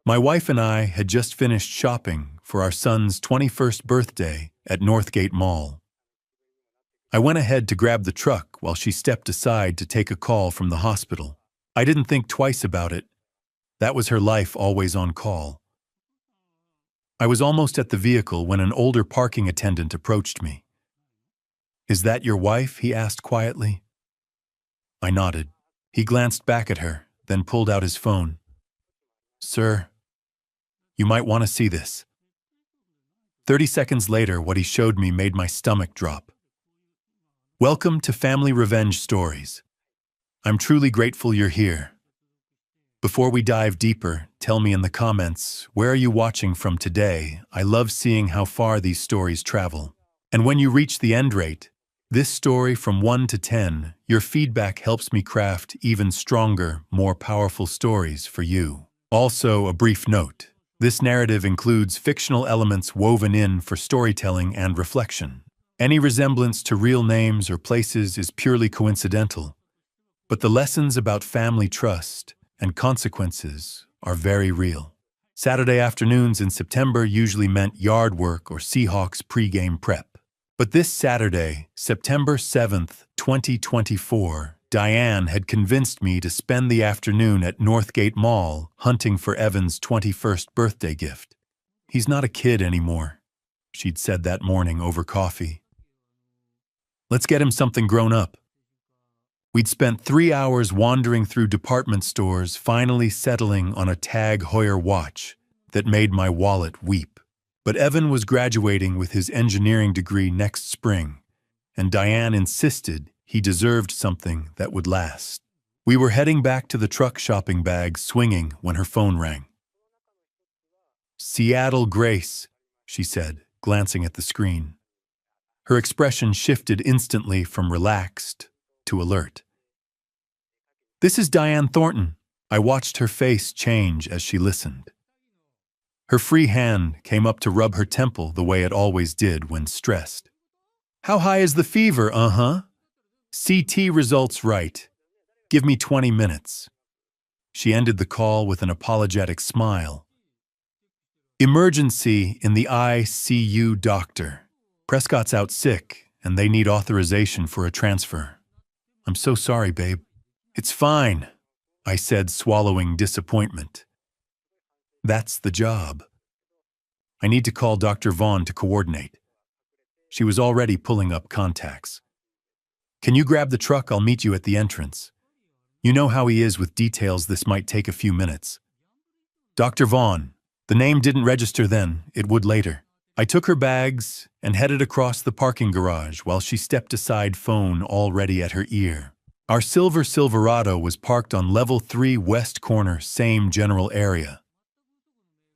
My wife and I had just finished shopping for our son's 21st birthday at Northgate Mall. I went ahead to grab the truck while she stepped aside to take a call from the hospital. I didn't think twice about it. That was her life, always on call. I was almost at the vehicle when an older parking attendant approached me. "Is that your wife?" he asked quietly. I nodded. He glanced back at her, then pulled out his phone. "Sir, you might want to see this." 30 seconds later, what he showed me made my stomach drop. "Welcome to Family Revenge Stories. I'm truly grateful you're here. Before we dive deeper, tell me in the comments, where are you watching from today? I love seeing how far these stories travel. And when you reach the end rate, this story from 1 to 10, your feedback helps me craft even stronger, more powerful stories for you. Also, a brief note. This narrative includes fictional elements woven in for storytelling and reflection. Any resemblance to real names or places is purely coincidental, but the lessons about family trust and consequences are very real. Saturday afternoons in September usually meant yard work or Seahawks pregame prep. But this Saturday, September 7th, 2024, Diane had convinced me to spend the afternoon at Northgate Mall hunting for Evan's 21st birthday gift. "He's not a kid anymore," she'd said that morning over coffee. "Let's get him something grown up." We'd spent 3 hours wandering through department stores, finally settling on a TAG Heuer watch that made my wallet weep. But Evan was graduating with his engineering degree next spring, and Diane insisted he deserved something that would last. We were heading back to the truck, shopping bag swinging, when her phone rang. "Seattle Grace," she said, glancing at the screen. Her expression shifted instantly from relaxed to alert. "This is Diane Thornton." I watched her face change as she listened. Her free hand came up to rub her temple the way it always did when stressed. "How high is the fever? CT results right. Give me 20 minutes. She ended the call with an apologetic smile. "Emergency in the ICU, doctor. Prescott's out sick, and they need authorization for a transfer." "I'm so sorry, babe." "It's fine," I said, swallowing disappointment. That's the job. I need to call Dr. Vaughn to coordinate. She was already pulling up contacts. "Can you grab the truck? I'll meet you at the entrance." You know how he is with details. This might take a few minutes. Dr. Vaughn. The name didn't register then, it would later. I took her bags and headed across the parking garage while she stepped aside, phone already at her ear. Our silver Silverado was parked on level 3 west corner, same general area.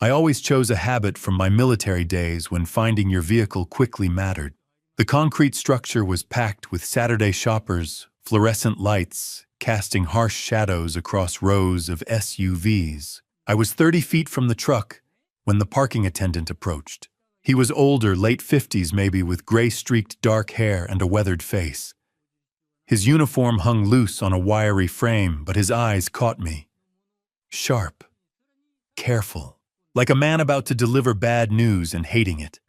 I always chose a habit from my military days when finding your vehicle quickly mattered. The concrete structure was packed with Saturday shoppers, fluorescent lights, casting harsh shadows across rows of SUVs. I was 30 feet from the truck when the parking attendant approached. He was older, late 50s maybe, with gray-streaked dark hair and a weathered face. His uniform hung loose on a wiry frame, but his eyes caught me. Sharp. Careful. Like a man about to deliver bad news and hating it.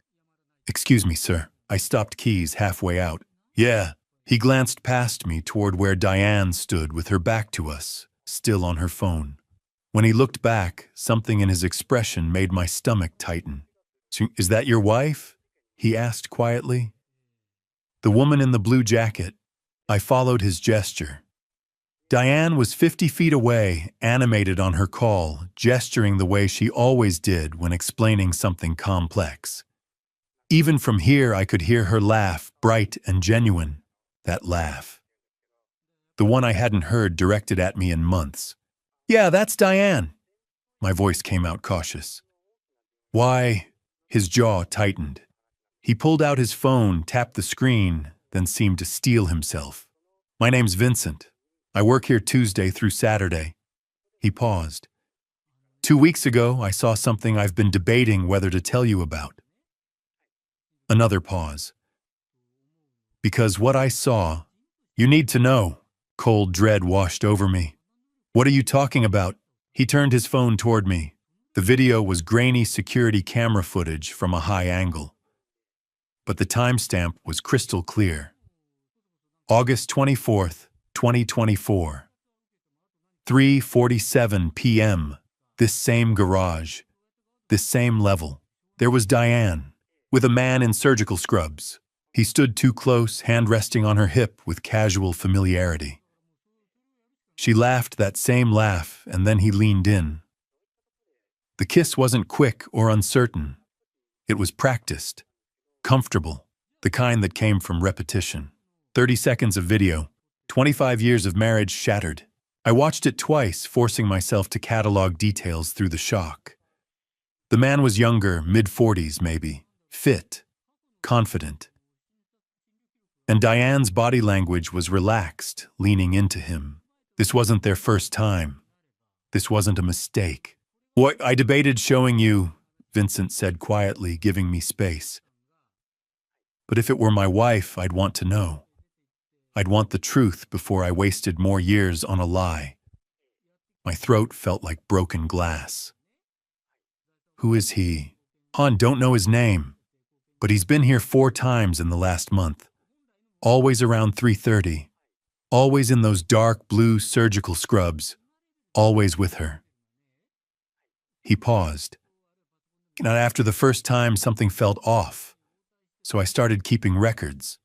"Excuse me, sir." I stopped keys halfway out. "Yeah." He glanced past me toward where Diane stood with her back to us, still on her phone. When he looked back, something in his expression made my stomach tighten. "Is that your wife?" he asked quietly. "The woman in the blue jacket." I followed his gesture. Diane was 50 feet away, animated on her call, gesturing the way she always did when explaining something complex. Even from here, I could hear her laugh, bright and genuine. That laugh. The one I hadn't heard directed at me in months. "Yeah, that's Diane." My voice came out cautious. "Why?" His jaw tightened. He pulled out his phone, tapped the screen, then seemed to steel himself. "My name's Vincent. I work here Tuesday through Saturday." He paused. 2 weeks ago, I saw something I've been debating whether to tell you about." Another pause. "Because what I saw, you need to know." Cold dread washed over me. "What are you talking about?" He turned his phone toward me. The video was grainy security camera footage from a high angle, but the timestamp was crystal clear. August 24th, 2024. 3:47 p.m. This same garage, this same level. There was Diane, with a man in surgical scrubs. He stood too close, hand resting on her hip with casual familiarity. She laughed that same laugh, and then he leaned in. The kiss wasn't quick or uncertain. It was practiced, comfortable, the kind that came from repetition. 30 seconds of video, 25 years of marriage shattered. I watched it twice, forcing myself to catalog details through the shock. The man was younger, mid-40s maybe, fit, confident. And Diane's body language was relaxed, leaning into him. This wasn't their first time. This wasn't a mistake. "What I debated showing you," Vincent said quietly, giving me space. "But if it were my wife, I'd want to know. I'd want the truth before I wasted more years on a lie." My throat felt like broken glass. "Who is he?" "Han, don't know his name, but he's been here 4 times in the last month. Always around 3:30. Always in those dark blue surgical scrubs. Always with her." He paused. Now, after the first time, something felt off, so I started keeping records.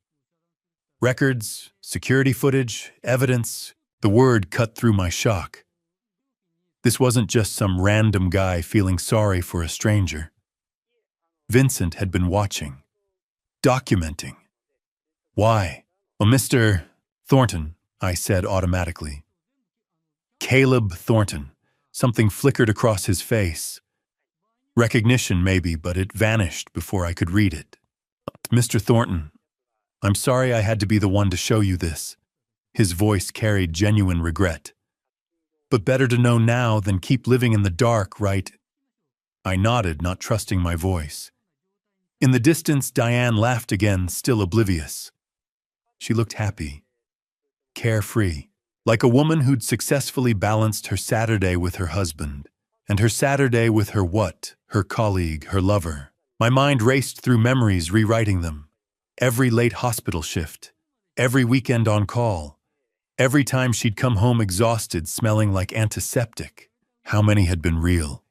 Records, security footage, evidence. The word cut through my shock. This wasn't just some random guy feeling sorry for a stranger. Vincent had been watching, documenting. "Why?" "Well, Mr. Thornton," I said automatically. "Caleb Thornton." Something flickered across his face. Recognition, maybe, but it vanished before I could read it. "Mr. Thornton, I'm sorry I had to be the one to show you this." His voice carried genuine regret. "But better to know now than keep living in the dark, right?" I nodded, not trusting my voice. In the distance, Diane laughed again, still oblivious. She looked happy, carefree, like a woman who'd successfully balanced her Saturday with her husband, and her Saturday with her what? Her colleague, her lover. My mind raced through memories, rewriting them. Every late hospital shift, every weekend on call, every time she'd come home exhausted, smelling like antiseptic. How many had been real?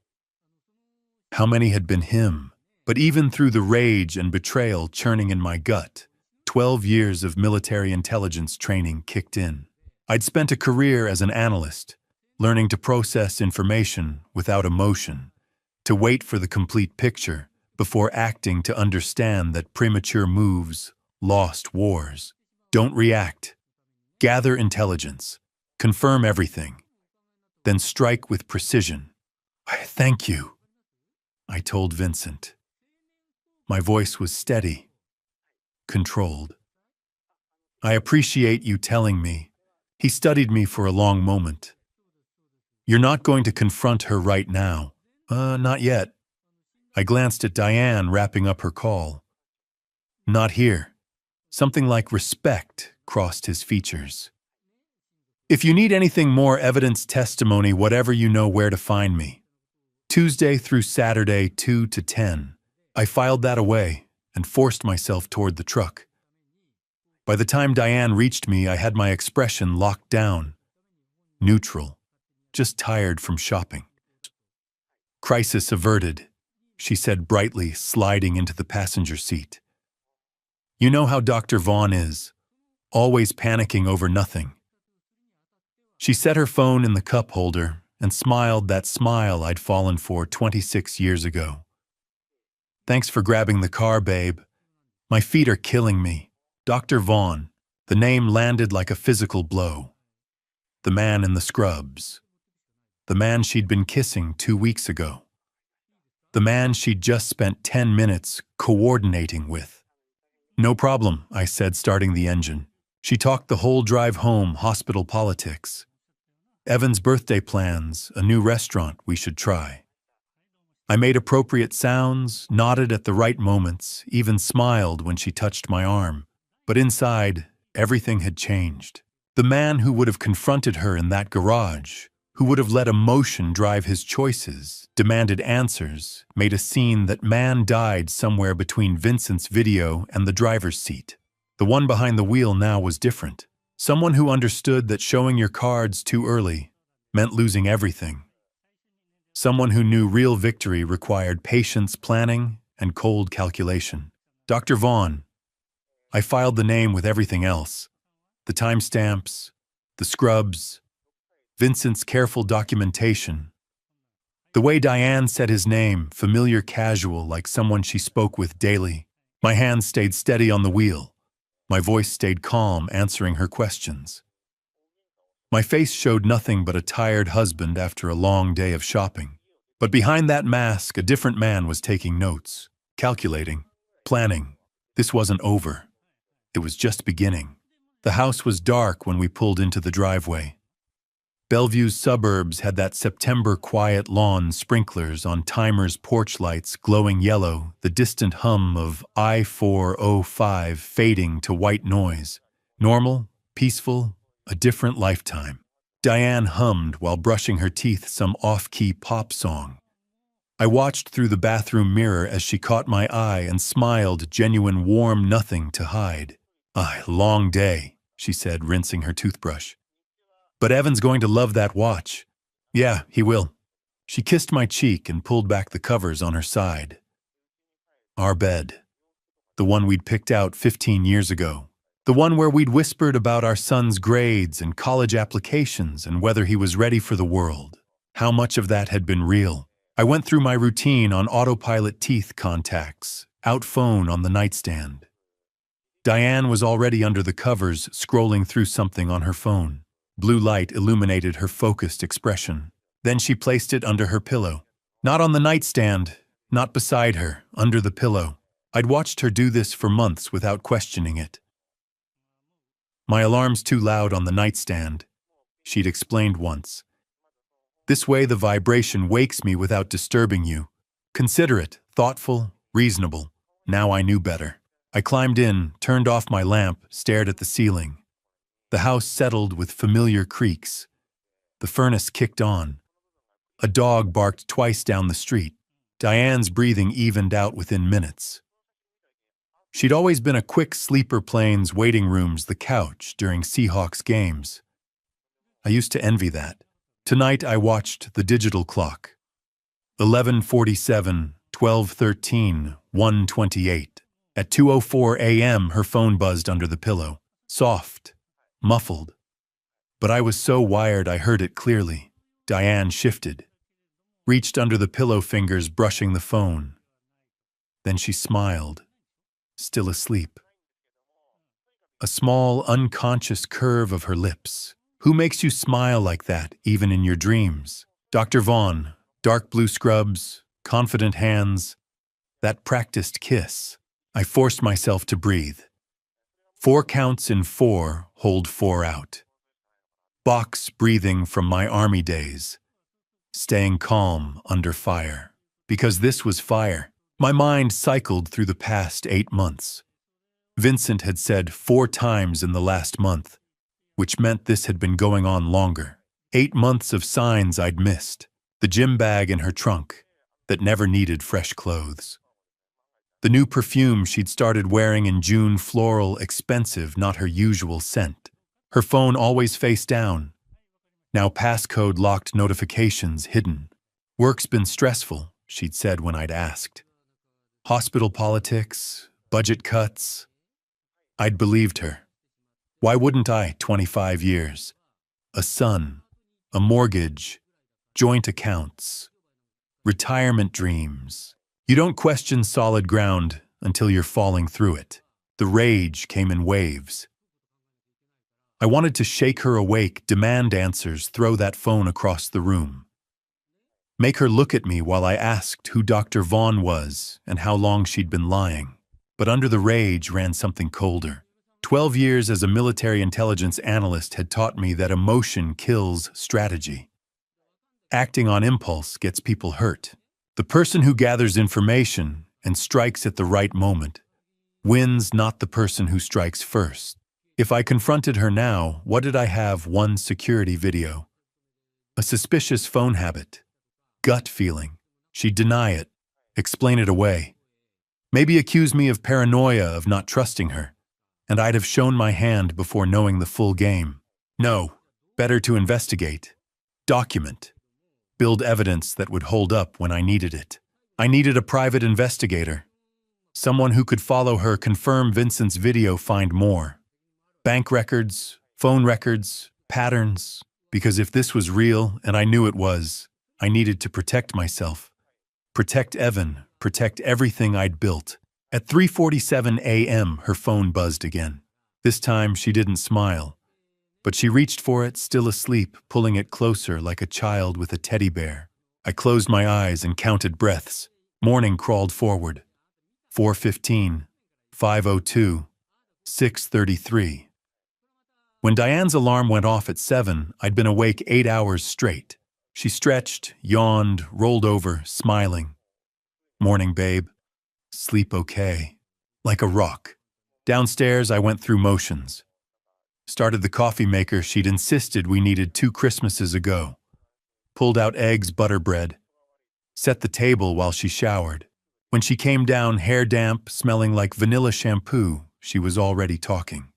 How many had been him? But even through the rage and betrayal churning in my gut, 12 years of military intelligence training kicked in. I'd spent a career as an analyst, learning to process information without emotion, to wait for the complete picture before acting, to understand that premature moves lost wars. Don't react. Gather intelligence. Confirm everything. Then strike with precision. "Thank you," I told Vincent. My voice was steady, controlled. "I appreciate you telling me." He studied me for a long moment. "You're not going to confront her right now." Not yet." I glanced at Diane, wrapping up her call. "Not here." Something like respect crossed his features. "If you need anything more, evidence, testimony, whatever, you know where to find me. Tuesday through Saturday, 2 to 10. I filed that away and forced myself toward the truck. By the time Diane reached me, I had my expression locked down. Neutral, just tired from shopping. "Crisis averted," she said brightly, sliding into the passenger seat. "You know how Dr. Vaughn is, always panicking over nothing." She set her phone in the cup holder and smiled that smile I'd fallen for 26 years ago. "Thanks for grabbing the car, babe. My feet are killing me." Dr. Vaughn, the name landed like a physical blow. The man in the scrubs. The man she'd been kissing 2 weeks ago. The man she'd just spent 10 minutes coordinating with. "No problem," I said, starting the engine. She talked the whole drive home, hospital politics. Evan's birthday plans, a new restaurant we should try. I made appropriate sounds, nodded at the right moments, even smiled when she touched my arm. But inside, everything had changed. The man who would have confronted her in that garage who would have let emotion drive his choices, demanded answers, made a scene that man died somewhere between Vincent's video and the driver's seat. The one behind the wheel now was different. Someone who understood that showing your cards too early meant losing everything. Someone who knew real victory required patience, planning, and cold calculation. Dr. Vaughn. I filed the name with everything else. The timestamps, the scrubs, Vincent's careful documentation. The way Diane said his name, familiar, casual, like someone she spoke with daily. My hands stayed steady on the wheel. My voice stayed calm, answering her questions. My face showed nothing but a tired husband after a long day of shopping. But behind that mask, a different man was taking notes, calculating, planning. This wasn't over. It was just beginning. The house was dark when we pulled into the driveway. Bellevue's suburbs had that September quiet lawn, sprinklers on timers, porch lights glowing yellow, the distant hum of I-405 fading to white noise. Normal, peaceful, a different lifetime. Diane hummed while brushing her teeth some off-key pop song. I watched through the bathroom mirror as she caught my eye and smiled, genuine warm, nothing to hide. Long day, she said, rinsing her toothbrush. But Evan's going to love that watch. Yeah, he will. She kissed my cheek and pulled back the covers on her side. Our bed. The one we'd picked out 15 years ago. The one where we'd whispered about our son's grades and college applications and whether he was ready for the world. How much of that had been real? I went through my routine on autopilot, teeth contacts, out phone on the nightstand. Diane was already under the covers, scrolling through something on her phone. Blue light illuminated her focused expression. Then she placed it under her pillow. Not on the nightstand, not beside her, under the pillow. I'd watched her do this for months without questioning it. My alarm's too loud on the nightstand, she'd explained once. This way the vibration wakes me without disturbing you. Considerate, thoughtful, reasonable. Now I knew better. I climbed in, turned off my lamp, stared at the ceiling. The house settled with familiar creaks. The furnace kicked on. A dog barked twice down the street. Diane's breathing evened out within minutes. She'd always been a quick sleeper, planes, waiting rooms, the couch during Seahawks games. I used to envy that. Tonight I watched the digital clock. 11:47, 12:13, 1:28. At 2:04 a.m. her phone buzzed under the pillow. Soft, muffled. But I was so wired I heard it clearly. Diane shifted. Reached under the pillow, fingers brushing the phone. Then she smiled, still asleep. A small, unconscious curve of her lips. Who makes you smile like that, even in your dreams? Dr. Vaughn, dark blue scrubs, confident hands. That practiced kiss. I forced myself to breathe. 4 counts in 4, hold 4 out. Box breathing from my army days. Staying calm under fire. Because this was fire. My mind cycled through the past 8 months. Vincent had said 4 times in the last month, which meant this had been going on longer. 8 months of signs I'd missed. The gym bag in her trunk that never needed fresh clothes. The new perfume she'd started wearing in June, floral, expensive, not her usual scent. Her phone always face down. Now passcode locked, notifications hidden. Work's been stressful, she'd said when I'd asked. Hospital politics, budget cuts. I'd believed her. Why wouldn't I, 25 years? A son, a mortgage, joint accounts, retirement dreams. You don't question solid ground until you're falling through it. The rage came in waves. I wanted to shake her awake, demand answers, throw that phone across the room. Make her look at me while I asked who Dr. Vaughn was and how long she'd been lying. But under the rage ran something colder. 12 years as a military intelligence analyst had taught me that emotion kills strategy. Acting on impulse gets people hurt. The person who gathers information and strikes at the right moment wins, not the person who strikes first. If I confronted her now, what did I have? 1 security video. A suspicious phone habit. Gut feeling. She'd deny it, explain it away. Maybe accuse me of paranoia of not trusting her, and I'd have shown my hand before knowing the full game. No, better to investigate, document, build evidence that would hold up when I needed it. I needed a private investigator, someone who could follow her, confirm Vincent's video, find more. Bank records, phone records, patterns, because if this was real, and I knew it was, I needed to protect myself. Protect Evan, protect everything I'd built. At 3:47 a.m., her phone buzzed again. This time, she didn't smile, but she reached for it, still asleep, pulling it closer like a child with a teddy bear. I closed my eyes and counted breaths. Morning crawled forward. 4:15, 5:02, 6:33. When Diane's alarm went off at 7, I'd been awake 8 hours straight. She stretched, yawned, rolled over, smiling. Morning, babe. Sleep okay. Like a rock. Downstairs, I went through motions. Started the coffee maker she'd insisted we needed 2 Christmases ago. Pulled out eggs, butter bread. Set the table while she showered. When she came down, hair damp, smelling like vanilla shampoo, she was already talking.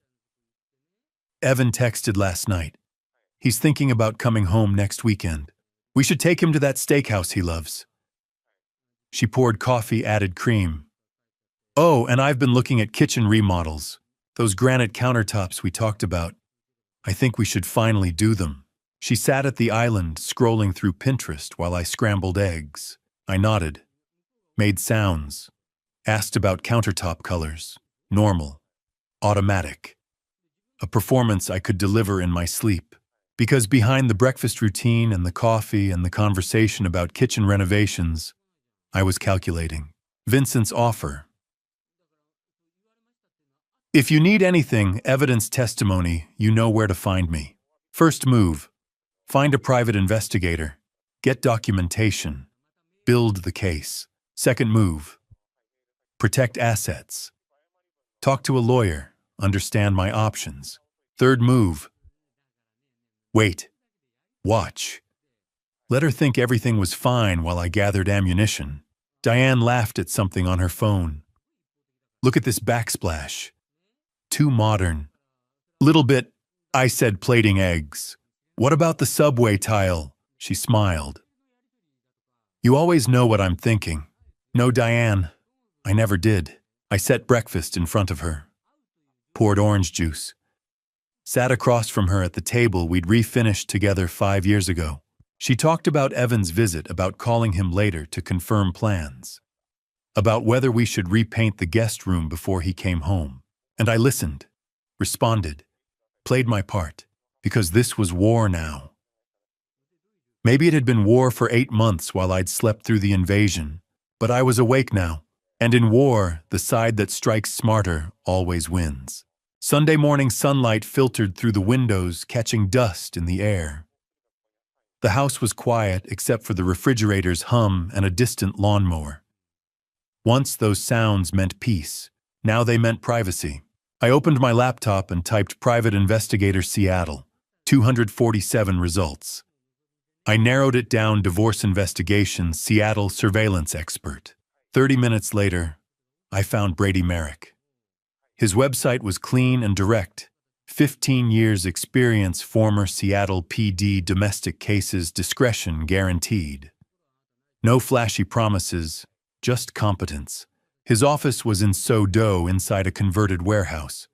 Evan texted last night. He's thinking about coming home next weekend. We should take him to that steakhouse he loves. She poured coffee, added cream. Oh, and I've been looking at kitchen remodels. Those granite countertops we talked about. I think we should finally do them. She sat at the island, scrolling through Pinterest while I scrambled eggs. I nodded. Made sounds. Asked about countertop colors. Normal. Automatic. A performance I could deliver in my sleep. Because behind the breakfast routine and the coffee and the conversation about kitchen renovations, I was calculating. Vincent's offer. If you need anything, evidence, testimony, you know where to find me. First move. Find a private investigator. Get documentation. Build the case. Second move. Protect assets. Talk to a lawyer. Understand my options. Third move. Wait. Watch. Let her think everything was fine while I gathered ammunition. Diane laughed at something on her phone. Look at this backsplash. Too modern. Little bit, I said, plating eggs. What about the subway tile? She smiled. You always know what I'm thinking. No, Diane. I never did. I set breakfast in front of her. Poured orange juice. Sat across from her at the table we'd refinished together 5 years ago. She talked about Evan's visit, about calling him later to confirm plans. About whether we should repaint the guest room before he came home. And I listened, responded, played my part, because this was war now. Maybe it had been war for 8 months while I'd slept through the invasion, but I was awake now, and in war, the side that strikes smarter always wins. Sunday morning sunlight filtered through the windows, catching dust in the air. The house was quiet except for the refrigerator's hum and a distant lawnmower. Once those sounds meant peace, now they meant privacy. I opened my laptop and typed Private Investigator Seattle, 247 results. I narrowed it down, Divorce Investigation, Seattle Surveillance Expert. 30 minutes later, I found Brady Merrick. His website was clean and direct. 15 years experience, former Seattle PD, domestic cases, discretion guaranteed. No flashy promises, just competence. His office was in SoDo inside a converted warehouse.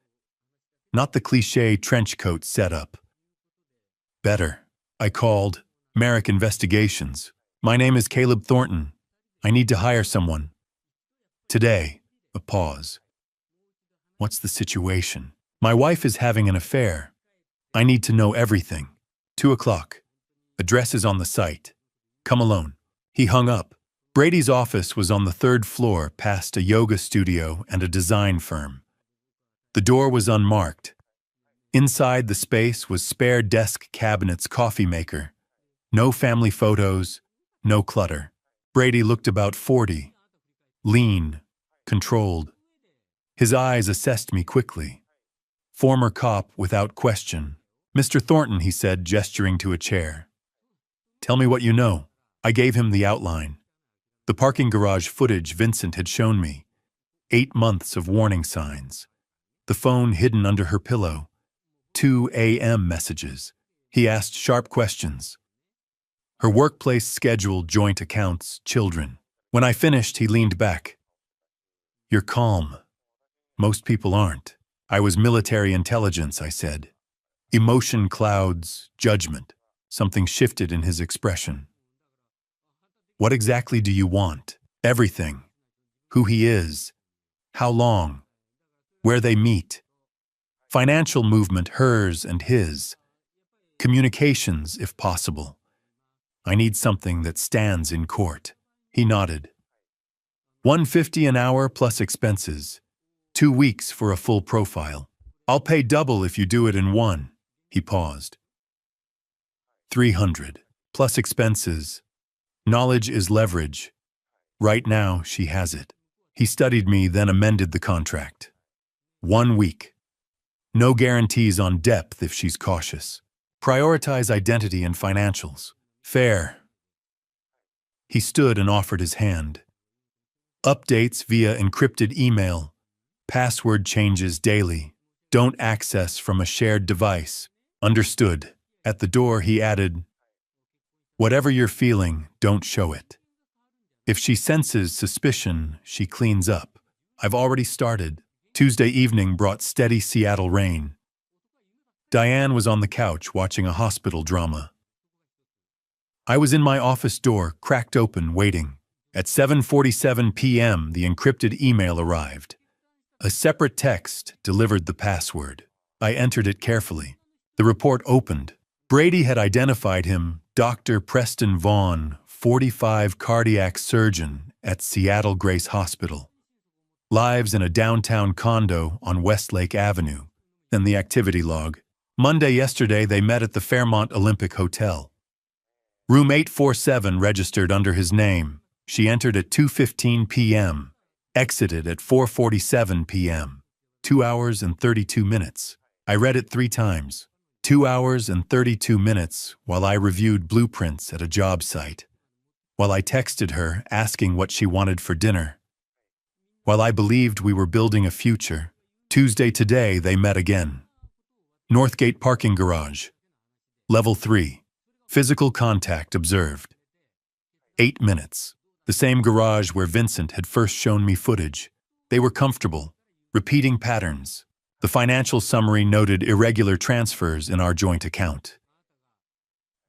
Not the cliché trench coat setup. Better. I called. Merrick Investigations. My name is Caleb Thornton. I need to hire someone. Today. A pause. What's the situation? My wife is having an affair. I need to know everything. 2 o'clock. Address is on the site. Come alone. He hung up. Brady's office was on the 3rd floor, past a yoga studio and a design firm. The door was unmarked. Inside the space was spare desk cabinets, coffee maker. No family photos, no clutter. Brady looked about 40. Lean, controlled. His eyes assessed me quickly. Former cop without question. Mr. Thornton, he said, gesturing to a chair. Tell me what you know. I gave him the outline. The parking garage footage Vincent had shown me. 8 months of warning signs. The phone hidden under her pillow. 2 a.m. messages. He asked sharp questions. Her workplace schedule, joint accounts, children. When I finished, he leaned back. You're calm. Most people aren't. I was military intelligence, I said. Emotion clouds, judgment. Something shifted in his expression. What exactly do you want? Everything. Who he is. How long. Where they meet. Financial movement, hers and his. Communications, if possible. I need something that stands in court. He nodded. $150 an hour plus expenses. 2 weeks for a full profile. I'll pay double if you do it in one. He paused. 300 plus expenses. Knowledge is leverage. Right now, she has it. He studied me, then amended the contract. 1 week. No guarantees on depth if she's cautious. Prioritize identity and financials. Fair. He stood and offered his hand. Updates via encrypted email. Password changes daily. Don't access from a shared device. Understood. At the door, he added, whatever you're feeling, don't show it. If she senses suspicion, she cleans up. I've already started. Tuesday evening brought steady Seattle rain. Diane was on the couch watching a hospital drama. I was in my office door, cracked open, waiting. At 7:47 p.m., the encrypted email arrived. A separate text delivered the password. I entered it carefully. The report opened. Brady had identified him, Dr. Preston Vaughn, 45 cardiac surgeon at Seattle Grace Hospital. Lives in a downtown condo on Westlake Avenue. Then the activity log. Monday yesterday they met at the Fairmont Olympic Hotel. Room 847 registered under his name. She entered at 2:15 p.m. Exited at 4:47 p.m. 2 hours and 32 minutes. I read it 3 times. 2 hours and 32 minutes while I reviewed blueprints at a job site. While I texted her asking what she wanted for dinner. While I believed we were building a future. Tuesday today they met again. Northgate parking garage. Level 3. Physical contact observed. 8 minutes. The same garage where Vincent had first shown me footage. They were comfortable. Repeating patterns. The financial summary noted irregular transfers in our joint account.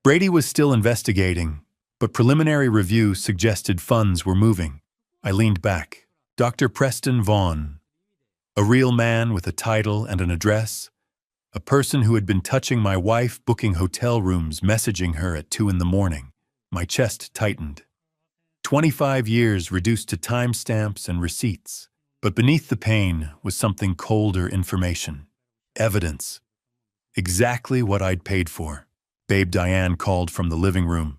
Brady was still investigating, but preliminary review suggested funds were moving. I leaned back. Dr. Preston Vaughn. A real man with a title and an address. A person who had been touching my wife, booking hotel rooms, messaging her at 2 in the morning. My chest tightened. 25 years reduced to timestamps and receipts. But beneath the pain was something colder information. Evidence. Exactly what I'd paid for. Babe Diane called from the living room.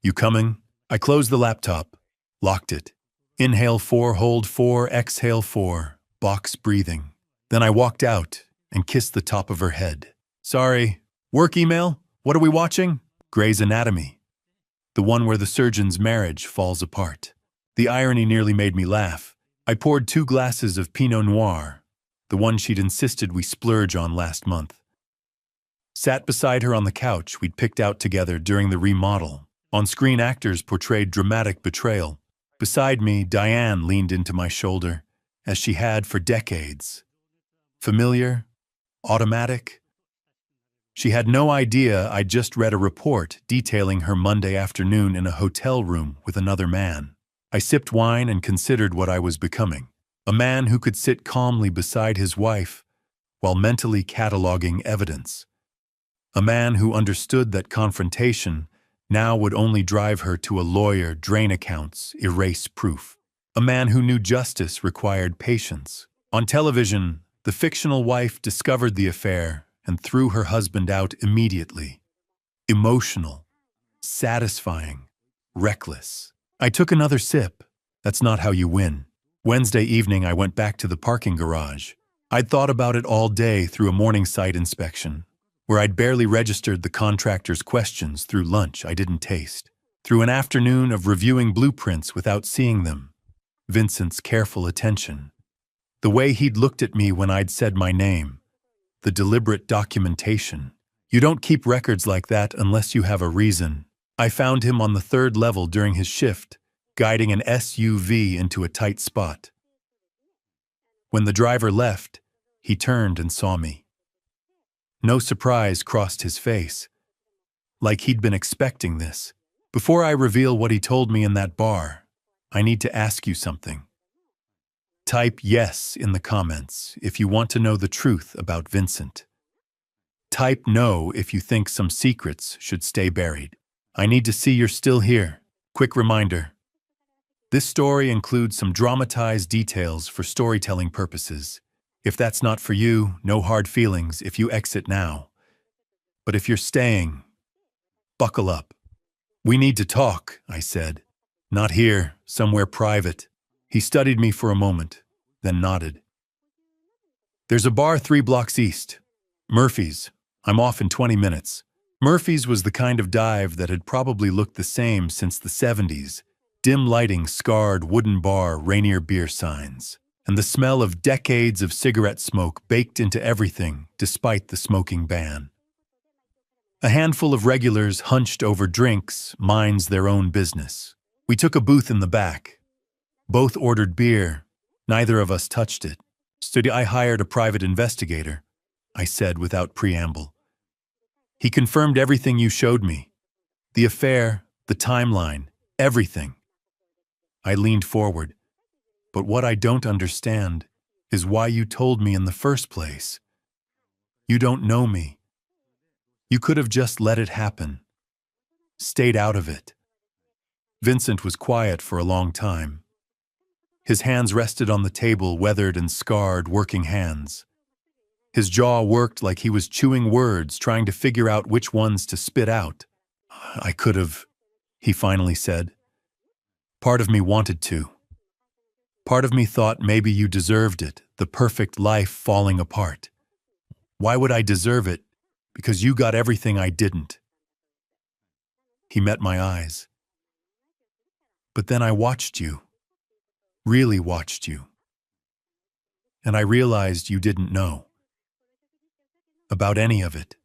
You coming? I closed the laptop. Locked it. Inhale 4, hold 4, exhale 4. Box breathing. Then I walked out and kissed the top of her head. Sorry. Work email? What are we watching? Grey's Anatomy. The one where the surgeon's marriage falls apart. The irony nearly made me laugh. I poured 2 glasses of Pinot Noir, the one she'd insisted we splurge on last month. Sat beside her on the couch we'd picked out together during the remodel. On-screen actors portrayed dramatic betrayal. Beside me, Diane leaned into my shoulder, as she had for decades. Familiar? Automatic? She had no idea I'd just read a report detailing her Monday afternoon in a hotel room with another man. I sipped wine and considered what I was becoming. A man who could sit calmly beside his wife while mentally cataloging evidence. A man who understood that confrontation now would only drive her to a lawyer, drain accounts, erase proof. A man who knew justice required patience. On television, the fictional wife discovered the affair and threw her husband out immediately. Emotional, satisfying, reckless. I took another sip. That's not how you win. Wednesday evening, I went back to the parking garage. I'd thought about it all day through a morning site inspection. where I'd barely registered the contractor's questions through lunch I didn't taste, through an afternoon of reviewing blueprints without seeing them, Vincent's careful attention, the way he'd looked at me when I'd said my name, the deliberate documentation. You don't keep records like that unless you have a reason. I found him on the third level during his shift, guiding an SUV into a tight spot. When the driver left, he turned and saw me. No surprise crossed his face, like he'd been expecting this. Before I reveal what he told me in that bar, I need to ask you something. Type yes in the comments if you want to know the truth about Vincent. Type no if you think some secrets should stay buried. I need to see you're still here. Quick reminder. This story includes some dramatized details for storytelling purposes. If that's not for you, no hard feelings if you exit now. But if you're staying, buckle up. We need to talk, I said. Not here, somewhere private. He studied me for a moment, then nodded. There's a bar 3 blocks east. Murphy's. I'm off in 20 minutes. Murphy's was the kind of dive that had probably looked the same since the 70s. Dim lighting, scarred wooden bar, Rainier beer signs, and the smell of decades of cigarette smoke baked into everything despite the smoking ban. A handful of regulars hunched over drinks, minds their own business. We took a booth in the back. Both ordered beer. Neither of us touched it. I hired a private investigator, I said without preamble. He confirmed everything you showed me. The affair, the timeline, everything. I leaned forward. But what I don't understand is why you told me in the first place. You don't know me. You could have just let it happen. Stayed out of it. Vincent was quiet for a long time. His hands rested on the table, weathered and scarred working hands. His jaw worked like he was chewing words, trying to figure out which ones to spit out. I could have, he finally said. Part of me wanted to. Part of me thought maybe you deserved it, the perfect life falling apart. Why would I deserve it? Because you got everything I didn't. He met my eyes. But then I watched you. Really watched you. And I realized you didn't know. About any of it.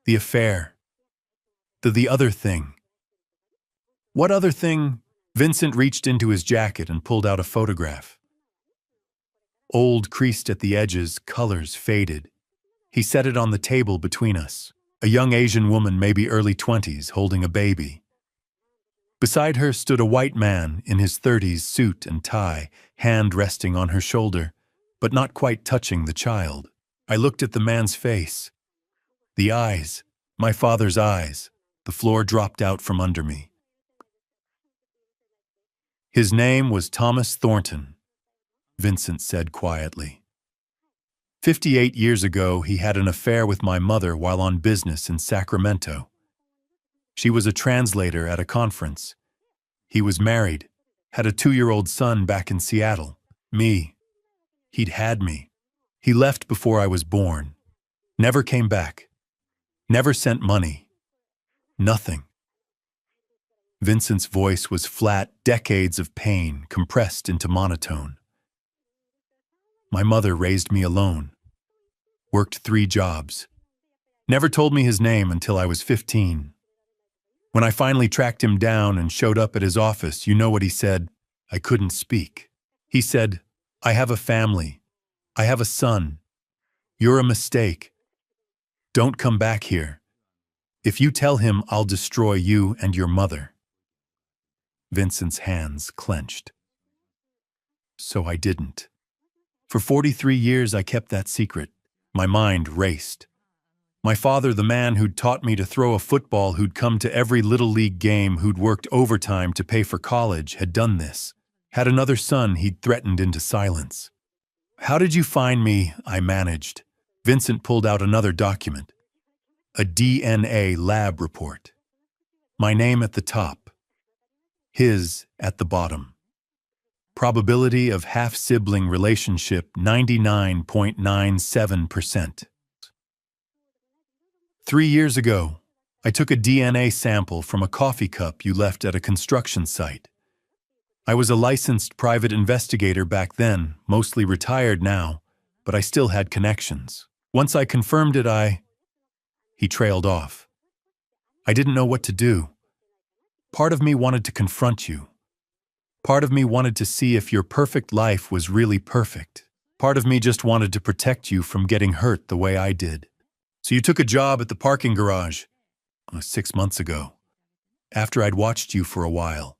The affair. The other thing. What other thing? Vincent reached into his jacket and pulled out a photograph. Old, creased at the edges, colors faded. He set it on the table between us. A young Asian woman, maybe early 20s, holding a baby. Beside her stood a white man in his 30s, suit and tie, hand resting on her shoulder, but not quite touching the child. I looked at the man's face. The eyes, my father's eyes. The floor dropped out from under me. His name was Thomas Thornton, Vincent said quietly. 58 years ago, he had an affair with my mother while on business in Sacramento. She was a translator at a conference. He was married, had a 2-year-old son back in Seattle. Me. He'd had me. He left before I was born. Never came back. Never sent money. Nothing. Vincent's voice was flat, decades of pain compressed into monotone. My mother raised me alone. Worked 3 jobs. Never told me his name until I was 15. When I finally tracked him down and showed up at his office, you know what he said? I couldn't speak. He said, I have a family. I have a son. You're a mistake. Don't come back here. If you tell him, I'll destroy you and your mother. Vincent's hands clenched. So I didn't. For 43 years, I kept that secret. My mind raced. My father, the man who'd taught me to throw a football, who'd come to every Little League game, who'd worked overtime to pay for college, had done this. Had another son he'd threatened into silence. How did you find me? I managed. Vincent pulled out another document. A DNA lab report. My name at the top. His at the bottom. Probability of half-sibling relationship 99.97%. 3 years ago, I took a DNA sample from a coffee cup you left at a construction site. I was a licensed private investigator back then, mostly retired now, but I still had connections. Once I confirmed it, He trailed off. I didn't know what to do. Part of me wanted to confront you. Part of me wanted to see if your perfect life was really perfect. Part of me just wanted to protect you from getting hurt the way I did. So you took a job at the parking garage 6 months ago, after I'd watched you for a while,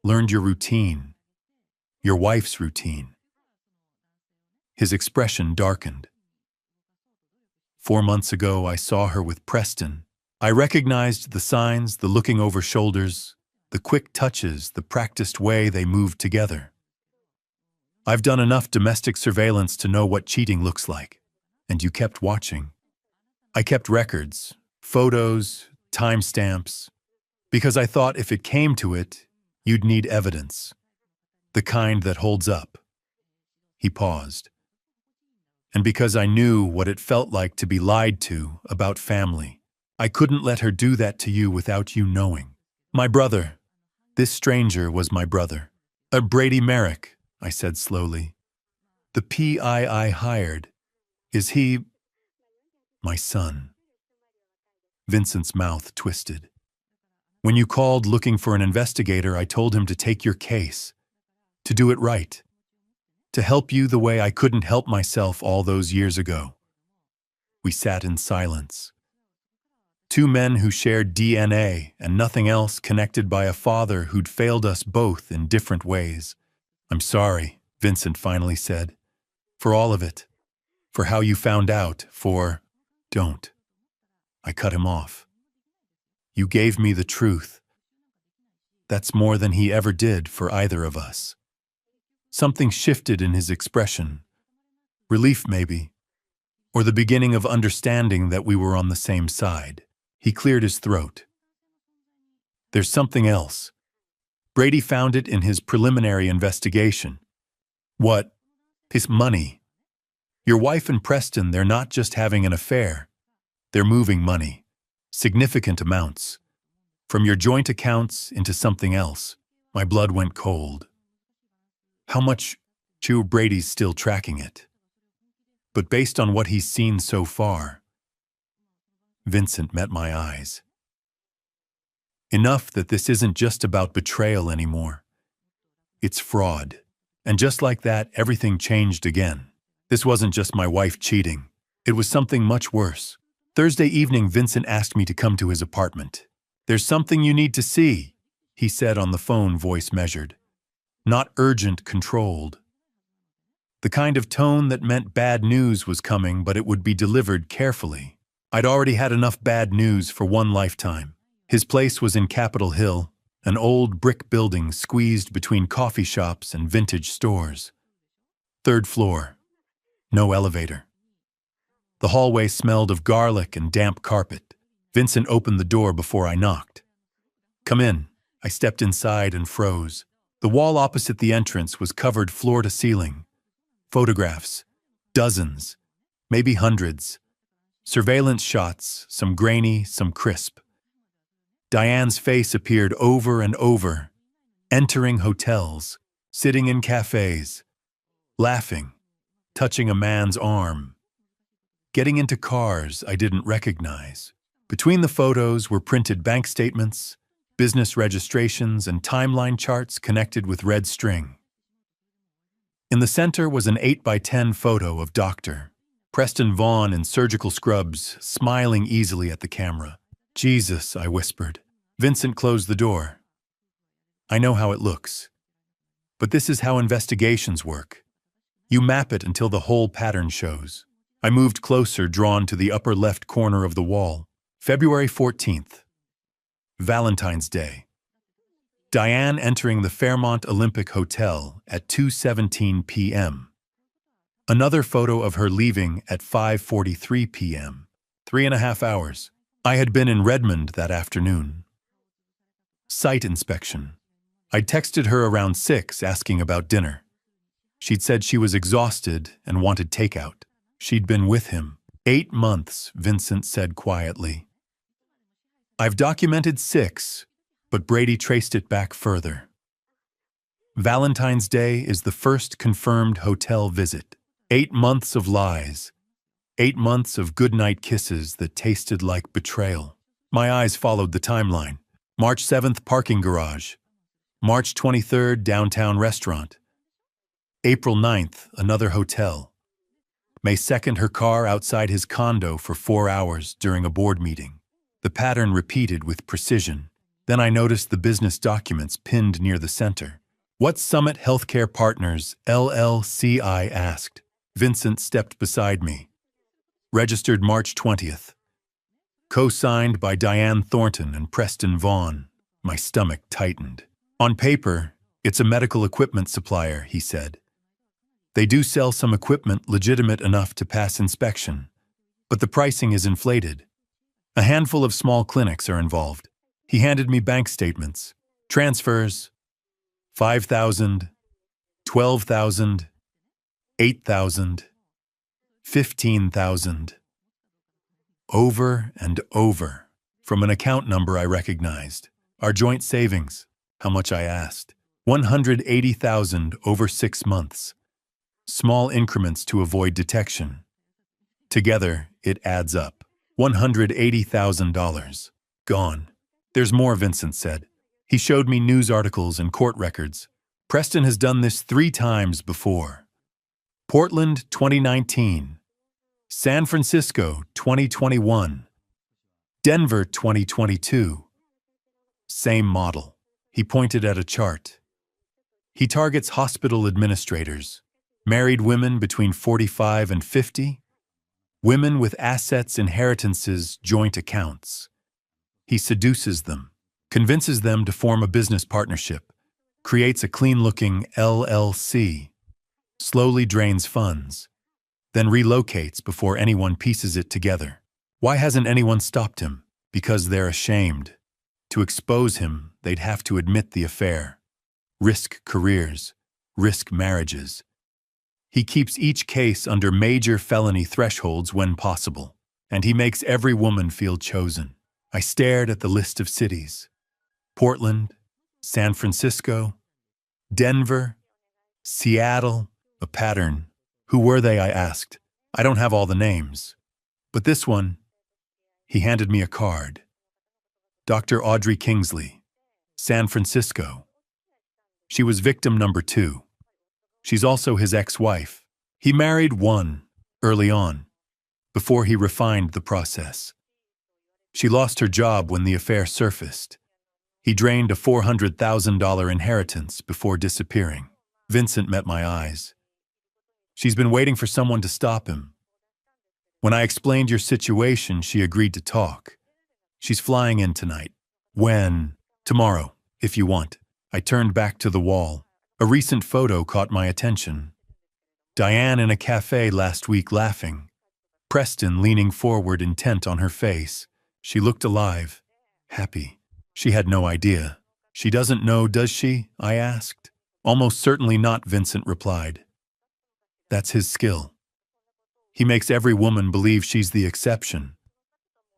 learned your routine, your wife's routine. His expression darkened. 4 months ago, I saw her with Preston. I recognized the signs, the looking over shoulders, the quick touches, the practiced way they moved together. I've done enough domestic surveillance to know what cheating looks like, and you kept watching. I kept records, photos, timestamps, because I thought if it came to it, you'd need evidence, the kind that holds up. He paused. And because I knew what it felt like to be lied to about family, I couldn't let her do that to you without you knowing. My brother, this stranger was my brother. Brady Merrick, I said slowly. The PI I hired, is he my son? Vincent's mouth twisted. When you called looking for an investigator, I told him to take your case, to do it right, to help you the way I couldn't help myself all those years ago. We sat in silence. Two men who shared DNA and nothing else, connected by a father who'd failed us both in different ways. I'm sorry, Vincent finally said, for all of it, for how you found out, don't. I cut him off. You gave me the truth. That's more than he ever did for either of us. Something shifted in his expression. Relief, maybe, or the beginning of understanding that we were on the same side. He cleared his throat. There's something else. Brady found it in his preliminary investigation. What? His money. Your wife and Preston, they're not just having an affair. They're moving money, significant amounts, from your joint accounts into something else. My blood went cold. How much? Brady's still tracking it. But based on what he's seen so far, Vincent met my eyes. Enough that this isn't just about betrayal anymore. It's fraud. And just like that, everything changed again. This wasn't just my wife cheating. It was something much worse. Thursday evening, Vincent asked me to come to his apartment. There's something you need to see, he said on the phone, voice measured. Not urgent, controlled. The kind of tone that meant bad news was coming, but it would be delivered carefully. I'd already had enough bad news for one lifetime. His place was in Capitol Hill, an old brick building squeezed between coffee shops and vintage stores. 3rd floor. No elevator. The hallway smelled of garlic and damp carpet. Vincent opened the door before I knocked. Come in. I stepped inside and froze. The wall opposite the entrance was covered floor to ceiling. Photographs. Dozens. Maybe hundreds. Surveillance shots, some grainy, some crisp. Diane's face appeared over and over, entering hotels, sitting in cafes, laughing, touching a man's arm, getting into cars I didn't recognize. Between the photos were printed bank statements, business registrations, and timeline charts connected with red string. In the center was an 8x10 photo of Dr. Preston Vaughn in surgical scrubs, smiling easily at the camera. Jesus, I whispered. Vincent closed the door. I know how it looks. But this is how investigations work. You map it until the whole pattern shows. I moved closer, drawn to the upper left corner of the wall. February 14th. Valentine's Day. Diane entering the Fairmont Olympic Hotel at 2:17 p.m. Another photo of her leaving at 5:43 p.m. 3.5 hours. I had been in Redmond that afternoon. Site inspection. I'd texted her around 6 asking about dinner. She'd said she was exhausted and wanted takeout. She'd been with him. 8 months, Vincent said quietly. I've documented 6, but Brady traced it back further. Valentine's Day is the first confirmed hotel visit. 8 months of lies. 8 months of goodnight kisses that tasted like betrayal. My eyes followed the timeline. March 7th, parking garage. March 23rd, downtown restaurant. April 9th, another hotel. May 2nd, her car outside his condo for 4 hours during a board meeting. The pattern repeated with precision. Then I noticed the business documents pinned near the center. What Summit Healthcare Partners, LLC? I asked. Vincent stepped beside me. Registered March 20th. Co-signed by Diane Thornton and Preston Vaughn. My stomach tightened. On paper, it's a medical equipment supplier, he said. They do sell some equipment legitimate enough to pass inspection, but the pricing is inflated. A handful of small clinics are involved. He handed me bank statements. Transfers, $5,000, $12,000, $8,000, $15,000. Over and over, from an account number I recognized. Our joint savings, how much I asked. $180,000 over 6 months. Small increments to avoid detection. Together, it adds up. $180,000. Gone. There's more, Vincent said. He showed me news articles and court records. Preston has done this 3 times before. Portland, 2019. San Francisco, 2021. Denver, 2022. Same model. He pointed at a chart. He targets hospital administrators, married women between 45 and 50, women with assets, inheritances, joint accounts. He seduces them, convinces them to form a business partnership, creates a clean-looking LLC, slowly drains funds, then relocates before anyone pieces it together. Why hasn't anyone stopped him? Because they're ashamed. To expose him, they'd have to admit the affair. Risk careers, risk marriages. He keeps each case under major felony thresholds when possible, and he makes every woman feel chosen. I stared at the list of cities. Portland, San Francisco, Denver, Seattle, a pattern. Who were they? I asked. I don't have all the names. But this one, he handed me a card. Dr. Audrey Kingsley, San Francisco. She was victim number 2. She's also his ex-wife. He married 1 early on, before he refined the process. She lost her job when the affair surfaced. He drained a $400,000 inheritance before disappearing. Vincent met my eyes. She's been waiting for someone to stop him. When I explained your situation, she agreed to talk. She's flying in tonight. When? Tomorrow, if you want. I turned back to the wall. A recent photo caught my attention. Diane in a cafe last week laughing. Preston leaning forward, intent on her face. She looked alive, happy. She had no idea. She doesn't know, does she? I asked. Almost certainly not, Vincent replied. That's his skill. He makes every woman believe she's the exception,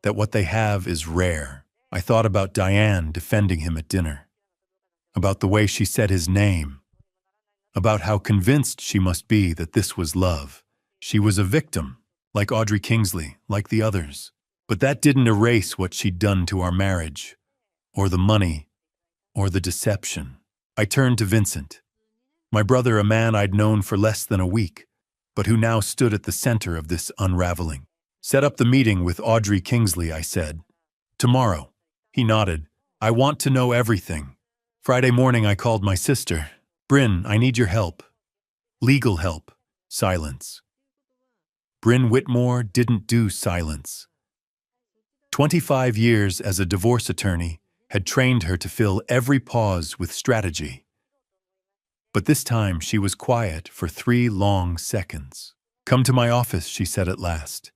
that what they have is rare. I thought about Diane defending him at dinner, about the way she said his name, about how convinced she must be that this was love. She was a victim, like Audrey Kingsley, like the others. But that didn't erase what she'd done to our marriage, or the money, or the deception. I turned to Vincent, my brother, a man I'd known for less than a week, but who now stood at the center of this unraveling. Set up the meeting with Audrey Kingsley, I said. Tomorrow. He nodded. I want to know everything. Friday morning I called my sister. Bryn, I need your help. Legal help. Silence. Bryn Whitmore didn't do silence. 25 years as a divorce attorney had trained her to fill every pause with strategy. But this time she was quiet for 3 long seconds. Come to my office, she said at last.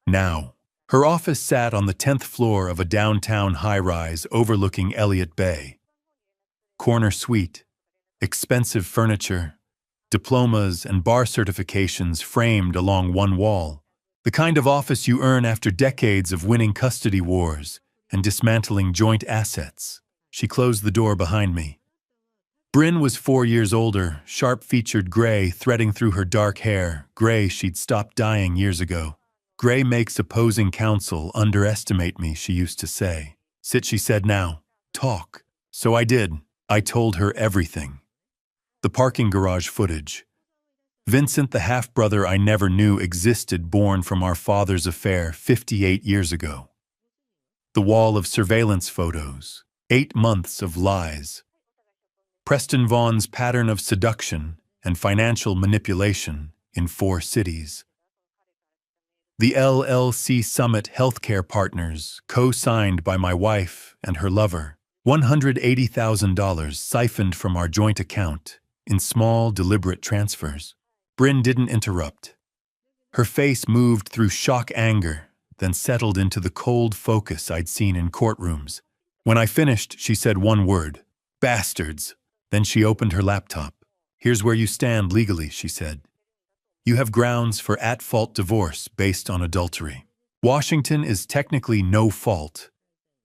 Now. Her office sat on the 10th floor of a downtown high-rise overlooking Elliott Bay. Corner suite, expensive furniture, diplomas and bar certifications framed along one wall. The kind of office you earn after decades of winning custody wars and dismantling joint assets. She closed the door behind me. Bryn was 4 years older, sharp-featured gray threading through her dark hair, gray she'd stopped dyeing years ago. Gray makes opposing counsel underestimate me, she used to say. Sit, she said now. Talk. So I did. I told her everything. The parking garage footage. Vincent, the half-brother I never knew existed, born from our father's affair 58 years ago. The wall of surveillance photos. 8 months of lies. Preston Vaughan's pattern of seduction and financial manipulation in 4 cities. The LLC Summit Healthcare Partners, co-signed by my wife and her lover. $180,000 siphoned from our joint account in small, deliberate transfers. Bryn didn't interrupt. Her face moved through shock anger, then settled into the cold focus I'd seen in courtrooms. When I finished, she said one word, bastards. Then she opened her laptop. Here's where you stand legally, she said. You have grounds for at-fault divorce based on adultery. Washington is technically no fault,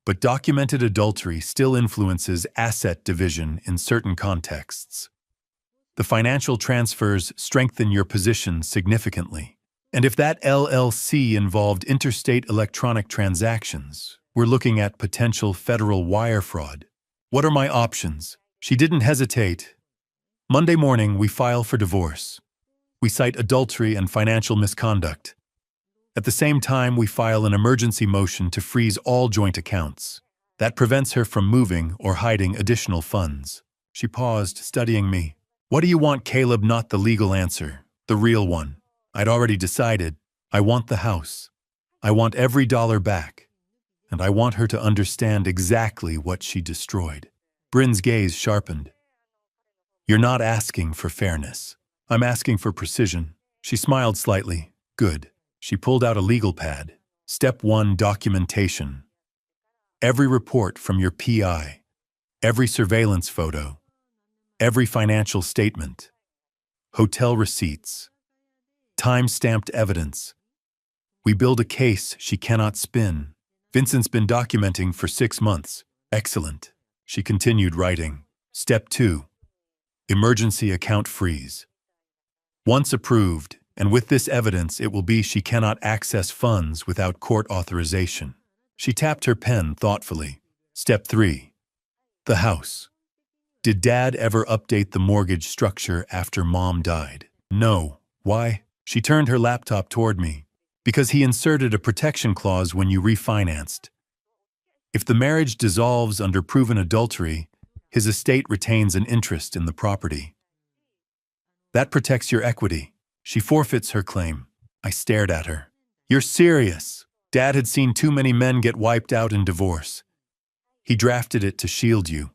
but documented adultery still influences asset division in certain contexts. The financial transfers strengthen your position significantly. And if that LLC involved interstate electronic transactions, we're looking at potential federal wire fraud. What are my options? She didn't hesitate. Monday morning, we file for divorce. We cite adultery and financial misconduct. At the same time, we file an emergency motion to freeze all joint accounts. That prevents her from moving or hiding additional funds. She paused, studying me. What do you want, Caleb? Not the legal answer, the real one. I'd already decided. I want the house. I want every dollar back. And I want her to understand exactly what she destroyed. Bryn's gaze sharpened. You're not asking for fairness. I'm asking for precision. She smiled slightly. Good. She pulled out a legal pad. Step 1, documentation. Every report from your PI. Every surveillance photo. Every financial statement. Hotel receipts. Time-stamped evidence. We build a case she cannot spin. Vincent's been documenting for 6 months. Excellent. She continued writing. Step 2. Emergency account freeze. Once approved, and with this evidence, it will be she cannot access funds without court authorization. She tapped her pen thoughtfully. Step 3. The house. Did Dad ever update the mortgage structure after Mom died? No. Why? She turned her laptop toward me. Because he inserted a protection clause when you refinanced. If the marriage dissolves under proven adultery, his estate retains an interest in the property. That protects your equity. She forfeits her claim. I stared at her. You're serious. Dad had seen too many men get wiped out in divorce. He drafted it to shield you.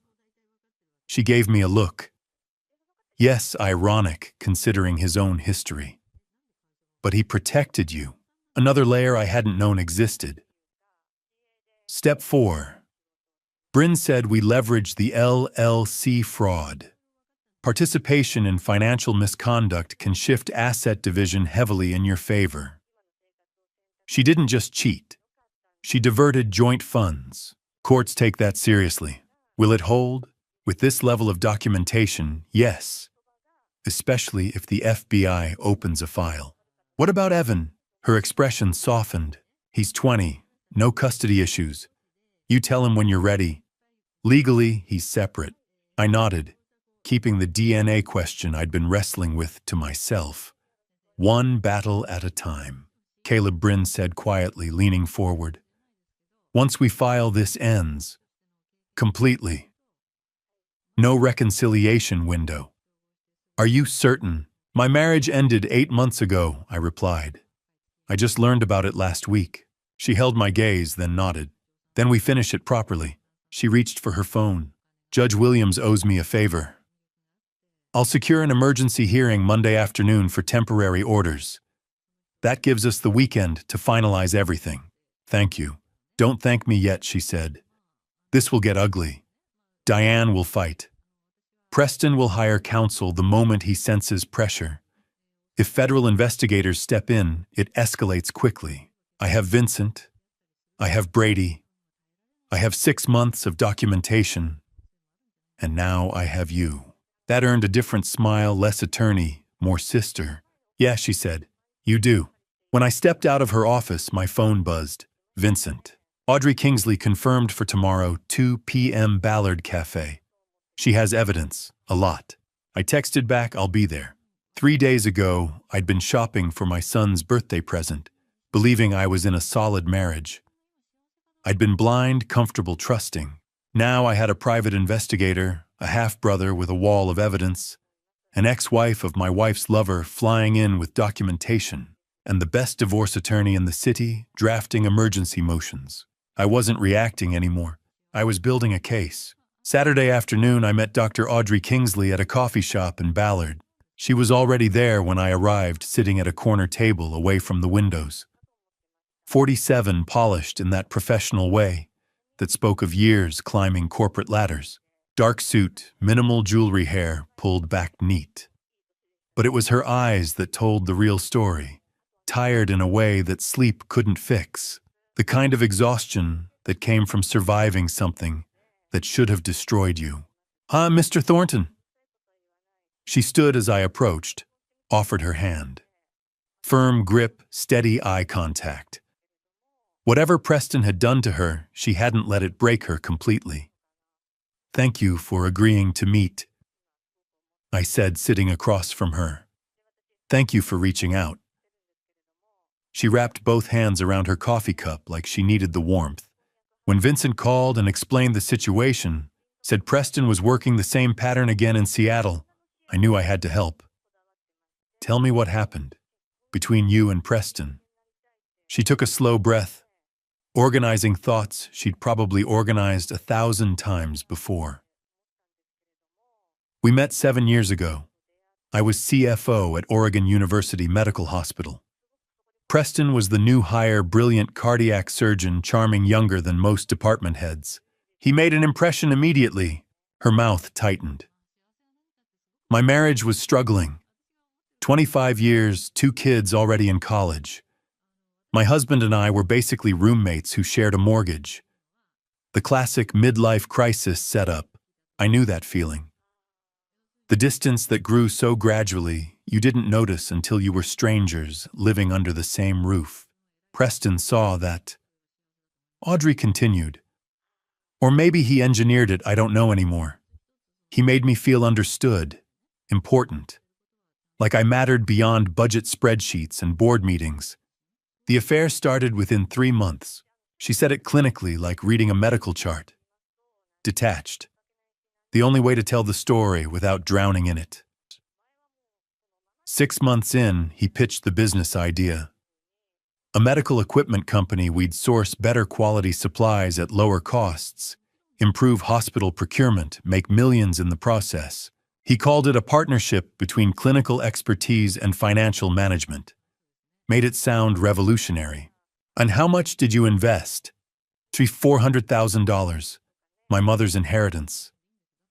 She gave me a look. Yes, ironic, considering his own history. But he protected you. Another layer I hadn't known existed. Step 4. Bryn said we leverage the LLC fraud. Participation in financial misconduct can shift asset division heavily in your favor. She didn't just cheat. She diverted joint funds. Courts take that seriously. Will it hold? With this level of documentation, yes. Especially if the FBI opens a file. What about Evan? Her expression softened. He's 20. No custody issues. You tell him when you're ready. Legally, he's separate. I nodded, keeping the DNA question I'd been wrestling with to myself. One battle at a time, Caleb Bryn said quietly, leaning forward. Once we file, this ends. Completely. No reconciliation window. Are you certain? My marriage ended 8 months ago, I replied. I just learned about it last week. She held my gaze, then nodded. Then we finish it properly. She reached for her phone. Judge Williams owes me a favor. I'll secure an emergency hearing Monday afternoon for temporary orders. That gives us the weekend to finalize everything. Thank you. Don't thank me yet, she said. This will get ugly. Diane will fight. Preston will hire counsel the moment he senses pressure. If federal investigators step in, it escalates quickly. I have Vincent. I have Brady. I have 6 months of documentation. And now I have you. That earned a different smile, less attorney, more sister. Yeah, she said. You do. When I stepped out of her office, my phone buzzed. Vincent. Audrey Kingsley confirmed for tomorrow, 2 p.m. Ballard Cafe. She has evidence. A lot. I texted back, I'll be there. 3 days ago, I'd been shopping for my son's birthday present, believing I was in a solid marriage. I'd been blind, comfortable, trusting. Now I had a private investigator, a half-brother with a wall of evidence, an ex-wife of my wife's lover flying in with documentation, and the best divorce attorney in the city drafting emergency motions. I wasn't reacting anymore. I was building a case. Saturday afternoon, I met Dr. Audrey Kingsley at a coffee shop in Ballard. She was already there when I arrived, sitting at a corner table away from the windows. 47, polished in that professional way that spoke of years climbing corporate ladders. Dark suit, minimal jewelry, hair pulled back neat. But it was her eyes that told the real story, tired in a way that sleep couldn't fix, the kind of exhaustion that came from surviving something that should have destroyed you. Mr. Thornton. She stood as I approached, offered her hand. Firm grip, steady eye contact. Whatever Preston had done to her, she hadn't let it break her completely. Thank you for agreeing to meet, I said, sitting across from her. Thank you for reaching out. She wrapped both hands around her coffee cup like she needed the warmth. When Vincent called and explained the situation, said Preston was working the same pattern again in Seattle, I knew I had to help. Tell me what happened between you and Preston. She took a slow breath, organizing thoughts she'd probably organized 1,000 times before. We met 7 years ago. I was CFO at Oregon University Medical Hospital. Preston was the new hire, brilliant cardiac surgeon, charming, younger than most department heads. He made an impression immediately. Her mouth tightened. My marriage was struggling. 25 years, 2 kids already in college. My husband and I were basically roommates who shared a mortgage. The classic midlife crisis setup. I knew that feeling. The distance that grew so gradually, you didn't notice until you were strangers living under the same roof. Preston saw that. Audrey continued. Or maybe he engineered it, I don't know anymore. He made me feel understood, important. Like I mattered beyond budget spreadsheets and board meetings. The affair started within 3 months. She said it clinically, like reading a medical chart. Detached. The only way to tell the story without drowning in it. 6 months in, he pitched the business idea. A medical equipment company we'd source better quality supplies at lower costs, improve hospital procurement, make millions in the process. He called it a partnership between clinical expertise and financial management. Made it sound revolutionary. And how much did you invest? $400,000. My mother's inheritance.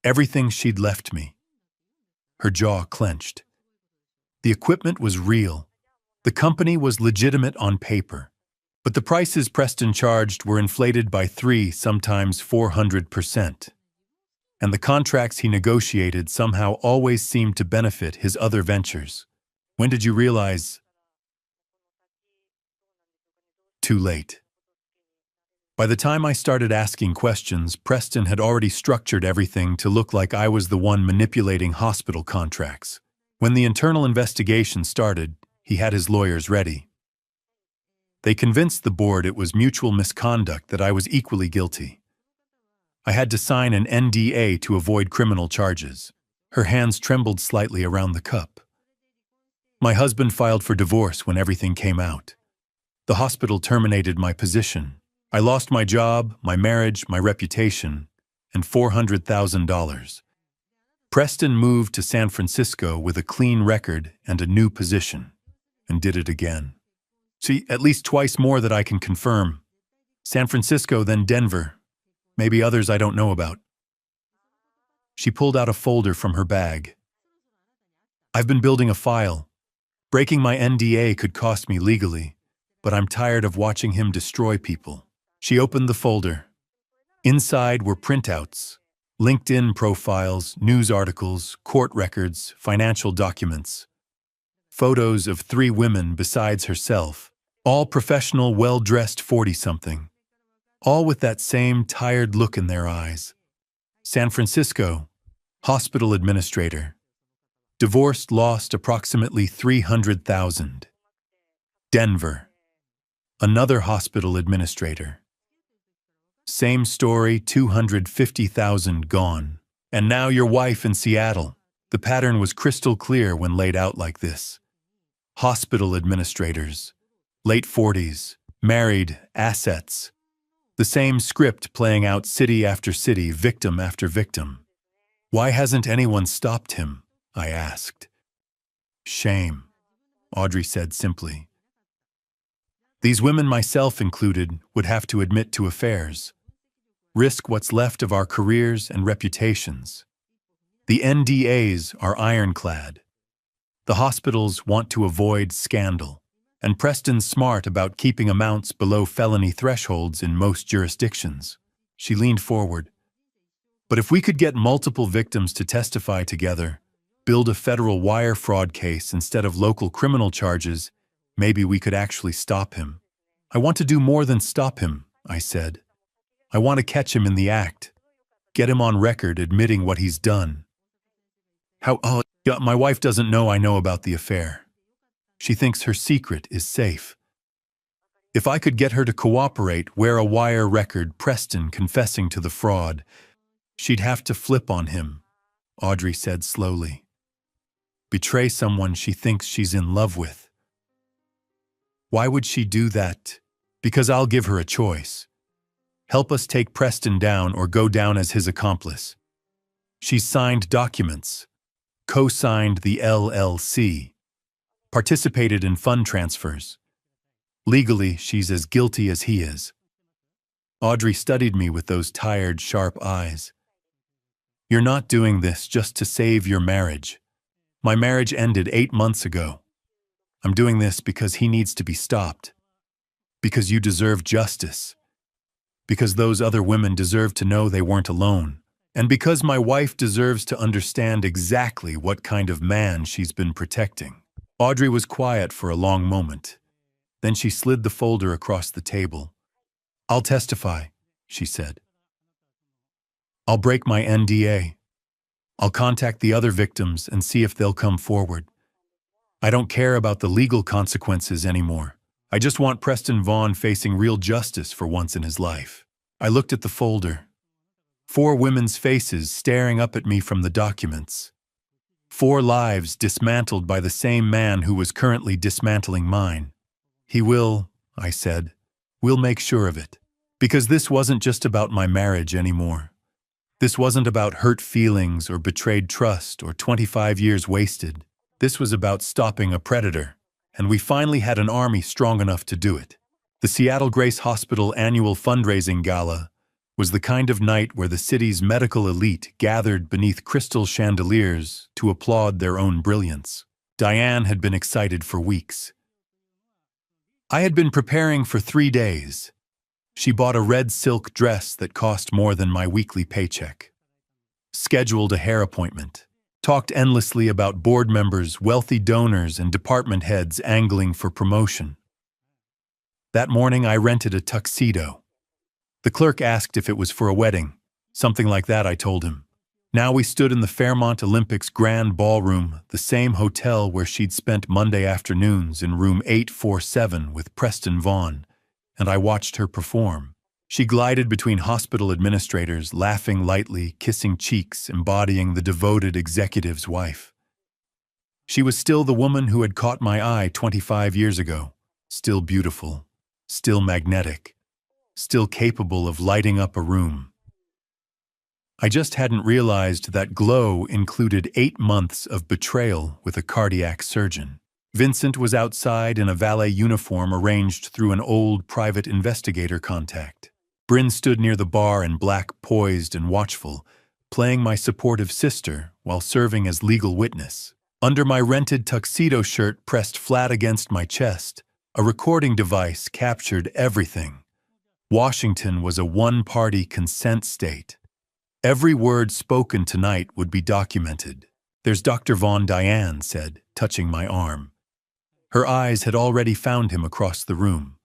Everything she'd left me. Her jaw clenched. The equipment was real. The company was legitimate on paper. But the prices Preston charged were inflated by 3, sometimes 400%. And the contracts he negotiated somehow always seemed to benefit his other ventures. When did you realize? Too late. By the time I started asking questions, Preston had already structured everything to look like I was the one manipulating hospital contracts. When the internal investigation started, he had his lawyers ready. They convinced the board it was mutual misconduct, that I was equally guilty. I had to sign an NDA to avoid criminal charges. Her hands trembled slightly around the cup. My husband filed for divorce when everything came out. The hospital terminated my position. I lost my job, my marriage, my reputation, and $400,000. Preston moved to San Francisco with a clean record and a new position, and did it again. See, at least twice more that I can confirm. San Francisco, then Denver. Maybe others I don't know about. She pulled out a folder from her bag. I've been building a file. Breaking my NDA could cost me legally, but I'm tired of watching him destroy people. She opened the folder. Inside were printouts, LinkedIn profiles, news articles, court records, financial documents. Photos of 3 women besides herself, all professional, well-dressed 40-something. All with that same tired look in their eyes. San Francisco, hospital administrator. Divorced, lost approximately $300,000. Denver, another hospital administrator. Same story, $250,000 gone. And now your wife in Seattle. The pattern was crystal clear when laid out like this. Hospital administrators, late 40s, married, assets. The same script playing out city after city, victim after victim. Why hasn't anyone stopped him? I asked. Shame, Audrey said simply. These women, myself included, would have to admit to affairs. Risk what's left of our careers and reputations. The NDAs are ironclad. The hospitals want to avoid scandal, and Preston's smart about keeping amounts below felony thresholds in most jurisdictions. She leaned forward. But if we could get multiple victims to testify together, build a federal wire fraud case instead of local criminal charges, maybe we could actually stop him. I want to do more than stop him, I said. I want to catch him in the act. Get him on record admitting what he's done. My wife doesn't know I know about the affair. She thinks her secret is safe. If I could get her to cooperate, wear a wire record, Preston confessing to the fraud, she'd have to flip on him, Audrey said slowly. Betray someone she thinks she's in love with. Why would she do that? Because I'll give her a choice. Help us take Preston down or go down as his accomplice. She's signed documents, co-signed the LLC, participated in fund transfers. Legally, she's as guilty as he is. Audrey studied me with those tired, sharp eyes. You're not doing this just to save your marriage. My marriage ended 8 months ago. I'm doing this because he needs to be stopped. Because you deserve justice. Because those other women deserve to know they weren't alone. And because my wife deserves to understand exactly what kind of man she's been protecting. Audrey was quiet for a long moment. Then she slid the folder across the table. I'll testify, she said. I'll break my NDA. I'll contact the other victims and see if they'll come forward. I don't care about the legal consequences anymore. I just want Preston Vaughn facing real justice for once in his life. I looked at the folder. 4 women's faces staring up at me from the documents. 4 lives dismantled by the same man who was currently dismantling mine. He will, I said. We'll make sure of it. Because this wasn't just about my marriage anymore. This wasn't about hurt feelings or betrayed trust or 25 years wasted. This was about stopping a predator. And we finally had an army strong enough to do it. The Seattle Grace Hospital annual fundraising gala was the kind of night where the city's medical elite gathered beneath crystal chandeliers to applaud their own brilliance. Diane had been excited for weeks. I had been preparing for 3 days. She bought a red silk dress that cost more than my weekly paycheck. Scheduled a hair appointment. Talked endlessly about board members, wealthy donors, and department heads angling for promotion. That morning I rented a tuxedo. The clerk asked if it was for a wedding. Something like that, I told him. Now we stood in the Fairmont Olympics Grand Ballroom, the same hotel where she'd spent Monday afternoons in room 847 with Preston Vaughn, and I watched her perform. She glided between hospital administrators, laughing lightly, kissing cheeks, embodying the devoted executive's wife. She was still the woman who had caught my eye 25 years ago, still beautiful, still magnetic. Still capable of lighting up a room. I just hadn't realized that glow included 8 months of betrayal with a cardiac surgeon. Vincent was outside in a valet uniform arranged through an old private investigator contact. Bryn stood near the bar in black, poised and watchful, playing my supportive sister while serving as legal witness. Under my rented tuxedo shirt pressed flat against my chest, a recording device captured everything. Washington was a one-party consent state. Every word spoken tonight would be documented. "There's Dr. Vaughn," Diane said, touching my arm. Her eyes had already found him across the room.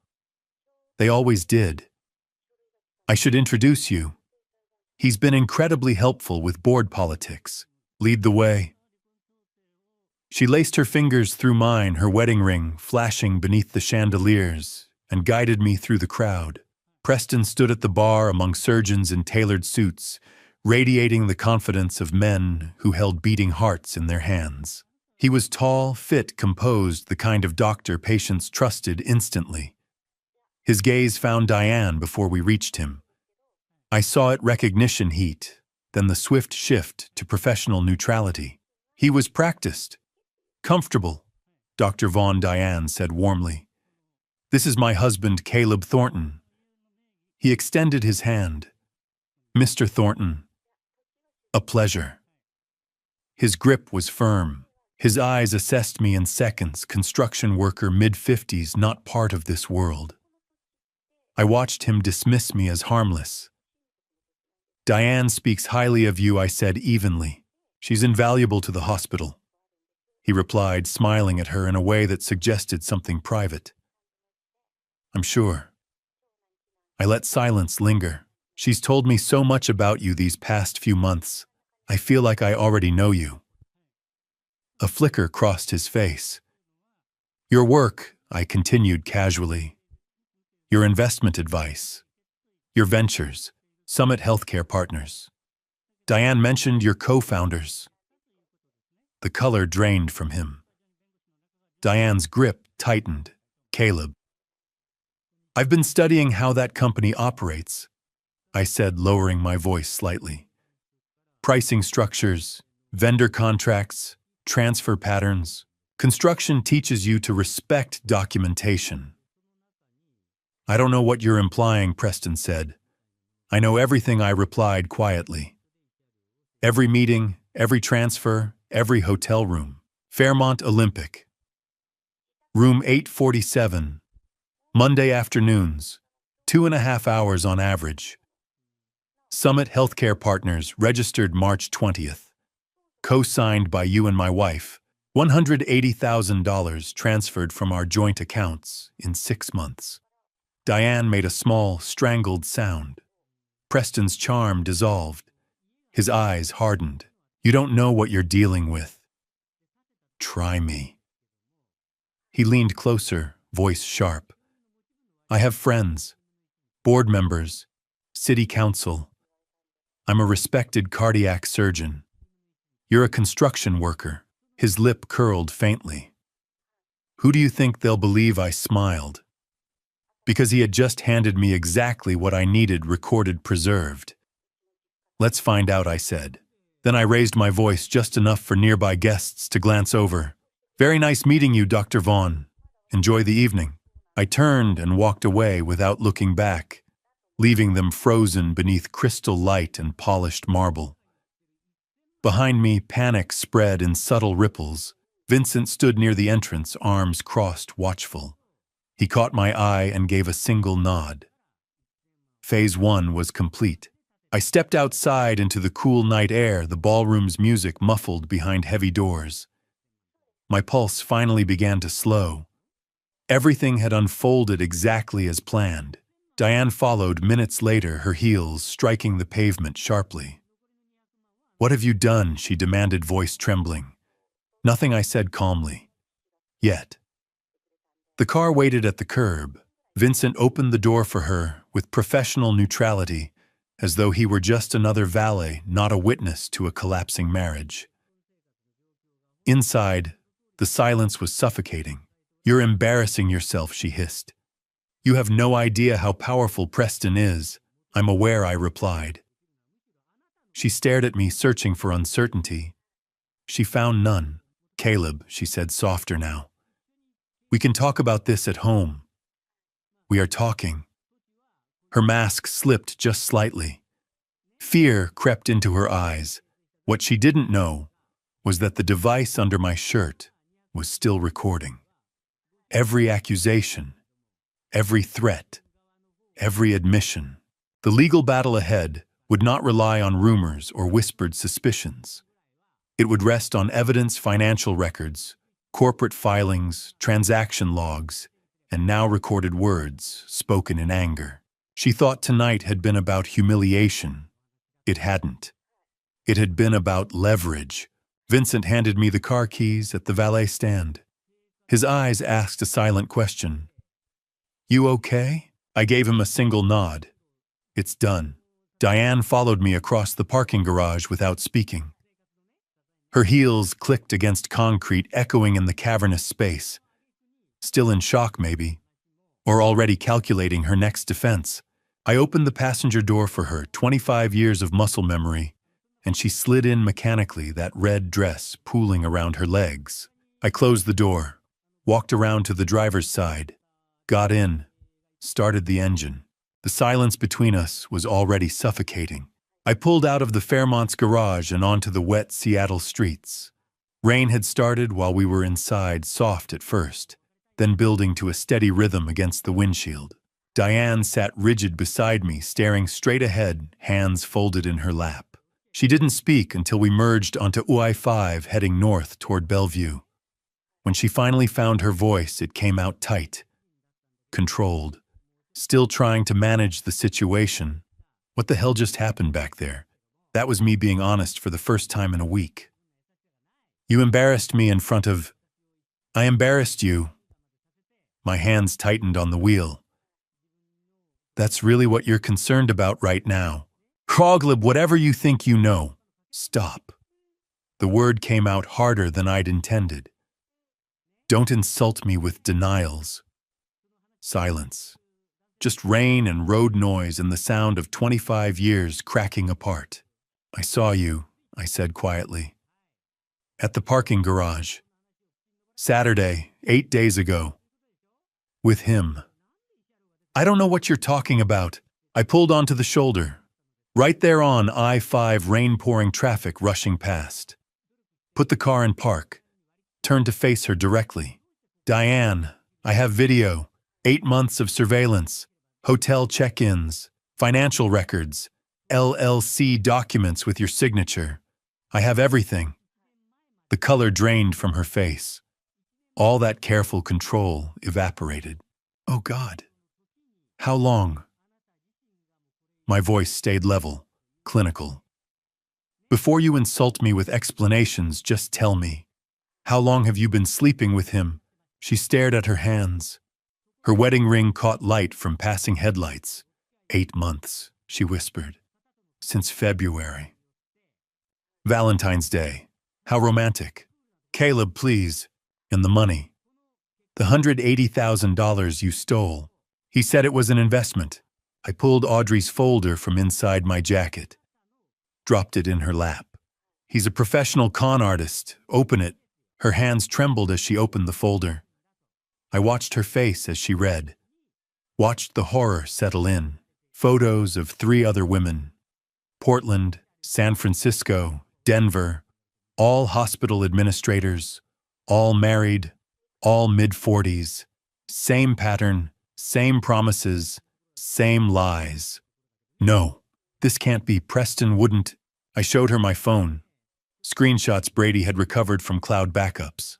They always did. "I should introduce you. He's been incredibly helpful with board politics. Lead the way." She laced her fingers through mine, her wedding ring flashing beneath the chandeliers, and guided me through the crowd. Preston stood at the bar among surgeons in tailored suits, radiating the confidence of men who held beating hearts in their hands. He was tall, fit, composed, the kind of doctor patients trusted instantly. His gaze found Diane before we reached him. I saw it recognition heat, then the swift shift to professional neutrality. He was practiced. "Comfortable," Dr. Vaughn, Diane said warmly. "This is my husband, Caleb Thornton." He extended his hand. "Mr. Thornton, a pleasure." His grip was firm. His eyes assessed me in seconds, construction worker, mid-50s, not part of this world. I watched him dismiss me as harmless. "Diane speaks highly of you," I said evenly. "She's invaluable to the hospital." He replied, smiling at her in a way that suggested something private. "I'm sure." I let silence linger. "She's told me so much about you these past few months. I feel like I already know you." A flicker crossed his face. "Your work," I continued casually. "Your investment advice. Your ventures, Summit Healthcare Partners. Diane mentioned your co-founders." The color drained from him. Diane's grip tightened. "Caleb. I've been studying how that company operates," I said, lowering my voice slightly. "Pricing structures, vendor contracts, transfer patterns. Construction teaches you to respect documentation." "I don't know what you're implying," Preston said. "I know everything," I replied quietly. "Every meeting, every transfer, every hotel room. Fairmont Olympic. Room 847. Monday afternoons, 2.5 hours on average. Summit Healthcare Partners, registered March 20th. Co-signed by you and my wife. $180,000 transferred from our joint accounts in 6 months." Diane made a small, strangled sound. Preston's charm dissolved. His eyes hardened. "You don't know what you're dealing with." "Try me." He leaned closer, voice sharp. "I have friends, board members, city council. I'm a respected cardiac surgeon. You're a construction worker." His lip curled faintly. "Who do you think they'll believe?" I smiled. Because he had just handed me exactly what I needed, recorded, preserved. "Let's find out," I said. Then I raised my voice just enough for nearby guests to glance over. "Very nice meeting you, Dr. Vaughn. Enjoy the evening." I turned and walked away without looking back, leaving them frozen beneath crystal light and polished marble. Behind me, panic spread in subtle ripples. Vincent stood near the entrance, arms crossed, watchful. He caught my eye and gave a single nod. Phase 1 was complete. I stepped outside into the cool night air, the ballroom's music muffled behind heavy doors. My pulse finally began to slow. Everything had unfolded exactly as planned. Diane followed minutes later, her heels striking the pavement sharply. "What have you done?" she demanded, voice trembling. "Nothing," I said calmly. "Yet." The car waited at the curb. Vincent opened the door for her with professional neutrality, as though he were just another valet, not a witness to a collapsing marriage. Inside, the silence was suffocating. "You're embarrassing yourself," she hissed. "You have no idea how powerful Preston is." "I'm aware," I replied. She stared at me, searching for uncertainty. She found none. "Caleb," she said, softer now. "We can talk about this at home." "We are talking." Her mask slipped just slightly. Fear crept into her eyes. What she didn't know was that the device under my shirt was still recording. Every accusation, every threat, every admission. The legal battle ahead would not rely on rumors or whispered suspicions. It would rest on evidence, financial records, corporate filings, transaction logs, and now recorded words spoken in anger. She thought tonight had been about humiliation. It hadn't. It had been about leverage. Vincent handed me the car keys at the valet stand. His eyes asked a silent question. "You okay?" I gave him a single nod. "It's done." Diane followed me across the parking garage without speaking. Her heels clicked against concrete, echoing in the cavernous space. Still in shock, maybe, or already calculating her next defense. I opened the passenger door for her, 25 years of muscle memory, and she slid in mechanically, that red dress pooling around her legs. I closed the door, walked around to the driver's side, got in, started the engine. The silence between us was already suffocating. I pulled out of the Fairmont's garage and onto the wet Seattle streets. Rain had started while we were inside, soft at first, then building to a steady rhythm against the windshield. Diane sat rigid beside me, staring straight ahead, hands folded in her lap. She didn't speak until we merged onto UI-5 heading north toward Bellevue. When she finally found her voice, it came out tight, controlled, still trying to manage the situation. What the hell just happened back there? That was me being honest for the first time in a week. "You embarrassed me in front of—" "I embarrassed you." My hands tightened on the wheel. "That's really what you're concerned about right now. Kroglib, whatever you think you know, stop." The word came out harder than I'd intended. "Don't insult me with denials." Silence. Just rain and road noise and the sound of 25 years cracking apart. "I saw you," I said quietly. "At the parking garage. Saturday, 8 days ago. With him." "I don't know what you're talking about." I pulled onto the shoulder. Right there on I-5, rain-pouring traffic rushing past. Put the car in park. Turned to face her directly. "Diane, I have video. 8 months of surveillance. Hotel check-ins. Financial records. LLC documents with your signature. I have everything." The color drained from her face. All that careful control evaporated. "Oh God. How long?" My voice stayed level, clinical. "Before you insult me with explanations, just tell me. How long have you been sleeping with him?" She stared at her hands. Her wedding ring caught light from passing headlights. 8 months, she whispered. "Since February." "Valentine's Day. How romantic." "Caleb, please." "And the money." "The $180,000 you stole." He said it was an investment. I pulled Audrey's folder from inside my jacket. Dropped it in her lap. "He's a professional con artist. Open it." Her hands trembled as she opened the folder. I watched her face as she read. Watched the horror settle in. Photos of 3 other women. Portland, San Francisco, Denver. All hospital administrators. All married. All mid-40s. Same pattern. Same promises. Same lies. "No, this can't be. Preston wouldn't." I showed her my phone. Screenshots Brady had recovered from cloud backups.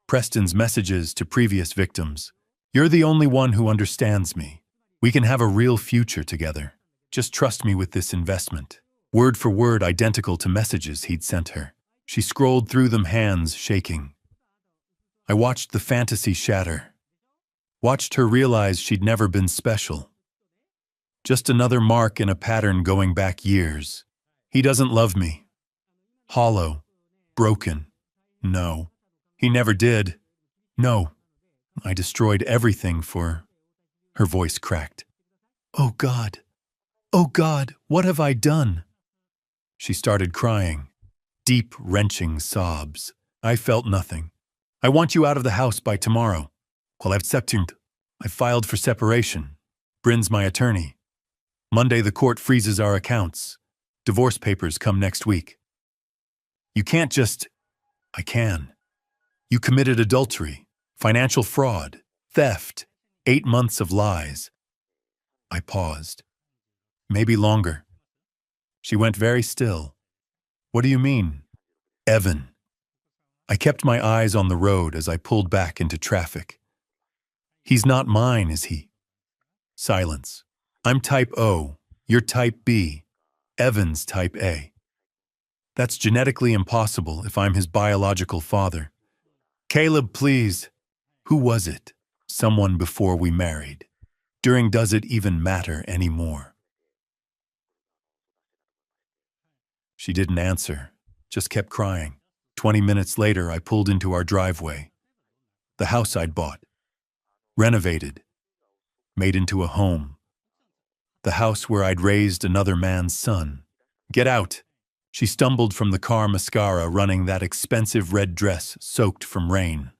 Preston's messages to previous victims. "You're the only one who understands me. We can have a real future together. Just trust me with this investment." Word for word identical to messages he'd sent her. She scrolled through them, hands shaking. I watched the fantasy shatter. Watched her realize she'd never been special. Just another mark in a pattern going back years. He doesn't love me. Hollow. Broken. No. He never did. No. I destroyed everything for... Her voice cracked. "Oh God. Oh God, what have I done?" She started crying. Deep, wrenching sobs. I felt nothing. "I want you out of the house by tomorrow." "Well, I filed for separation. Bryn's my attorney. Monday the court freezes our accounts. Divorce papers come next week." "You can't just..." I can. You committed adultery, financial fraud, theft, 8 months of lies. I paused. Maybe longer. She went very still. What do you mean? Evan. I kept my eyes on the road as I pulled back into traffic. He's not mine, is he? Silence. I'm type O, you're type B, Evan's type A. That's genetically impossible if I'm his biological father. Caleb, please. Who was it? Someone before we married. During does it even matter anymore? She didn't answer, just kept crying. 20 minutes later, I pulled into our driveway. The house I'd bought. Renovated. Made into a home. The house where I'd raised another man's son. Get out! She stumbled from the car, mascara running that expensive red dress soaked from rain.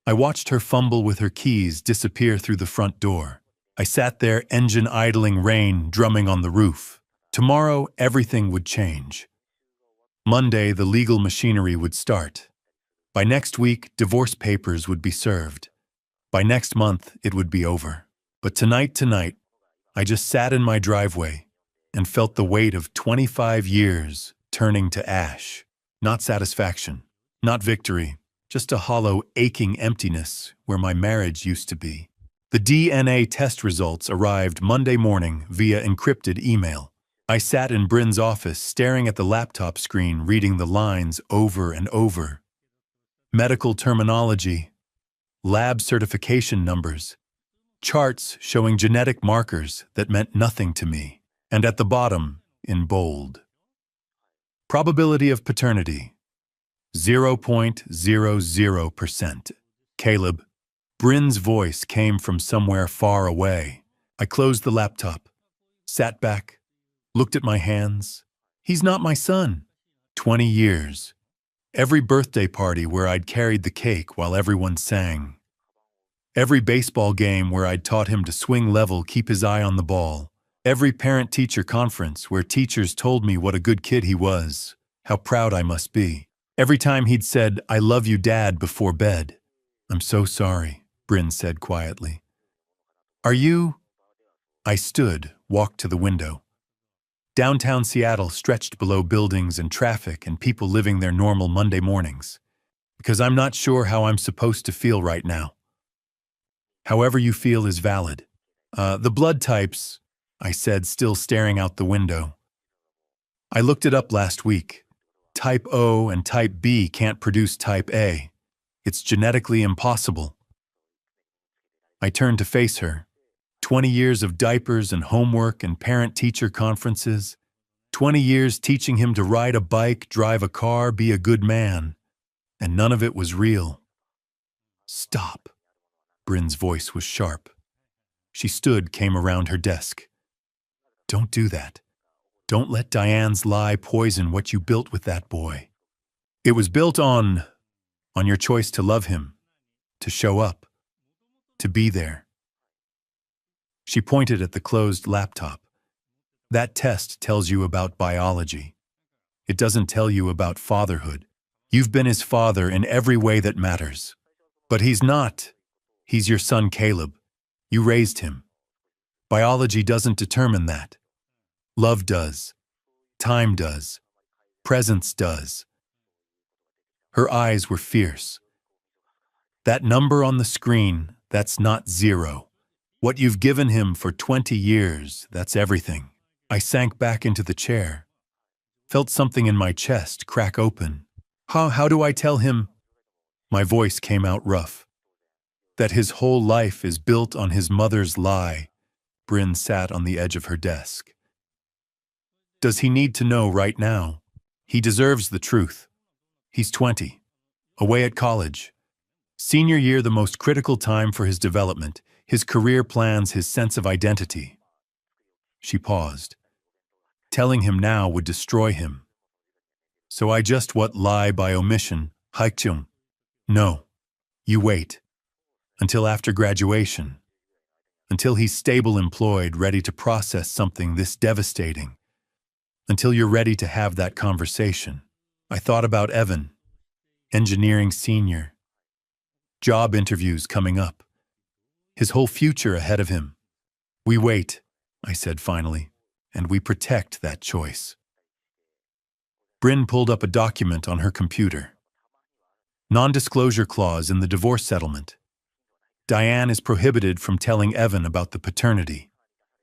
I watched her fumble with her keys disappear through the front door. I sat there, engine idling, rain drumming on the roof. Tomorrow, everything would change. Monday, the legal machinery would start. By next week, divorce papers would be served. By next month, it would be over. But tonight, I just sat in my driveway and felt the weight of 25 years turning to ash. Not satisfaction, not victory, just a hollow, aching emptiness where my marriage used to be. The DNA test results arrived Monday morning via encrypted email. I sat in Bryn's office staring at the laptop screen, reading the lines over and over. Medical terminology, lab certification numbers, charts showing genetic markers that meant nothing to me. And at the bottom, in bold, probability of paternity, 0.00%. Caleb. Bryn's voice came from somewhere far away. I closed the laptop, sat back, looked at my hands. He's not my son. 20 years. Every birthday party where I'd carried the cake while everyone sang. Every baseball game where I'd taught him to swing level, keep his eye on the ball. Every parent-teacher conference where teachers told me what a good kid he was, how proud I must be. Every time he'd said, "I love you, Dad," before bed. I'm so sorry, Bryn said quietly. Are you? I stood, walked to the window. Downtown Seattle stretched below buildings and traffic and people living their normal Monday mornings. Because I'm not sure how I'm supposed to feel right now. However you feel is valid. The blood types, I said, still staring out the window. I looked it up last week. Type O and type B can't produce type A. It's genetically impossible. I turned to face her. 20 years of diapers and homework and parent-teacher conferences. 20 years teaching him to ride a bike, drive a car, be a good man. And none of it was real. Stop. Bryn's voice was sharp. She stood, came around her desk. Don't do that. Don't let Diane's lie poison what you built with that boy. It was built on your choice to love him, to show up, to be there. She pointed at the closed laptop. That test tells you about biology. It doesn't tell you about fatherhood. You've been his father in every way that matters. But he's not. He's your son, Caleb. You raised him. Biology doesn't determine that. Love does. Time does. Presence does. Her eyes were fierce. That number on the screen, that's not 0. What you've given him for 20 years, that's everything. I sank back into the chair. Felt something in my chest crack open. How do I tell him? My voice came out rough. That his whole life is built on his mother's lie. Bryn sat on the edge of her desk. Does he need to know right now? He deserves the truth. He's 20, away at college. Senior year, the most critical time for his development, his career plans, his sense of identity. She paused. Telling him now would destroy him. So I just lie by omission, Haikchung. No, you wait. Until after graduation. Until he's stable, employed, ready to process something this devastating. Until you're ready to have that conversation. I thought about Evan. engineering senior, job interviews coming up, his whole future ahead of him. We wait, I said finally, and we protect that choice. Bryn pulled up a document on her computer. Non-disclosure clause in the divorce settlement. Diane is prohibited from telling Evan about the paternity.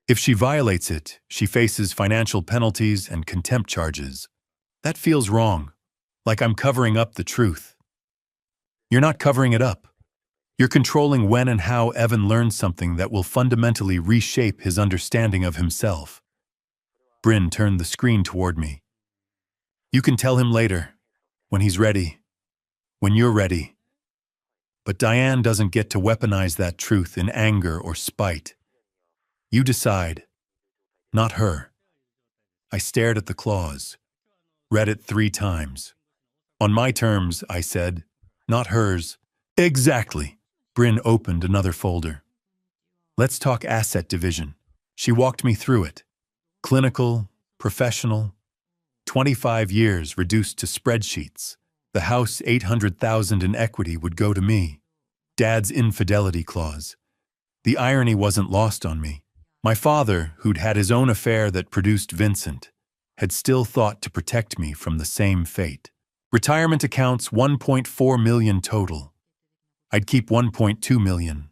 If she violates it, she faces financial penalties and contempt charges. That feels wrong, like I'm covering up the truth. You're not covering it up. You're controlling when and how Evan learns something that will fundamentally reshape his understanding of himself. Bryn turned the screen toward me. You can tell him later, when he's ready, when you're ready. But Diane doesn't get to weaponize that truth in anger or spite. You decide, not her. I stared at the clause, read it 3 times. On my terms, I said, not hers. Exactly. Bryn opened another folder. Let's talk asset division. She walked me through it. Clinical, professional, 25 years reduced to spreadsheets. The house $800,000 in equity would go to me. Dad's infidelity clause. The irony wasn't lost on me. My father, who'd had his own affair that produced Vincent, had still thought to protect me from the same fate. Retirement accounts $1.4 million total. I'd keep $1.2 million.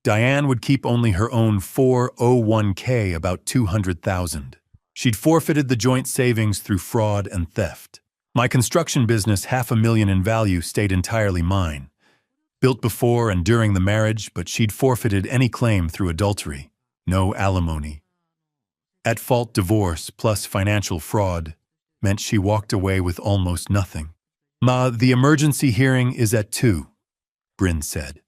Diane would keep only her own 401k, about $200,000. She'd forfeited the joint savings through fraud and theft. My construction business, $500,000 in value, stayed entirely mine. Built before and during the marriage, but she'd forfeited any claim through adultery. No alimony. At-fault divorce plus financial fraud meant she walked away with almost nothing. Ma, the emergency hearing is at 2, Bryn said.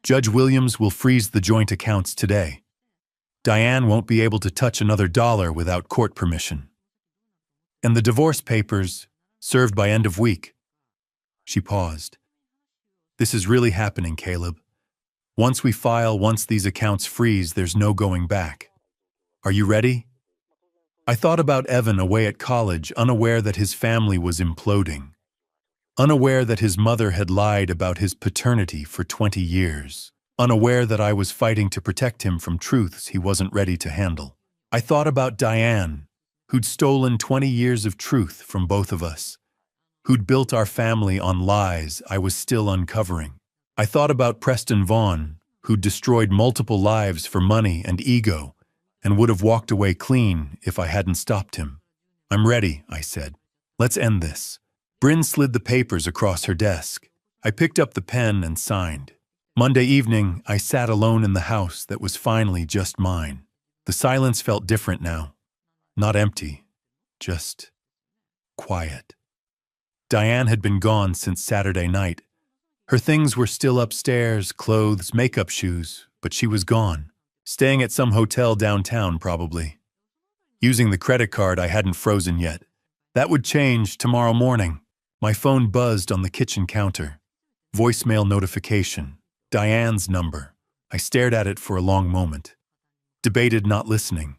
Judge Williams will freeze the joint accounts today. Diane won't be able to touch another dollar without court permission. And the divorce papers, served by end of week. She paused. This is really happening, Caleb. Once we file, once these accounts freeze, there's no going back. Are you ready? I thought about Evan away at college, unaware that his family was imploding. Unaware that his mother had lied about his paternity for 20 years. Unaware that I was fighting to protect him from truths he wasn't ready to handle. I thought about Diane, who'd stolen 20 years of truth from both of us. Who'd built our family on lies I was still uncovering. I thought about Preston Vaughn, who'd destroyed multiple lives for money and ego, and would have walked away clean if I hadn't stopped him. I'm ready, I said. Let's end this. Bryn slid the papers across her desk. I picked up the pen and signed. Monday evening, I sat alone in the house that was finally just mine. The silence felt different now. Not empty, just quiet. Diane had been gone since Saturday night. Her things were still upstairs, clothes, makeup, shoes, but she was gone. Staying at some hotel downtown, probably. Using the credit card I hadn't frozen yet. That would change tomorrow morning. My phone buzzed on the kitchen counter. Voicemail notification. Diane's number. I stared at it for a long moment. Debated not listening.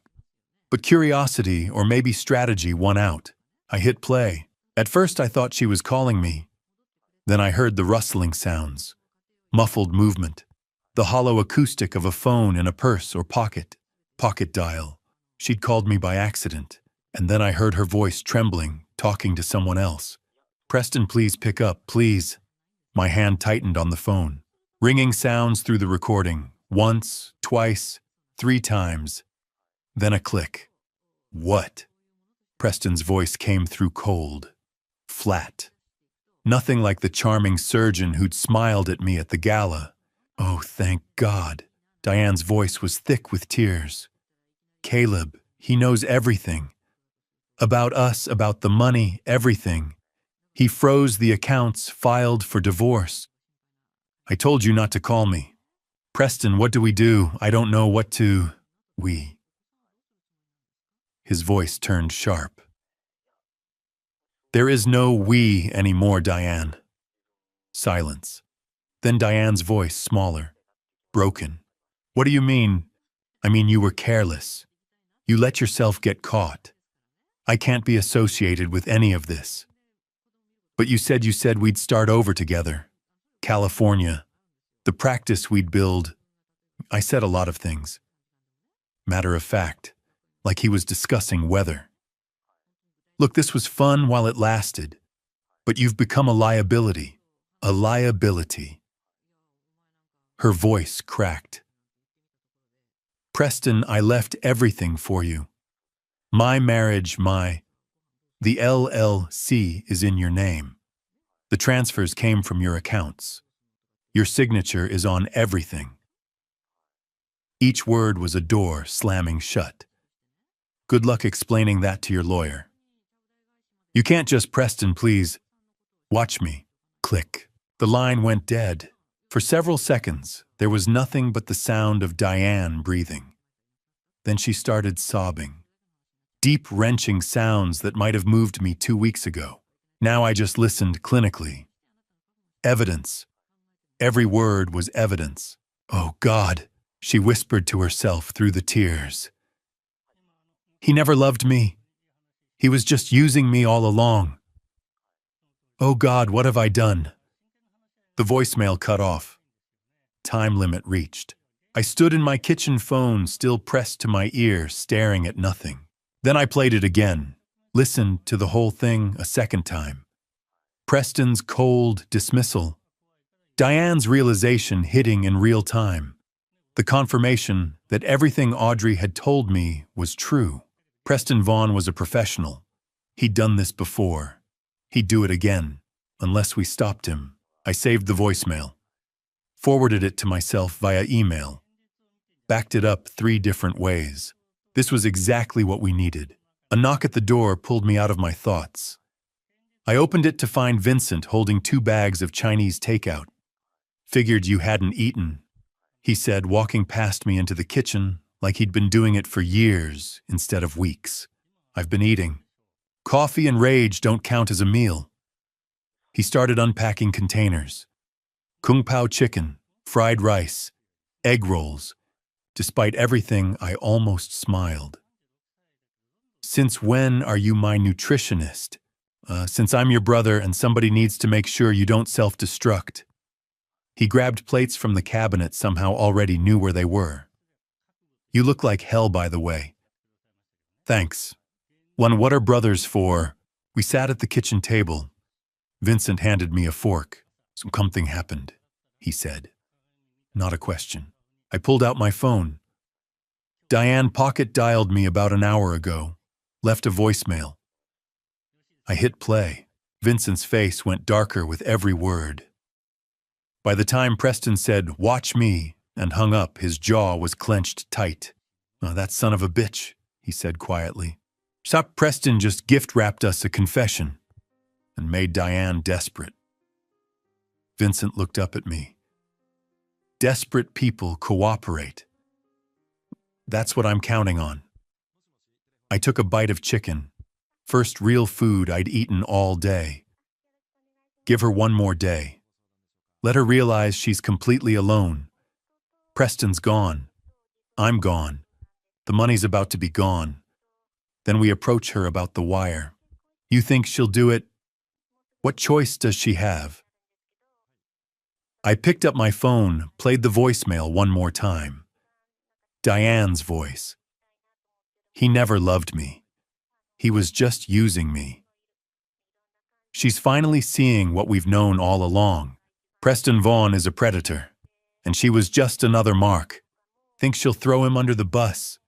But curiosity, or maybe strategy, won out. I hit play. At first I thought she was calling me. Then I heard the rustling sounds. Muffled movement. The hollow acoustic of a phone in a purse or pocket. Pocket dial. She'd called me by accident. And then I heard her voice trembling, talking to someone else. Preston, please pick up, please. My hand tightened on the phone. Ringing sounds through the recording. Once, twice, 3 times. Then a click. What? Preston's voice came through cold. Flat. Nothing like the charming surgeon who'd smiled at me at the gala. Oh, thank God. Diane's voice was thick with tears. Caleb, he knows everything. About us, about the money, everything. He froze the accounts, filed for divorce. I told you not to call me. Preston, what do we do? I don't know what to... We. His voice turned sharp. There is no we anymore, Diane. Silence. Then Diane's voice, smaller, broken. What do you mean? I mean, you were careless. You let yourself get caught. I can't be associated with any of this. But you said we'd start over together. California. The practice we'd build. I said a lot of things. Matter of fact, like he was discussing weather. Look, this was fun while it lasted, but you've become a liability. A liability. Her voice cracked. Preston, I left everything for you. My marriage, The LLC is in your name. The transfers came from your accounts. Your signature is on everything. Each word was a door slamming shut. Good luck explaining that to your lawyer. You can't just, Preston, please. Watch me. Click. The line went dead. For several seconds, there was nothing but the sound of Diane breathing. Then she started sobbing. Deep, wrenching sounds that might have moved me 2 weeks ago. Now I just listened clinically. Evidence. Every word was evidence. Oh, God, she whispered to herself through the tears. He never loved me. He was just using me all along. Oh, God, what have I done? The voicemail cut off. Time limit reached. I stood in my kitchen phone, still pressed to my ear, staring at nothing. Then I played it again, listened to the whole thing a second time. Preston's cold dismissal. Diane's realization hitting in real time. The confirmation that everything Audrey had told me was true. Preston Vaughn was a professional. He'd done this before. He'd do it again, unless we stopped him. I saved the voicemail, forwarded it to myself via email, backed it up 3 different ways. This was exactly what we needed. A knock at the door pulled me out of my thoughts. I opened it to find Vincent holding 2 bags of Chinese takeout. Figured you hadn't eaten, he said, walking past me into the kitchen like he'd been doing it for years instead of weeks. I've been eating. Coffee and rage don't count as a meal. He started unpacking containers. Kung Pao chicken, fried rice, egg rolls. Despite everything, I almost smiled. Since when are you my nutritionist? Since I'm your brother and somebody needs to make sure you don't self-destruct. He grabbed plates from the cabinet, somehow already knew where they were. You look like hell, by the way. Thanks. What are brothers for? We sat at the kitchen table. Vincent handed me a fork. Something happened, he said. Not a question. I pulled out my phone. Diane pocket-dialed me about an hour ago, left a voicemail. I hit play. Vincent's face went darker with every word. By the time Preston said, "Watch me," and hung up, his jaw was clenched tight. "Oh, that son of a bitch," he said quietly. Preston just gift-wrapped us a confession and made Diane desperate. Vincent looked up at me. Desperate people cooperate. That's what I'm counting on. I took a bite of chicken, first real food I'd eaten all day. Give her one more day. Let her realize she's completely alone. Preston's gone. I'm gone. The money's about to be gone. Then we approach her about the wire. You think she'll do it? What choice does she have? I picked up my phone, played the voicemail one more time. Diane's voice. He never loved me. He was just using me. She's finally seeing what we've known all along. Preston Vaughn is a predator, and she was just another mark. Think she'll throw him under the bus?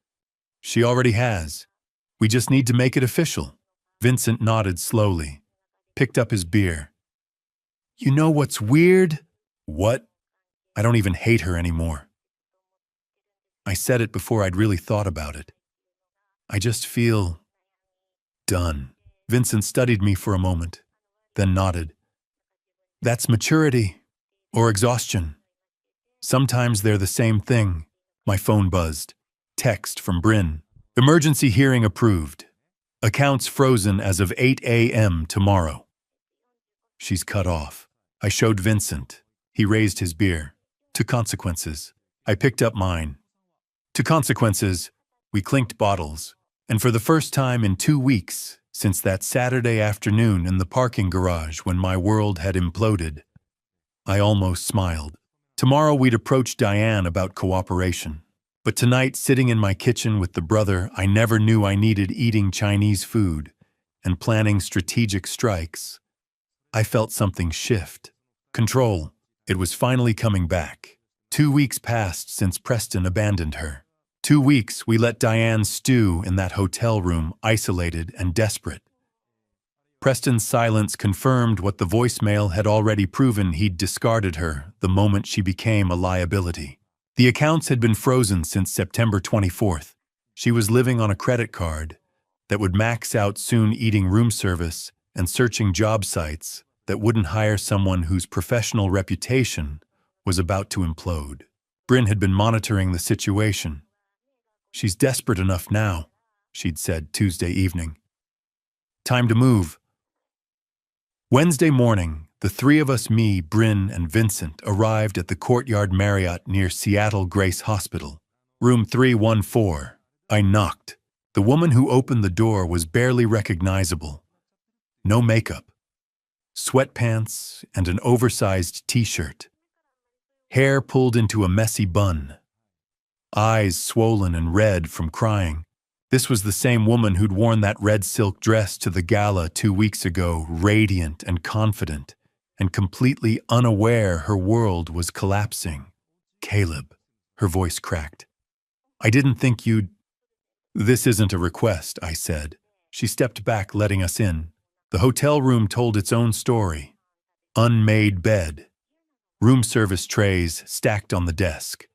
She already has. We just need to make it official. Vincent nodded slowly, picked up his beer. You know what's weird? What? I don't even hate her anymore. I said it before I'd really thought about it. I just feel done. Vincent studied me for a moment, then nodded. That's maturity or exhaustion. Sometimes they're the same thing. My phone buzzed. Text from Bryn. Emergency hearing approved. Accounts frozen as of 8 a.m. tomorrow. She's cut off. I showed Vincent. He raised his beer. To consequences. I picked up mine. To consequences. We clinked bottles. And for the first time in 2 weeks, since that Saturday afternoon in the parking garage when my world had imploded. I almost smiled. Tomorrow we'd approach Diane about cooperation. But tonight, sitting in my kitchen with the brother I never knew I needed eating Chinese food and planning strategic strikes, I felt something shift. Control. It was finally coming back. 2 weeks passed since Preston abandoned her. 2 weeks we let Diane stew in that hotel room, isolated and desperate. Preston's silence confirmed what the voicemail had already proven: he'd discarded her the moment she became a liability. The accounts had been frozen since September 24th. She was living on a credit card that would max out soon, eating room service and searching job sites that wouldn't hire someone whose professional reputation was about to implode. Bryn had been monitoring the situation. "She's desperate enough now," she'd said Tuesday evening. "Time to move." Wednesday morning, the three of us, me, Bryn, and Vincent, arrived at the Courtyard Marriott near Seattle Grace Hospital. Room 314. I knocked. The woman who opened the door was barely recognizable. No makeup. Sweatpants and an oversized t-shirt. Hair pulled into a messy bun. Eyes swollen and red from crying. This was the same woman who'd worn that red silk dress to the gala 2 weeks ago, radiant and confident, and completely unaware her world was collapsing. "Caleb," her voice cracked. "I didn't think you'd—" "This isn't a request," I said. She stepped back, letting us in. The hotel room told its own story. Unmade bed. Room service trays stacked on the desk.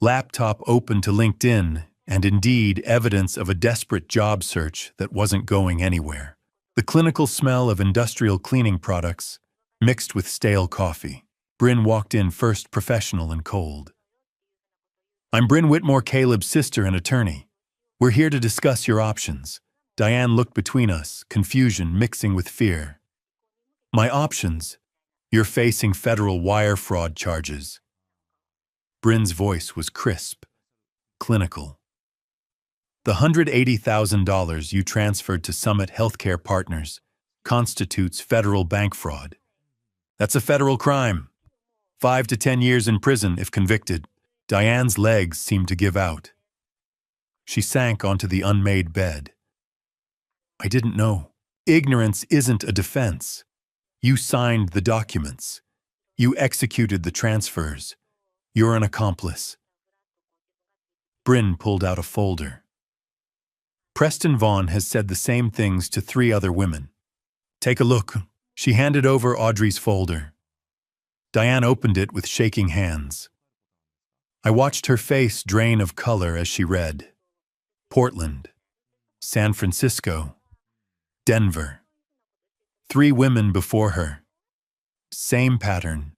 Laptop open to LinkedIn, and indeed evidence of a desperate job search that wasn't going anywhere. The clinical smell of industrial cleaning products mixed with stale coffee. Bryn walked in first, professional and cold. "I'm Bryn Whitmore, Caleb's sister and attorney. We're here to discuss your options." Diane looked between us, confusion mixing with fear. "My options? You're facing federal wire fraud charges." Bryn's voice was crisp, clinical. "The $180,000 you transferred to Summit Healthcare Partners constitutes federal bank fraud. That's a federal crime. 5 to 10 years in prison if convicted." Diane's legs seemed to give out. She sank onto the unmade bed. "I didn't know. Ignorance isn't a defense. You signed the documents. You executed the transfers. You're an accomplice." Bryn pulled out a folder. "Preston Vaughn has said the same things to 3 other women. Take a look." She handed over Audrey's folder. Diane opened it with shaking hands. I watched her face drain of color as she read. Portland, San Francisco, Denver. 3 women before her. Same pattern.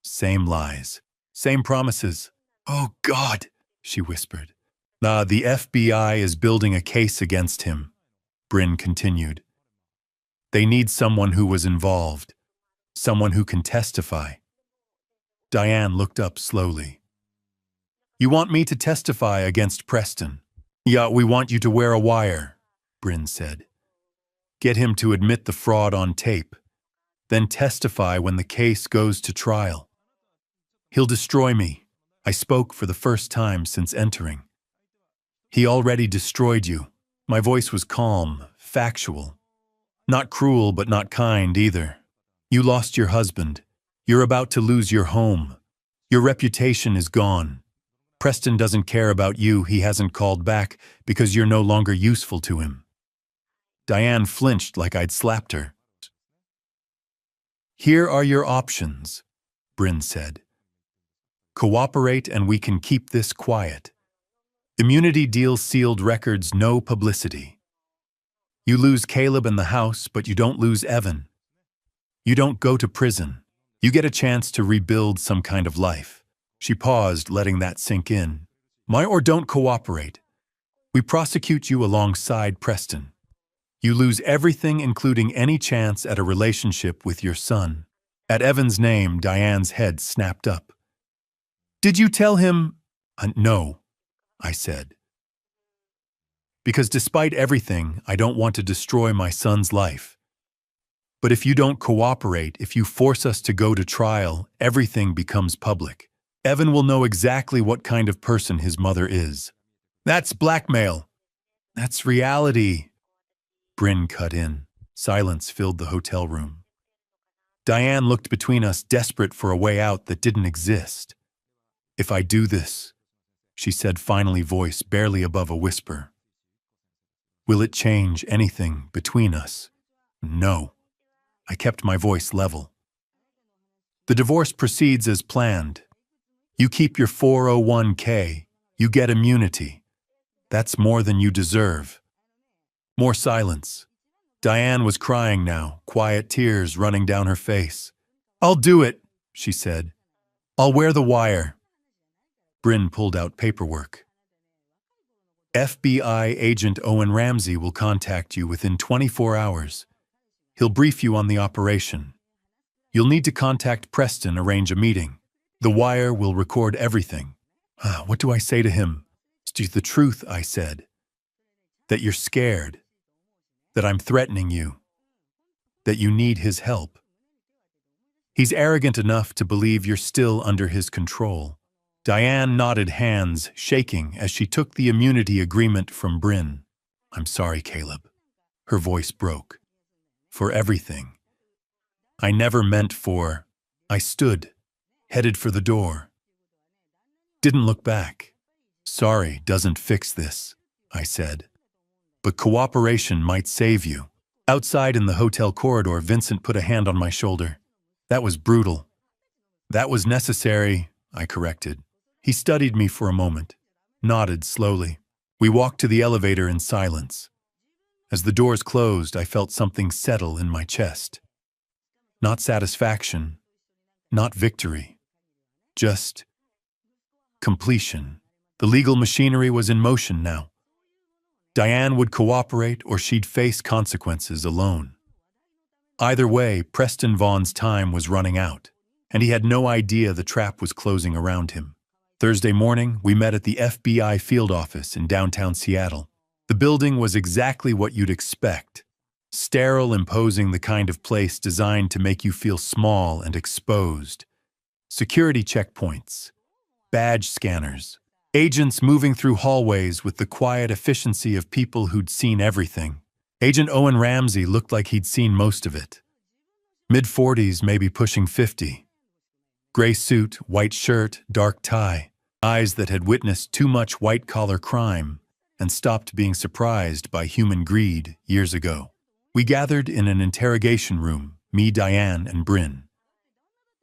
Same lies. Same promises. "Oh, God," she whispered. The FBI is building a case against him," Bryn continued. "They need someone who was involved, someone who can testify." Diane looked up slowly. "You want me to testify against Preston?" "Yeah, we want you to wear a wire," Bryn said. "Get him to admit the fraud on tape, then testify when the case goes to trial. He'll destroy me." I spoke for the first time since entering. "He already destroyed you." My voice was calm, factual. "Not cruel, but not kind either. You lost your husband. You're about to lose your home. Your reputation is gone. Preston doesn't care about you. He hasn't called back because you're no longer useful to him." Diane flinched like I'd slapped her. "Here are your options," Bryn said. "Cooperate and we can keep this quiet. Immunity deal, sealed records, no publicity. You lose Caleb and the house, but you don't lose Evan. You don't go to prison. You get a chance to rebuild some kind of life." She paused, letting that sink in. Or don't cooperate. We prosecute you alongside Preston. You lose everything, including any chance at a relationship with your son." At Evan's name, Diane's head snapped up. "Did you tell him—" "No," I said. Because despite everything, I don't want to destroy my son's life. But if you don't cooperate, if you force us to go to trial, everything becomes public. Evan will know exactly what kind of person his mother is. That's blackmail. That's reality. Bryn cut in. Silence filled the hotel room. Diane looked between us, desperate for a way out that didn't exist. If I do this, she said finally, voice barely above a whisper, will it change anything between us? No. I kept my voice level. The divorce proceeds as planned. You keep your 401k. You get immunity. That's more than you deserve. More silence. Diane was crying now, quiet tears running down her face. I'll do it, she said. I'll wear the wire. Bryn pulled out paperwork. FBI agent Owen Ramsey will contact you within 24 hours. He'll brief you on the operation. You'll need to contact Preston, arrange a meeting. The wire will record everything. What do I say to him? It's the truth, I said. That you're scared. That I'm threatening you. That you need his help. He's arrogant enough to believe you're still under his control. Diane nodded, hands shaking as she took the immunity agreement from Bryn. I'm sorry, Caleb. Her voice broke. For everything. I never meant for. I stood, headed for the door. Didn't look back. Sorry doesn't fix this, I said. But cooperation might save you. Outside in the hotel corridor, Vincent put a hand on my shoulder. That was brutal. That was necessary, I corrected. He studied me for a moment, nodded slowly. We walked to the elevator in silence. As the doors closed, I felt something settle in my chest. Not satisfaction, not victory, just completion. The legal machinery was in motion now. Diane would cooperate or she'd face consequences alone. Either way, Preston Vaughn's time was running out, and he had no idea the trap was closing around him. Thursday morning, we met at the FBI field office in downtown Seattle. The building was exactly what you'd expect. Sterile, imposing, the kind of place designed to make you feel small and exposed. Security checkpoints, badge scanners, agents moving through hallways with the quiet efficiency of people who'd seen everything. Agent Owen Ramsey looked like he'd seen most of it. Mid-40s, maybe pushing 50. Gray suit, white shirt, dark tie. Eyes that had witnessed too much white-collar crime and stopped being surprised by human greed years ago. We gathered in an interrogation room, me, Diane, and Bryn.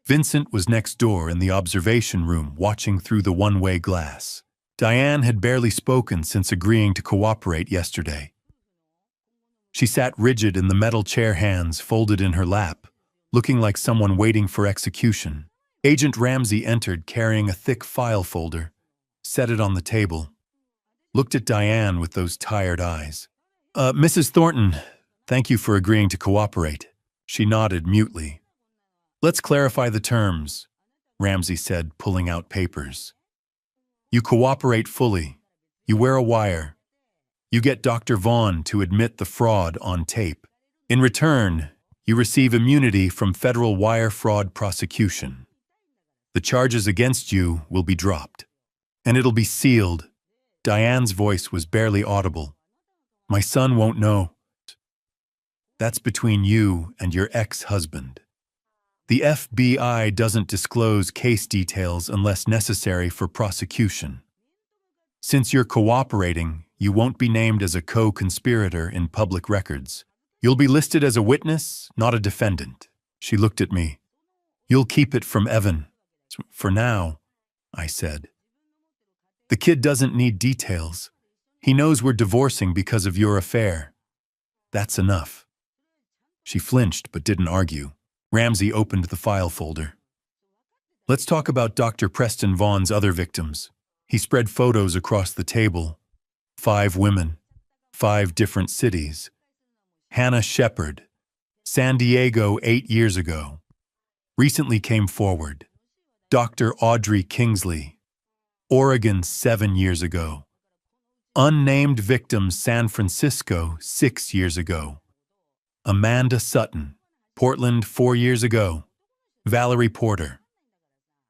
Vincent was next door in the observation room, watching through the one-way glass. Diane had barely spoken since agreeing to cooperate yesterday. She sat rigid in the metal chair, hands folded in her lap, looking like someone waiting for execution. Agent Ramsey entered carrying a thick file folder, set it on the table, looked at Diane with those tired eyes. Mrs. Thornton, thank you for agreeing to cooperate. She nodded mutely. Let's clarify the terms, Ramsey said, pulling out papers. You cooperate fully. You wear a wire. You get Dr. Vaughn to admit the fraud on tape. In return, you receive immunity from federal wire fraud prosecution. The charges against you will be dropped. And it'll be sealed. Diane's voice was barely audible. My son won't know. That's between you and your ex-husband. The FBI doesn't disclose case details unless necessary for prosecution. Since you're cooperating, you won't be named as a co-conspirator in public records. You'll be listed as a witness, not a defendant. She looked at me. You'll keep it from Evan. For now, I said. The kid doesn't need details. He knows we're divorcing because of your affair. That's enough. She flinched but didn't argue. Ramsey opened the file folder. Let's talk about Dr. Preston Vaughn's other victims. He spread photos across the table. 5 women, 5 different cities. Hannah Shepard, San Diego 8 years ago. Recently came forward. Dr. Audrey Kingsley, Oregon 7 years ago. Unnamed victim, San Francisco, 6 years ago. Amanda Sutton, Portland, 4 years ago. Valerie Porter,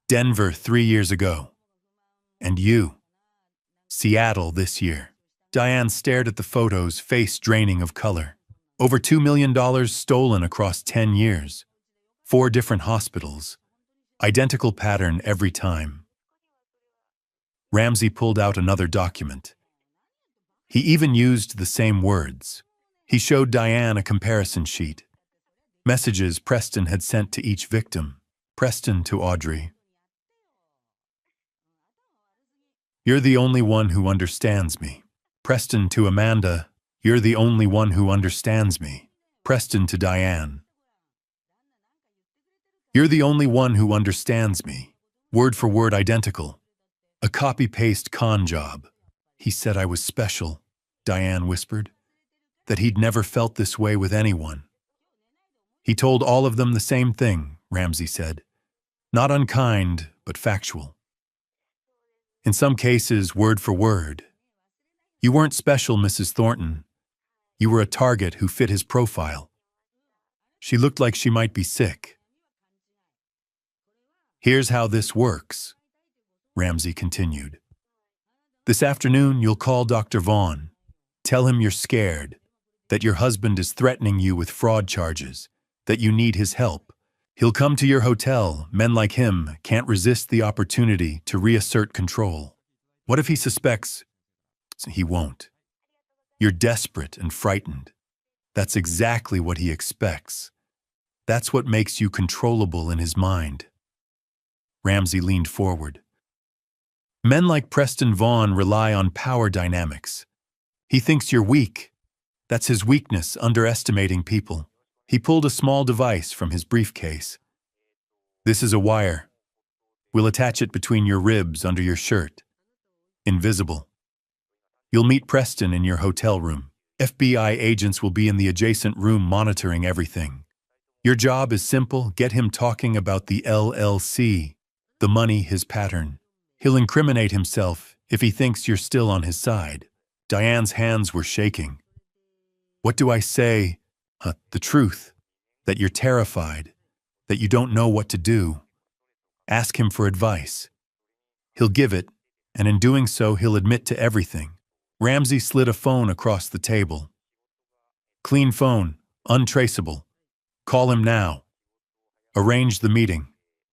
Denver, 3 years ago. And you, Seattle this year. Diane stared at the photos, face draining of color. Over $2 million stolen across 10 years. 4 different hospitals. Identical pattern every time. Ramsey pulled out another document. He even used the same words. He showed Diane a comparison sheet. Messages Preston had sent to each victim. Preston to Audrey. You're the only one who understands me. Preston to Amanda. You're the only one who understands me. Preston to Diane. You're the only one who understands me. Word for word identical. A copy-paste con job. He said I was special, Diane whispered. That he'd never felt this way with anyone. He told all of them the same thing, Ramsey said. Not unkind, but factual. In some cases, word for word. You weren't special, Mrs. Thornton. You were a target who fit his profile. She looked like she might be sick. Here's how this works, Ramsey continued. This afternoon, you'll call Dr. Vaughn. Tell him you're scared, that your husband is threatening you with fraud charges, that you need his help. He'll come to your hotel. Men like him can't resist the opportunity to reassert control. What if he suspects? He won't. You're desperate and frightened. That's exactly what he expects. That's what makes you controllable in his mind. Ramsey leaned forward. Men like Preston Vaughn rely on power dynamics. He thinks you're weak. That's his weakness, underestimating people. He pulled a small device from his briefcase. This is a wire. We'll attach it between your ribs under your shirt. Invisible. You'll meet Preston in your hotel room. FBI agents will be in the adjacent room monitoring everything. Your job is simple. Get him talking about the LLC, the money, his pattern. He'll incriminate himself if he thinks you're still on his side. Diane's hands were shaking. What do I say? The truth. That you're terrified. That you don't know what to do. Ask him for advice. He'll give it, and in doing so, he'll admit to everything. Ramsey slid a phone across the table. Clean phone, untraceable. Call him now. Arrange the meeting.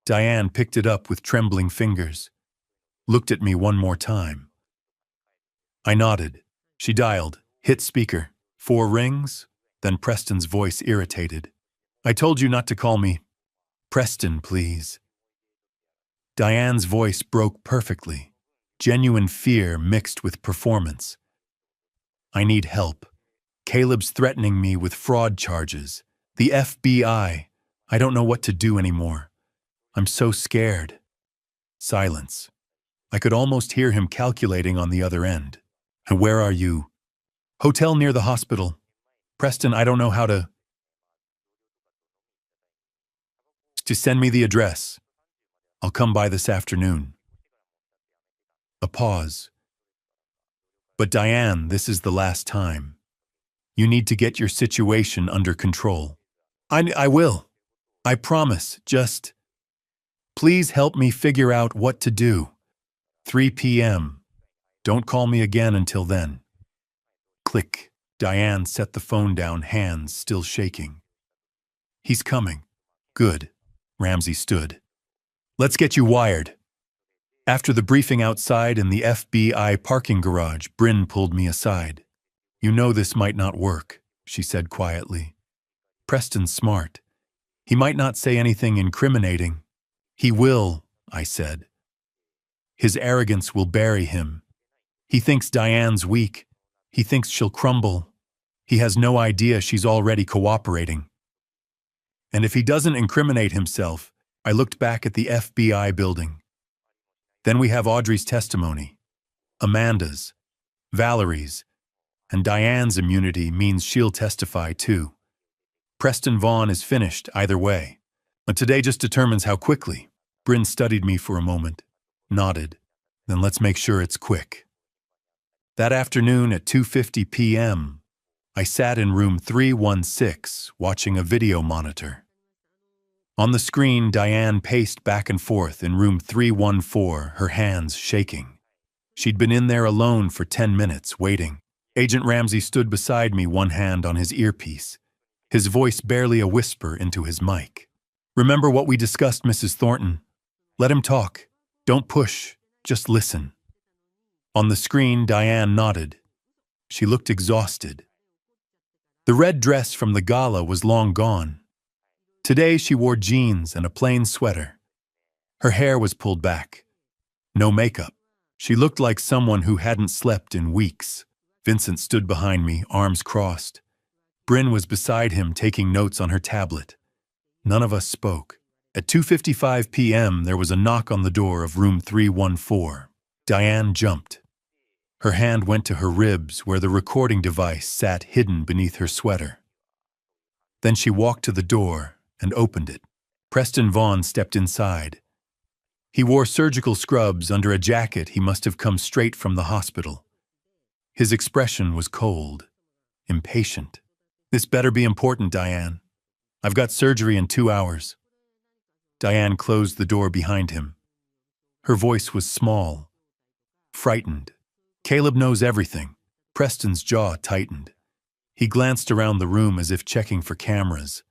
Diane picked it up with trembling fingers. Looked at me one more time. I nodded. She dialed, hit speaker. 4 rings, then Preston's voice irritated. I told you not to call me. Preston, please. Diane's voice broke perfectly. Genuine fear mixed with performance. I need help. Caleb's threatening me with fraud charges. The FBI. I don't know what to do anymore. I'm so scared. Silence. I could almost hear him calculating on the other end. Where are you? Hotel near the hospital. Preston, I don't know how to send me the address. I'll come by this afternoon. A pause. But Diane, this is the last time. You need to get your situation under control. I will. I promise. Just please help me figure out what to do. 3 p.m. Don't call me again until then. Click. Diane set the phone down, hands still shaking. He's coming. Good. Ramsey stood. Let's get you wired. After the briefing outside in the FBI parking garage, Bryn pulled me aside. You know this might not work, she said quietly. Preston's smart. He might not say anything incriminating. He will, I said. His arrogance will bury him. He thinks Diane's weak. He thinks she'll crumble. He has no idea she's already cooperating. And if he doesn't incriminate himself, I looked back at the FBI building. Then we have Audrey's testimony, Amanda's, Valerie's, and Diane's immunity means she'll testify too. Preston Vaughn is finished either way. But today just determines how quickly. Bryn studied me for a moment, nodded. Then let's make sure it's quick. That afternoon at 2:50 p.m., I sat in room 316 watching a video monitor. On the screen, Diane paced back and forth in room 314, her hands shaking. She'd been in there alone for 10 minutes, waiting. Agent Ramsey stood beside me, one hand on his earpiece, his voice barely a whisper into his mic. "Remember what we discussed, Mrs. Thornton? Let him talk. Don't push. Just listen." On the screen, Diane nodded. She looked exhausted. The red dress from the gala was long gone. Today she wore jeans and a plain sweater. Her hair was pulled back. No makeup. She looked like someone who hadn't slept in weeks. Vincent stood behind me, arms crossed. Bryn was beside him, taking notes on her tablet. None of us spoke. At 2:55 p.m., there was a knock on the door of room 314. Diane jumped. Her hand went to her ribs where the recording device sat hidden beneath her sweater. Then she walked to the door and opened it. Preston Vaughn stepped inside. He wore surgical scrubs under a jacket he must have come straight from the hospital. His expression was cold, impatient. "This better be important, Diane. I've got surgery in 2 hours." Diane closed the door behind him. Her voice was small, frightened. "Caleb knows everything." Preston's jaw tightened. He glanced around the room as if checking for cameras.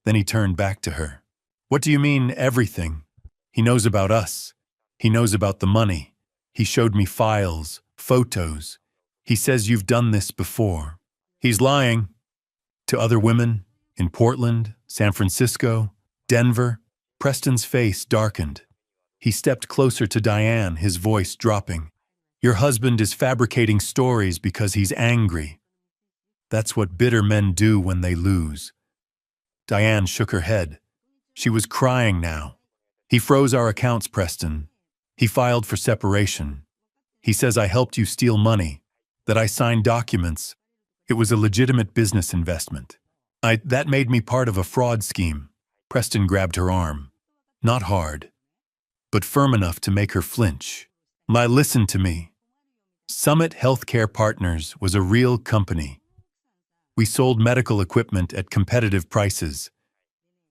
Then he turned back to her. "What do you mean, everything?" "He knows about us. He knows about the money. He showed me files, photos. He says you've done this before." "He's lying." "To other women? In Portland, San Francisco, Denver?" Preston's face darkened. He stepped closer to Diane, his voice dropping. "Your husband is fabricating stories because he's angry. That's what bitter men do when they lose." Diane shook her head. She was crying now. "He froze our accounts, Preston. He filed for separation. He says I helped you steal money, that I signed documents. It was a legitimate business investment. That made me part of a fraud scheme." Preston grabbed her arm. Not hard, but firm enough to make her flinch. "Listen to me. Summit Healthcare Partners was a real company. We sold medical equipment at competitive prices.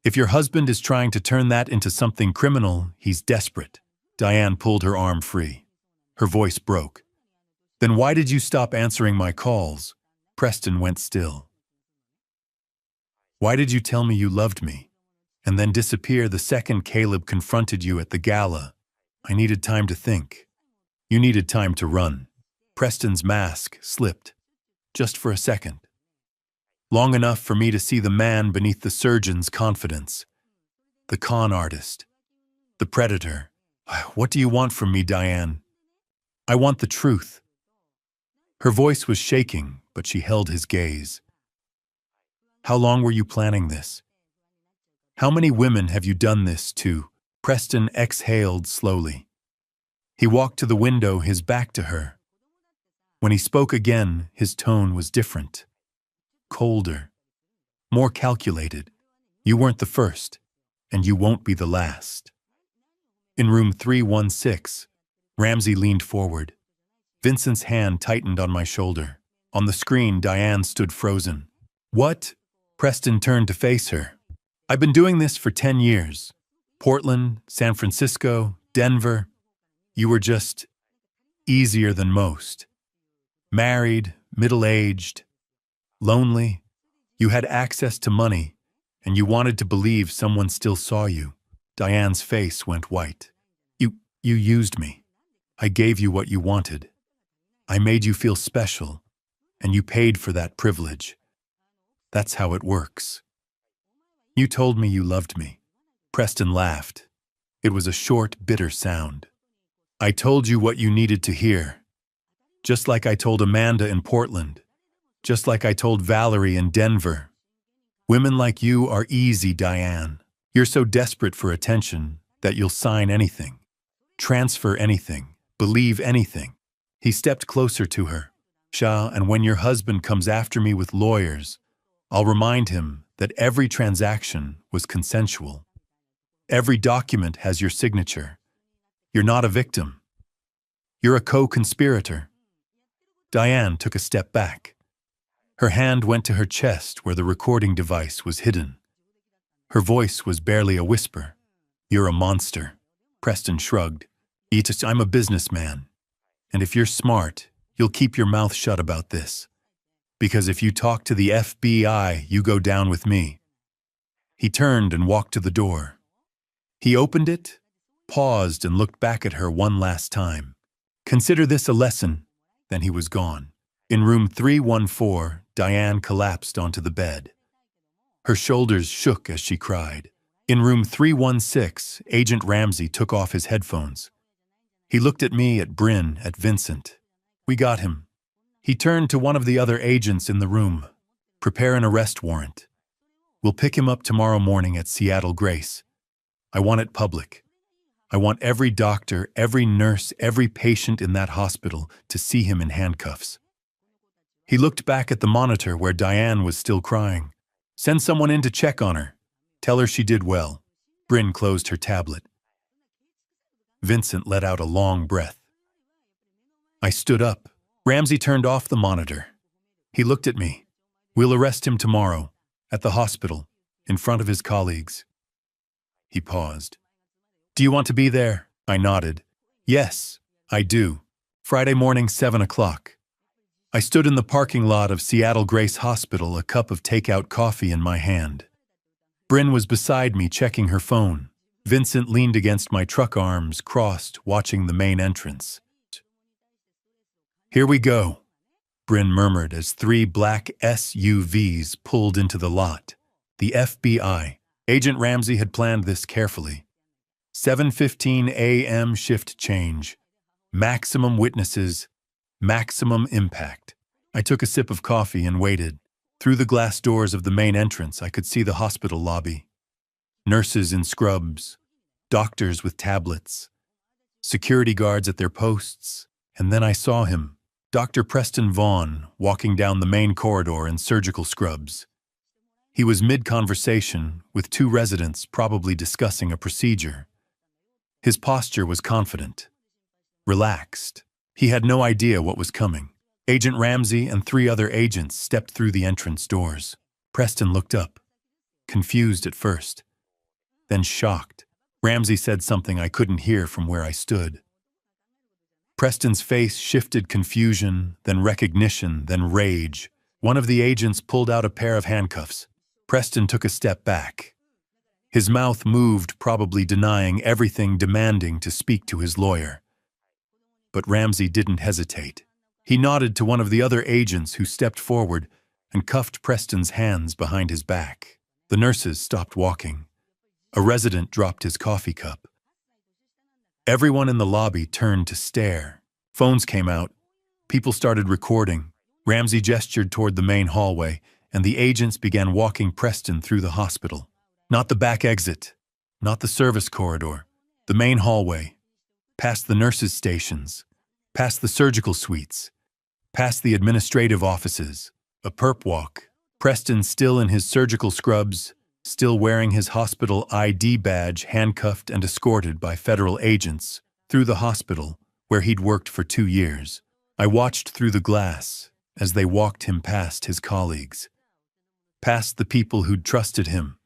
If your husband is trying to turn that into something criminal, he's desperate." Diane pulled her arm free. Her voice broke. "Then why did you stop answering my calls?" Preston went still. "Why did you tell me you loved me, and then disappear the second Caleb confronted you at the gala?" "I needed time to think." "You needed time to run." Preston's mask slipped. "Just for a second. Long enough for me to see the man beneath the surgeon's confidence. The con artist. The predator. What do you want from me, Diane?" "I want the truth." Her voice was shaking, but she held his gaze. "How long were you planning this? How many women have you done this to?" Preston exhaled slowly. He walked to the window, his back to her. When he spoke again, his tone was different. Colder. More calculated. "You weren't the first, and you won't be the last." In room 316, Ramsey leaned forward. Vincent's hand tightened on my shoulder. On the screen, Diane stood frozen. "What?" Preston turned to face her. "I've been doing this for 10 years. Portland, San Francisco, Denver. You were just easier than most. Married, middle-aged, lonely. You had access to money, and you wanted to believe someone still saw you." Diane's face went white. You used me. I gave you what you wanted. I made you feel special, and you paid for that privilege. That's how it works." "You told me you loved me." Preston laughed. It was a short, bitter sound. "I told you what you needed to hear. Just like I told Amanda in Portland. Just like I told Valerie in Denver. Women like you are easy, Diane. You're so desperate for attention that you'll sign anything. Transfer anything. Believe anything." He stepped closer to her. "And when your husband comes after me with lawyers, I'll remind him that every transaction was consensual. Every document has your signature. You're not a victim. You're a co-conspirator." Diane took a step back. Her hand went to her chest where the recording device was hidden. Her voice was barely a whisper. "You're a monster." Preston shrugged. "I'm a businessman. And if you're smart, you'll keep your mouth shut about this. Because if you talk to the FBI, you go down with me." He turned and walked to the door. He opened it, paused, and looked back at her one last time. "Consider this a lesson." Then he was gone. In room 314, Diane collapsed onto the bed. Her shoulders shook as she cried. In room 316, Agent Ramsey took off his headphones. He looked at me, at Bryn, at Vincent. "We got him." He turned to one of the other agents in the room. "Prepare an arrest warrant. We'll pick him up tomorrow morning at Seattle Grace. I want it public. I want every doctor, every nurse, every patient in that hospital to see him in handcuffs." He looked back at the monitor where Diane was still crying. "Send someone in to check on her. Tell her she did well." Bryn closed her tablet. Vincent let out a long breath. I stood up. Ramsey turned off the monitor. He looked at me. "We'll arrest him tomorrow, at the hospital, in front of his colleagues." He paused. "Do you want to be there?" I nodded. "Yes, I do. Friday morning, 7 o'clock. I stood in the parking lot of Seattle Grace Hospital, a cup of takeout coffee in my hand. Bryn was beside me, checking her phone. Vincent leaned against my truck, arms crossed, watching the main entrance. "Here we go," Bryn murmured as 3 black SUVs pulled into the lot. The FBI. Agent Ramsey had planned this carefully. 7:15 a.m. shift change. Maximum witnesses. Maximum impact. I took a sip of coffee and waited. Through the glass doors of the main entrance, I could see the hospital lobby. Nurses in scrubs. Doctors with tablets. Security guards at their posts. And then I saw him. Dr. Preston Vaughn, walking down the main corridor in surgical scrubs. He was mid-conversation, with 2 residents probably discussing a procedure. His posture was confident, relaxed. He had no idea what was coming. Agent Ramsey and 3 other agents stepped through the entrance doors. Preston looked up, confused at first, then shocked. Ramsey said something I couldn't hear from where I stood. Preston's face shifted, confusion, then recognition, then rage. One of the agents pulled out a pair of handcuffs. Preston took a step back. His mouth moved, probably denying everything, demanding to speak to his lawyer. But Ramsey didn't hesitate. He nodded to one of the other agents who stepped forward and cuffed Preston's hands behind his back. The nurses stopped walking. A resident dropped his coffee cup. Everyone in the lobby turned to stare. Phones came out. People started recording. Ramsey gestured toward the main hallway, and the agents began walking Preston through the hospital. Not the back exit, not the service corridor, the main hallway, past the nurses' stations, past the surgical suites, past the administrative offices. A perp walk. Preston, still in his surgical scrubs, still wearing his hospital ID badge, handcuffed and escorted by federal agents, through the hospital where he'd worked for 2 years. I watched through the glass as they walked him past his colleagues, past the people who'd trusted him,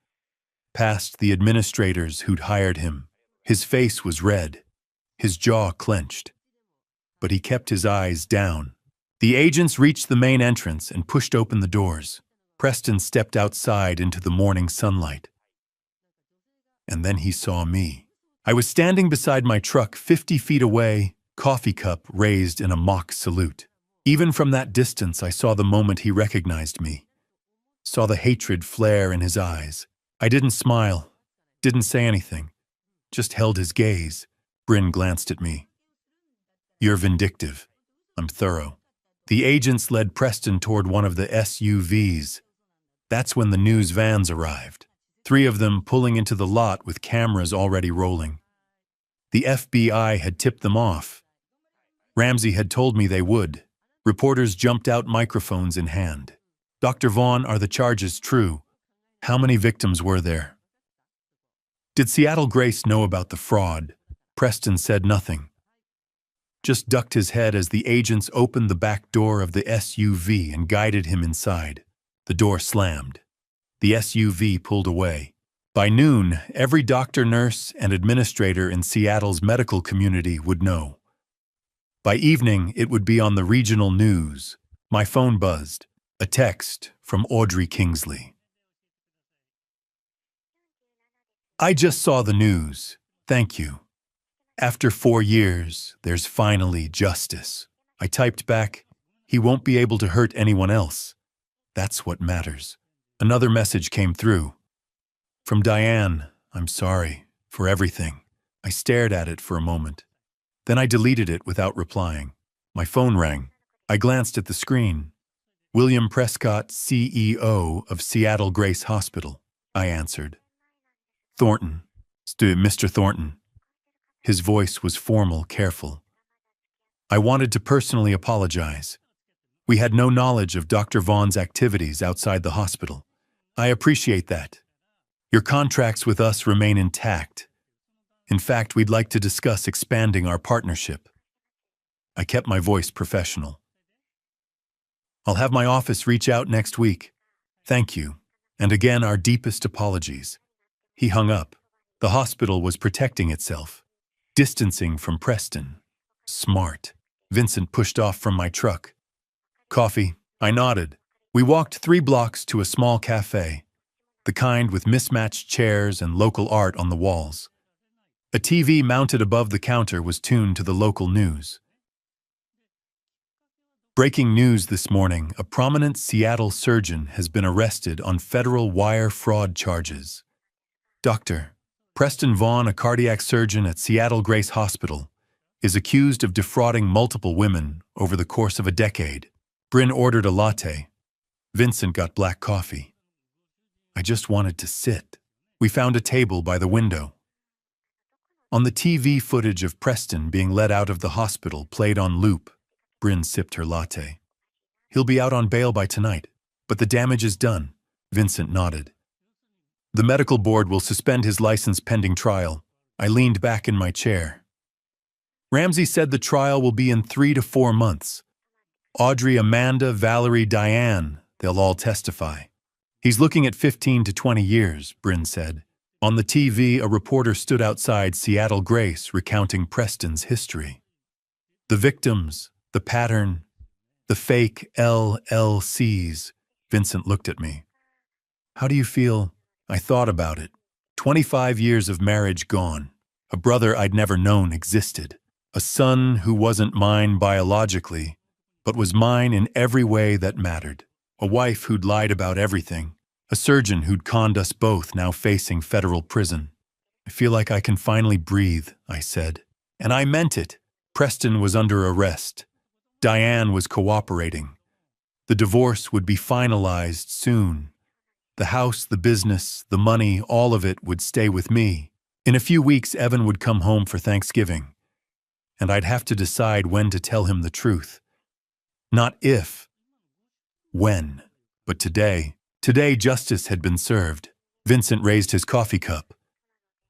past the administrators who'd hired him. His face was red, his jaw clenched, but he kept his eyes down. The agents reached the main entrance and pushed open the doors. Preston stepped outside into the morning sunlight. And then he saw me. I was standing beside my truck 50 feet away, coffee cup raised in a mock salute. Even from that distance, I saw the moment he recognized me. Saw the hatred flare in his eyes. I didn't smile, didn't say anything, just held his gaze. Bryn glanced at me. "You're vindictive. I'm thorough." The agents led Preston toward one of the SUVs. That's when the news vans arrived. 3 of them pulling into the lot with cameras already rolling. The FBI had tipped them off. Ramsey had told me they would. Reporters jumped out, microphones in hand. "Dr. Vaughn, are the charges true? How many victims were there?" Did Seattle Grace know about the fraud? Preston said nothing. just ducked his head as the agents opened the back door of the SUV and guided him inside. The door slammed. The SUV pulled away. By noon, every doctor, nurse, and administrator in Seattle's medical community would know. By evening, it would be on the regional news. My phone buzzed. A text from Audrey Kingsley. I just saw the news. Thank you. After 4 years, there's finally justice. I typed back, he won't be able to hurt anyone else. That's what matters. Another message came through. From Diane, I'm sorry for everything. I stared at it for a moment. Then I deleted it without replying. My phone rang. I glanced at the screen. William Prescott, CEO of Seattle Grace Hospital, I answered. Thornton, Mr. Thornton. His voice was formal, careful. I wanted to personally apologize. We had no knowledge of Dr. Vaughn's activities outside the hospital. I appreciate that. Your contracts with us remain intact. In fact, we'd like to discuss expanding our partnership. I kept my voice professional. I'll have my office reach out next week. Thank you, and again our deepest apologies. He hung up. The hospital was protecting itself. Distancing from Preston. Smart. Vincent pushed off from my truck. Coffee. I nodded. We walked 3 blocks to a small cafe, the kind with mismatched chairs and local art on the walls. A TV mounted above the counter was tuned to the local news. Breaking news this morning, a prominent Seattle surgeon has been arrested on federal wire fraud charges. Dr. Preston Vaughn, a cardiac surgeon at Seattle Grace Hospital, is accused of defrauding multiple women over the course of a decade. Bryn ordered a latte. Vincent got black coffee. I just wanted to sit. We found a table by the window. On the TV, footage of Preston being led out of the hospital played on loop. Bryn sipped her latte. He'll be out on bail by tonight, but the damage is done. Vincent nodded. The medical board will suspend his license pending trial. I leaned back in my chair. Ramsey said the trial will be in 3 to 4 months. Audrey, Amanda, Valerie, Diane, they'll all testify. He's looking at 15 to 20 years, Bryn said. On the TV, a reporter stood outside Seattle Grace recounting Preston's history. The victims, the pattern, the fake LLCs. Vincent looked at me. How do you feel? I thought about it. 25 years of marriage gone. A brother I'd never known existed. A son who wasn't mine biologically, but was mine in every way that mattered. A wife who'd lied about everything. A surgeon who'd conned us both, now facing federal prison. I feel like I can finally breathe, I said. And I meant it. Preston was under arrest. Diane was cooperating. The divorce would be finalized soon. The house, the business, the money, all of it would stay with me. In a few weeks, Evan would come home for Thanksgiving, and I'd have to decide when to tell him the truth. Not if, when. But today justice had been served. Vincent raised his coffee cup.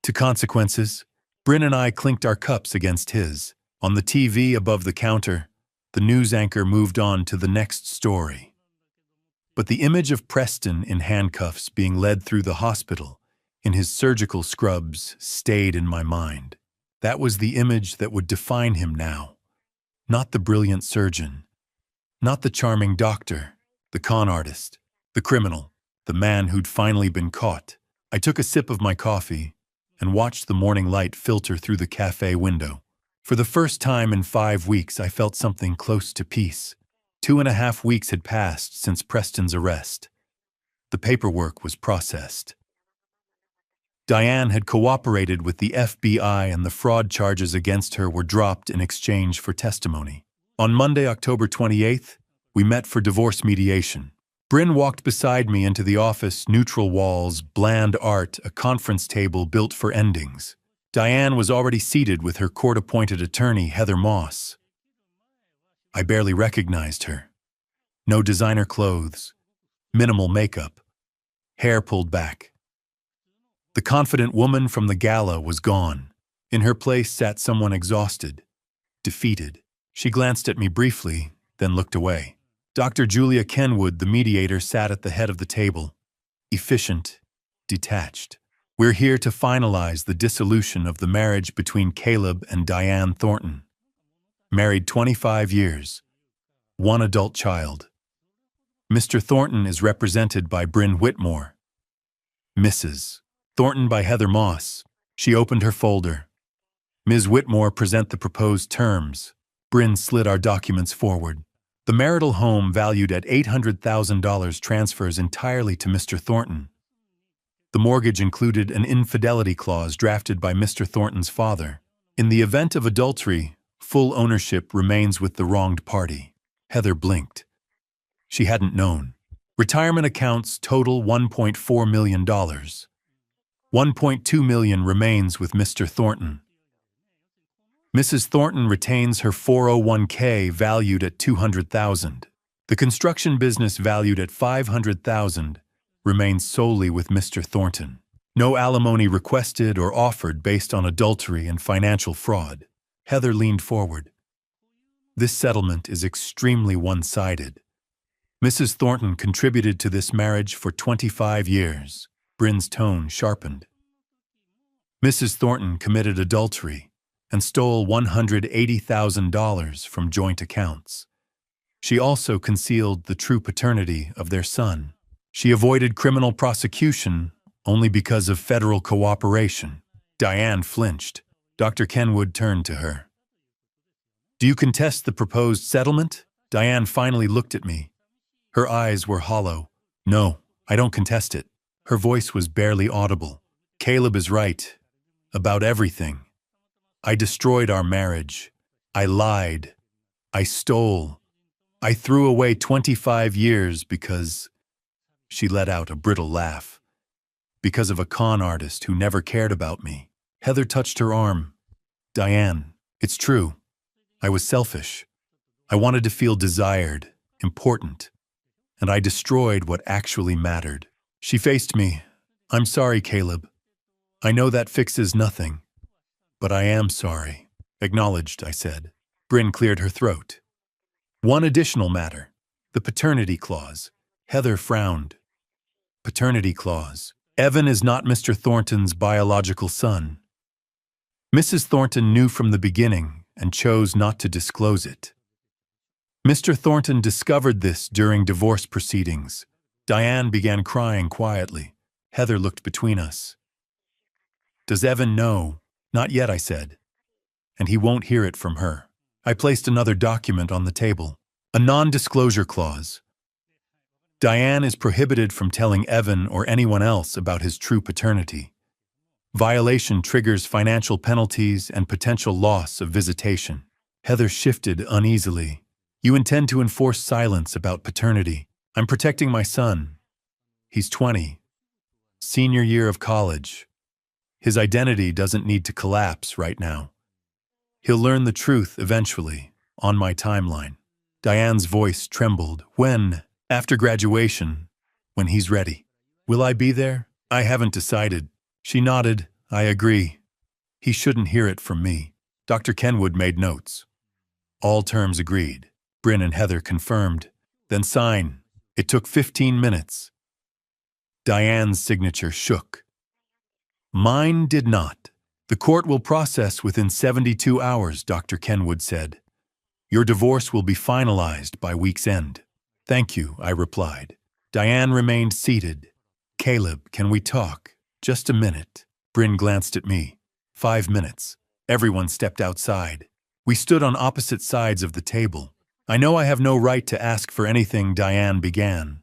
To consequences, Bryn and I clinked our cups against his. On the TV above the counter, the news anchor moved on to the next story. But the image of Preston in handcuffs being led through the hospital, in his surgical scrubs, stayed in my mind. That was the image that would define him now. Not the brilliant surgeon. Not the charming doctor, the con artist, the criminal, the man who'd finally been caught. I took a sip of my coffee and watched the morning light filter through the cafe window. For the first time in 5 weeks, I felt something close to peace. 2.5 weeks had passed since Preston's arrest. The paperwork was processed. Diane had cooperated with the FBI and the fraud charges against her were dropped in exchange for testimony. On Monday, October 28th, we met for divorce mediation. Bryn walked beside me into the office, neutral walls, bland art, a conference table built for endings. Diane was already seated with her court-appointed attorney, Heather Moss. I barely recognized her. No designer clothes, minimal makeup, hair pulled back. The confident woman from the gala was gone. In her place sat someone exhausted, defeated. She glanced at me briefly, then looked away. Dr. Julia Kenwood, the mediator, sat at the head of the table, efficient, detached. We're here to finalize the dissolution of the marriage between Caleb and Diane Thornton. Married 25 years. One adult child. Mr. Thornton is represented by Bryn Whitmore. Mrs. Thornton by Heather Moss. She opened her folder. Ms. Whitmore, present the proposed terms. Bryn slid our documents forward. The marital home, valued at $800,000, transfers entirely to Mr. Thornton. The mortgage included an infidelity clause drafted by Mr. Thornton's father. In the event of adultery, full ownership remains with the wronged party. Heather blinked. She hadn't known. Retirement accounts total $1.4 million. $1.2 million remains with Mr. Thornton. Mrs. Thornton retains her 401k valued at $200,000. The construction business, valued at $500,000, remains solely with Mr. Thornton. No alimony requested or offered based on adultery and financial fraud. Heather leaned forward. This settlement is extremely one-sided. Mrs. Thornton contributed to this marriage for 25 years. Bryn's tone sharpened. Mrs. Thornton committed adultery and stole $180,000 from joint accounts. She also concealed the true paternity of their son. She avoided criminal prosecution only because of federal cooperation. Diane flinched. Dr. Kenwood turned to her. Do you contest the proposed settlement? Diane finally looked at me. Her eyes were hollow. No, I don't contest it. Her voice was barely audible. Caleb is right. About everything. I destroyed our marriage. I lied. I stole. I threw away 25 years because... She let out a brittle laugh. Because of a con artist who never cared about me. Heather touched her arm. Diane, it's true. I was selfish. I wanted to feel desired, important. And I destroyed what actually mattered. She faced me. I'm sorry, Caleb. I know that fixes nothing. But I am sorry. Acknowledged, I said. Bryn cleared her throat. One additional matter. The paternity clause. Heather frowned. Paternity clause. Evan is not Mr. Thornton's biological son. Mrs. Thornton knew from the beginning and chose not to disclose it. Mr. Thornton discovered this during divorce proceedings. Diane began crying quietly. Heather looked between us. Does Evan know? Not yet, I said. And he won't hear it from her. I placed another document on the table. A non-disclosure clause. Diane is prohibited from telling Evan or anyone else about his true paternity. Violation triggers financial penalties and potential loss of visitation. Heather shifted uneasily. You intend to enforce silence about paternity. I'm protecting my son. He's 20. Senior year of college. His identity doesn't need to collapse right now. He'll learn the truth eventually, on my timeline. Diane's voice trembled. When? After graduation. When he's ready. Will I be there? I haven't decided. She nodded. I agree. He shouldn't hear it from me. Dr. Kenwood made notes. All terms agreed. Bryn and Heather confirmed. Then sign. It took 15 minutes. Diane's signature shook. Mine did not. The court will process within 72 hours, Dr. Kenwood said. Your divorce will be finalized by week's end. Thank you, I replied. Diane remained seated. Caleb, can we talk? Just a minute. Bryn glanced at me. 5 minutes. Everyone stepped outside. We stood on opposite sides of the table. I know I have no right to ask for anything, Diane began.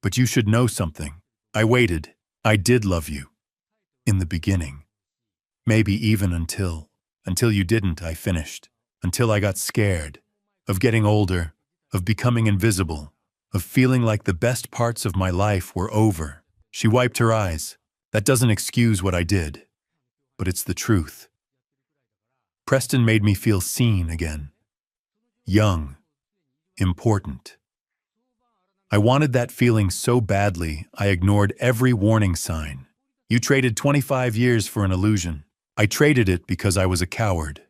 But you should know something. I waited. I did love you. In the beginning. Maybe even until you didn't, I finished. Until I got scared. Of getting older. Of becoming invisible. Of feeling like the best parts of my life were over. She wiped her eyes. That doesn't excuse what I did. But it's the truth. Preston made me feel seen again. Young. Important. I wanted that feeling so badly, I ignored every warning sign. You traded 25 years for an illusion. I traded it because I was a coward.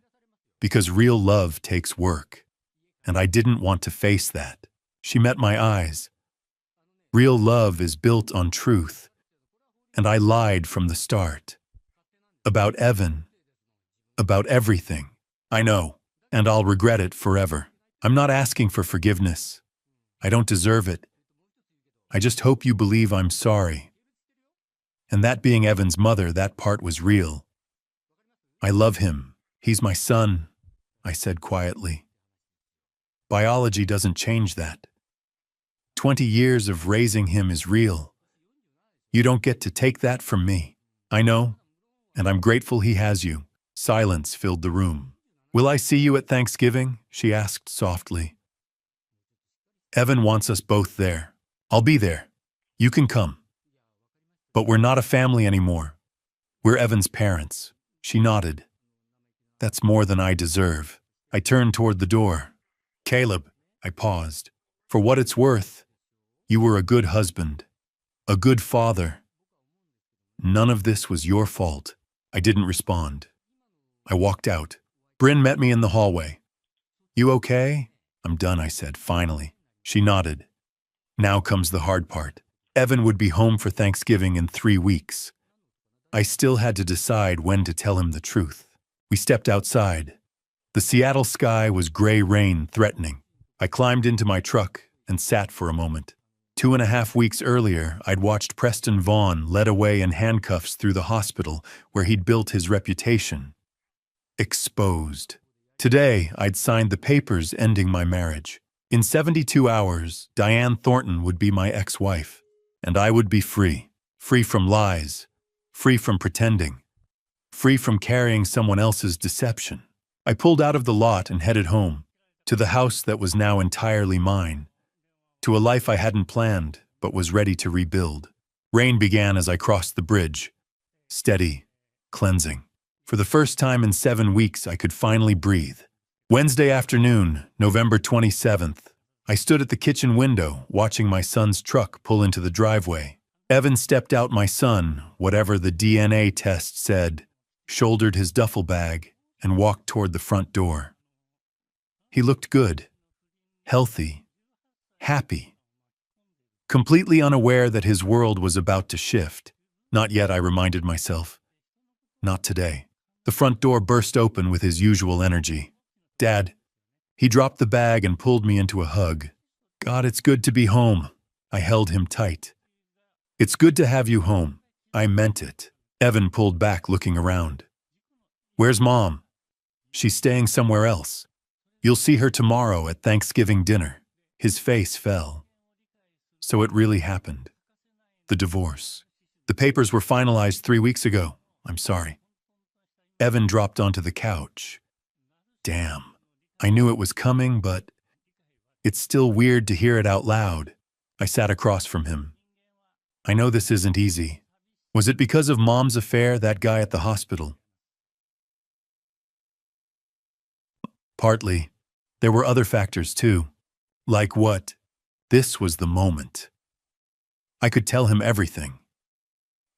Because real love takes work, and I didn't want to face that. She met my eyes. Real love is built on truth, and I lied from the start. About Evan. About everything. I know, and I'll regret it forever. I'm not asking for forgiveness. I don't deserve it. I just hope you believe I'm sorry. And that being Evan's mother, that part was real. I love him. He's my son, I said quietly. Biology doesn't change that. 20 years of raising him is real. You don't get to take that from me. I know, and I'm grateful he has you. Silence filled the room. Will I see you at Thanksgiving? She asked softly. Evan wants us both there. I'll be there. You can come. But we're not a family anymore. We're Evan's parents. She nodded. That's more than I deserve. I turned toward the door. Caleb, I paused. For what it's worth, you were a good husband, a good father. None of this was your fault. I didn't respond. I walked out. Bryn met me in the hallway. You okay? I'm done, I said, finally. She nodded. Now comes the hard part. Evan would be home for Thanksgiving in 3 weeks. I still had to decide when to tell him the truth. We stepped outside. The Seattle sky was gray rain threatening. I climbed into my truck and sat for a moment. 2.5 weeks earlier, I'd watched Preston Vaughn led away in handcuffs through the hospital where he'd built his reputation. Exposed. Today, I'd signed the papers ending my marriage. In 72 hours, Diane Thornton would be my ex-wife, and I would be free. Free from lies, free from pretending, free from carrying someone else's deception. I pulled out of the lot and headed home, to the house that was now entirely mine, to a life I hadn't planned but was ready to rebuild. Rain began as I crossed the bridge, steady, cleansing. For the first time in 7 weeks, I could finally breathe. Wednesday afternoon, November 27th, I stood at the kitchen window watching my son's truck pull into the driveway. Evan stepped out. My son, whatever the DNA test said, shouldered his duffel bag and walked toward the front door. He looked good, healthy, happy, completely unaware that his world was about to shift. Not yet, I reminded myself. Not today. The front door burst open with his usual energy. Dad. He dropped the bag and pulled me into a hug. God, it's good to be home. I held him tight. It's good to have you home. I meant it. Evan pulled back, looking around. Where's Mom? She's staying somewhere else. You'll see her tomorrow at Thanksgiving dinner. His face fell. So it really happened. The divorce. The papers were finalized 3 weeks ago. I'm sorry. Evan dropped onto the couch. Damn. I knew it was coming, but it's still weird to hear it out loud. I sat across from him. I know this isn't easy. Was it because of Mom's affair, that guy at the hospital? Partly. There were other factors too. Like what? This was the moment. I could tell him everything.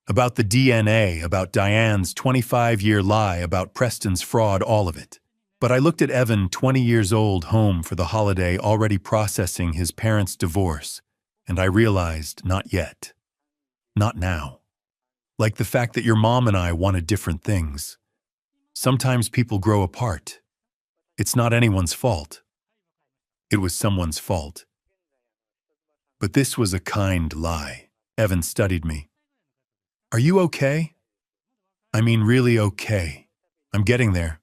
About the DNA, about Diane's 25-year lie, about Preston's fraud, all of it. But I looked at Evan, 20 years old, home for the holiday, already processing his parents' divorce, and I realized, not yet. Not now. Like the fact that your mom and I wanted different things. Sometimes people grow apart. It's not anyone's fault. It was someone's fault. But this was a kind lie. Evan studied me. Are you okay? I mean, really okay. I'm getting there.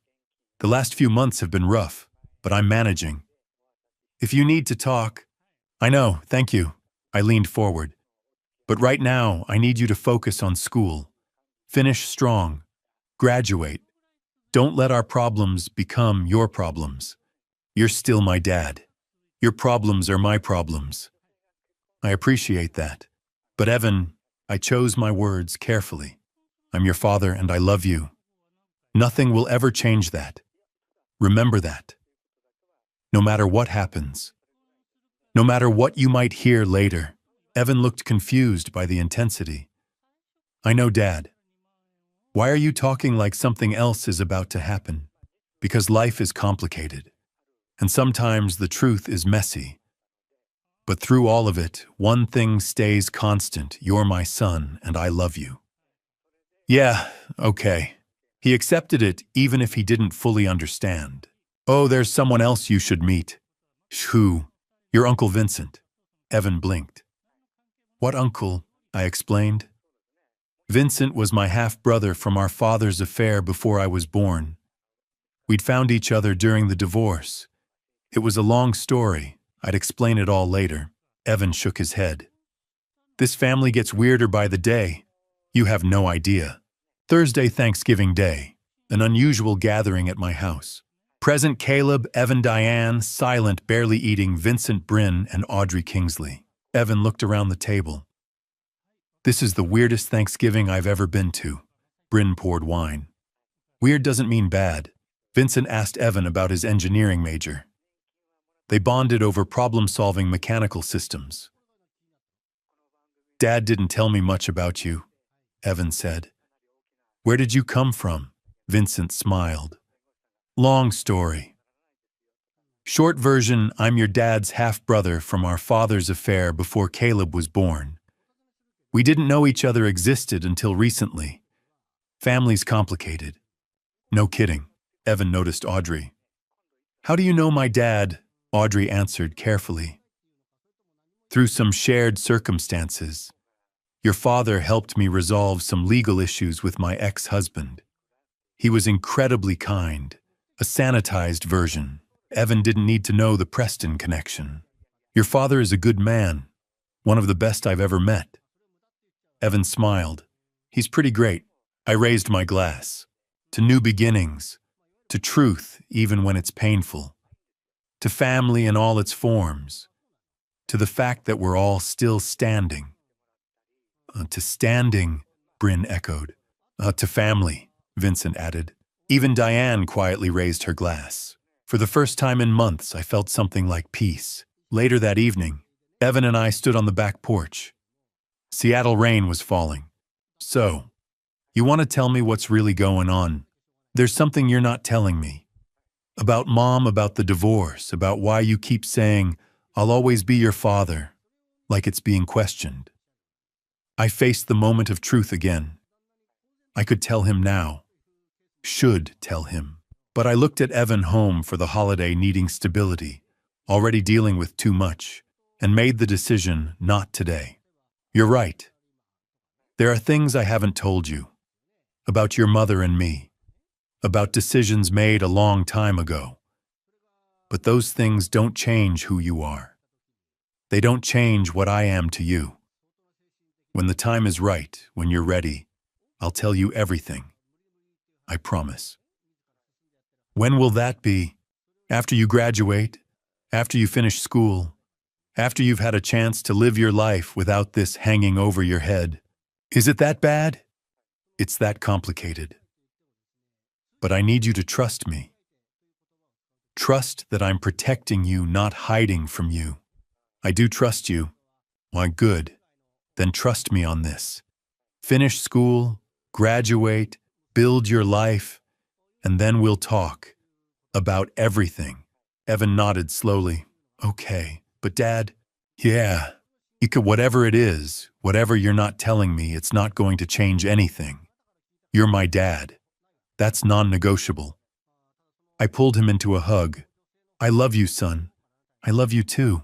The last few months have been rough, but I'm managing. If you need to talk, I know, thank you. I leaned forward. But right now, I need you to focus on school. Finish strong. Graduate. Don't let our problems become your problems. You're still my dad. Your problems are my problems. I appreciate that. But Evan, I chose my words carefully. I'm your father and I love you. Nothing will ever change that. Remember that. No matter what happens. No matter what you might hear later. Evan looked confused by the intensity. I know, Dad. Why are you talking like something else is about to happen? because life is complicated, and sometimes the truth is messy. But through all of it, one thing stays constant: you're my son, and I love you. Yeah, okay. He accepted it even if he didn't fully understand. Oh, there's someone else you should meet. Who? Your Uncle Vincent. Evan blinked. What uncle? I explained. Vincent was my half-brother from our father's affair before I was born. We'd found each other during the divorce. It was a long story. I'd explain it all later. Evan shook his head. This family gets weirder by the day. You have no idea. Thursday, Thanksgiving Day. An unusual gathering at my house. Present Caleb, Evan, Diane, silent, barely eating, Vincent, Bryn, and Audrey Kingsley. Evan looked around the table. This is the weirdest Thanksgiving I've ever been to. Bryn poured wine. Weird doesn't mean bad. Vincent asked Evan about his engineering major. They bonded over problem-solving mechanical systems. Dad didn't tell me much about you, Evan said. Where did you come from? Vincent smiled. Long story. Short version, I'm your dad's half-brother from our father's affair before Caleb was born. We didn't know each other existed until recently. Family's complicated. No kidding. Evan noticed Audrey. How do you know my dad? Audrey answered carefully. Through some shared circumstances. Your father helped me resolve some legal issues with my ex-husband. He was incredibly kind. A sanitized version. Evan didn't need to know the Preston connection. Your father is a good man. One of the best I've ever met. Evan smiled. He's pretty great. I raised my glass. To new beginnings. To truth, even when it's painful. To family in all its forms. To the fact that we're all still standing. To standing, Bryn echoed. To family, Vincent added. Even Diane quietly raised her glass. For the first time in months, I felt something like peace. Later that evening, Evan and I stood on the back porch. Seattle rain was falling. So, you want to tell me what's really going on? There's something you're not telling me. About Mom, about the divorce, about why you keep saying, I'll always be your father, like it's being questioned. I faced the moment of truth again. I could tell him now. Should tell him. But I looked at Evan home for the holiday needing stability, already dealing with too much, and made the decision not today. You're right. There are things I haven't told you. About your mother and me. About decisions made a long time ago. But those things don't change who you are. They don't change what I am to you. When the time is right, when you're ready, I'll tell you everything. I promise. When will that be? After you graduate? After you finish school? After you've had a chance to live your life without this hanging over your head? Is it that bad? It's that complicated. But I need you to trust me. Trust that I'm protecting you, not hiding from you. I do trust you. Why, good. Then trust me on this. Finish school, graduate, build your life, and then we'll talk. About everything. Evan nodded slowly. Okay, but Dad, yeah, whatever it is, whatever you're not telling me, it's not going to change anything. You're my dad. That's non-negotiable. I pulled him into a hug. I love you, son. I love you too.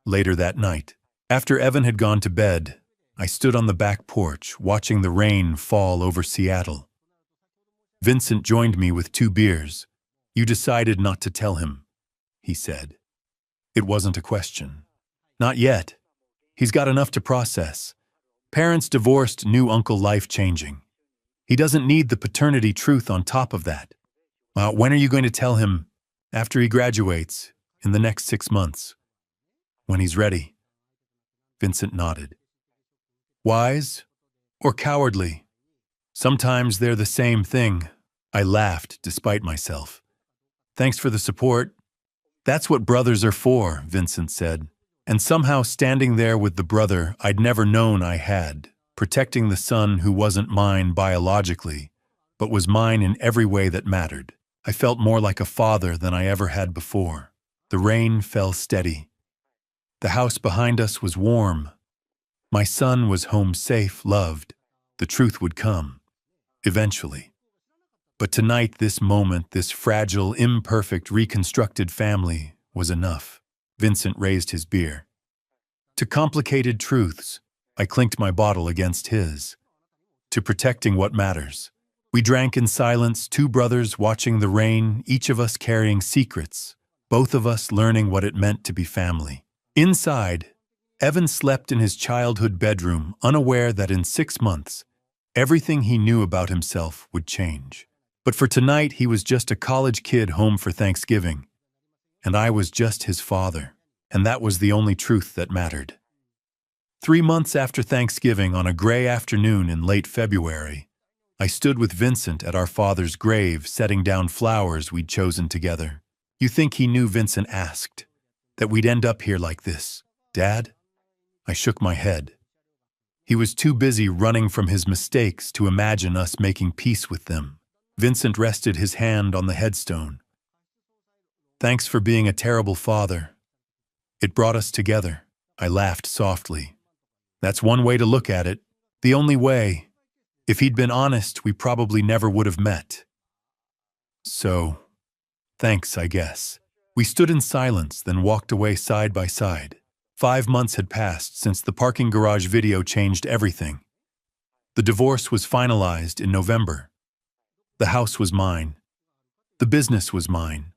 Later that night, after Evan had gone to bed, I stood on the back porch, watching the rain fall over Seattle. Vincent joined me with 2 beers. You decided not to tell him, he said. It wasn't a question. Not yet. He's got enough to process. Parents divorced, new uncle life-changing. He doesn't need the paternity truth on top of that. When are you going to tell him? After he graduates, in the next 6 months. When he's ready. Vincent nodded. Wise or cowardly? Sometimes they're the same thing. I laughed despite myself. Thanks for the support. That's what brothers are for, Vincent said. And somehow standing there with the brother I'd never known I had, protecting the son who wasn't mine biologically, but was mine in every way that mattered, I felt more like a father than I ever had before. The rain fell steady. The house behind us was warm. My son was home safe, loved. The truth would come, eventually. But tonight, this moment, this fragile, imperfect, reconstructed family was enough. Vincent raised his beer. To complicated truths, I clinked my bottle against his. To protecting what matters. We drank in silence, two brothers watching the rain, each of us carrying secrets, both of us learning what it meant to be family. Inside, Evan slept in his childhood bedroom, unaware that in 6 months, everything he knew about himself would change. But for tonight, he was just a college kid home for Thanksgiving, and I was just his father, and that was the only truth that mattered. 3 months after Thanksgiving, on a gray afternoon in late February, I stood with Vincent at our father's grave, setting down flowers we'd chosen together. "You think he knew," Vincent asked, "that we'd end up here like this, Dad?" I shook my head. He was too busy running from his mistakes to imagine us making peace with them. Vincent rested his hand on the headstone. "Thanks for being a terrible father. It brought us together." I laughed softly. "That's one way to look at it. The only way. If he'd been honest, we probably never would have met. So, thanks, I guess." We stood in silence, then walked away side by side. 5 months had passed since the parking garage video changed everything. The divorce was finalized in November. The house was mine. The business was mine.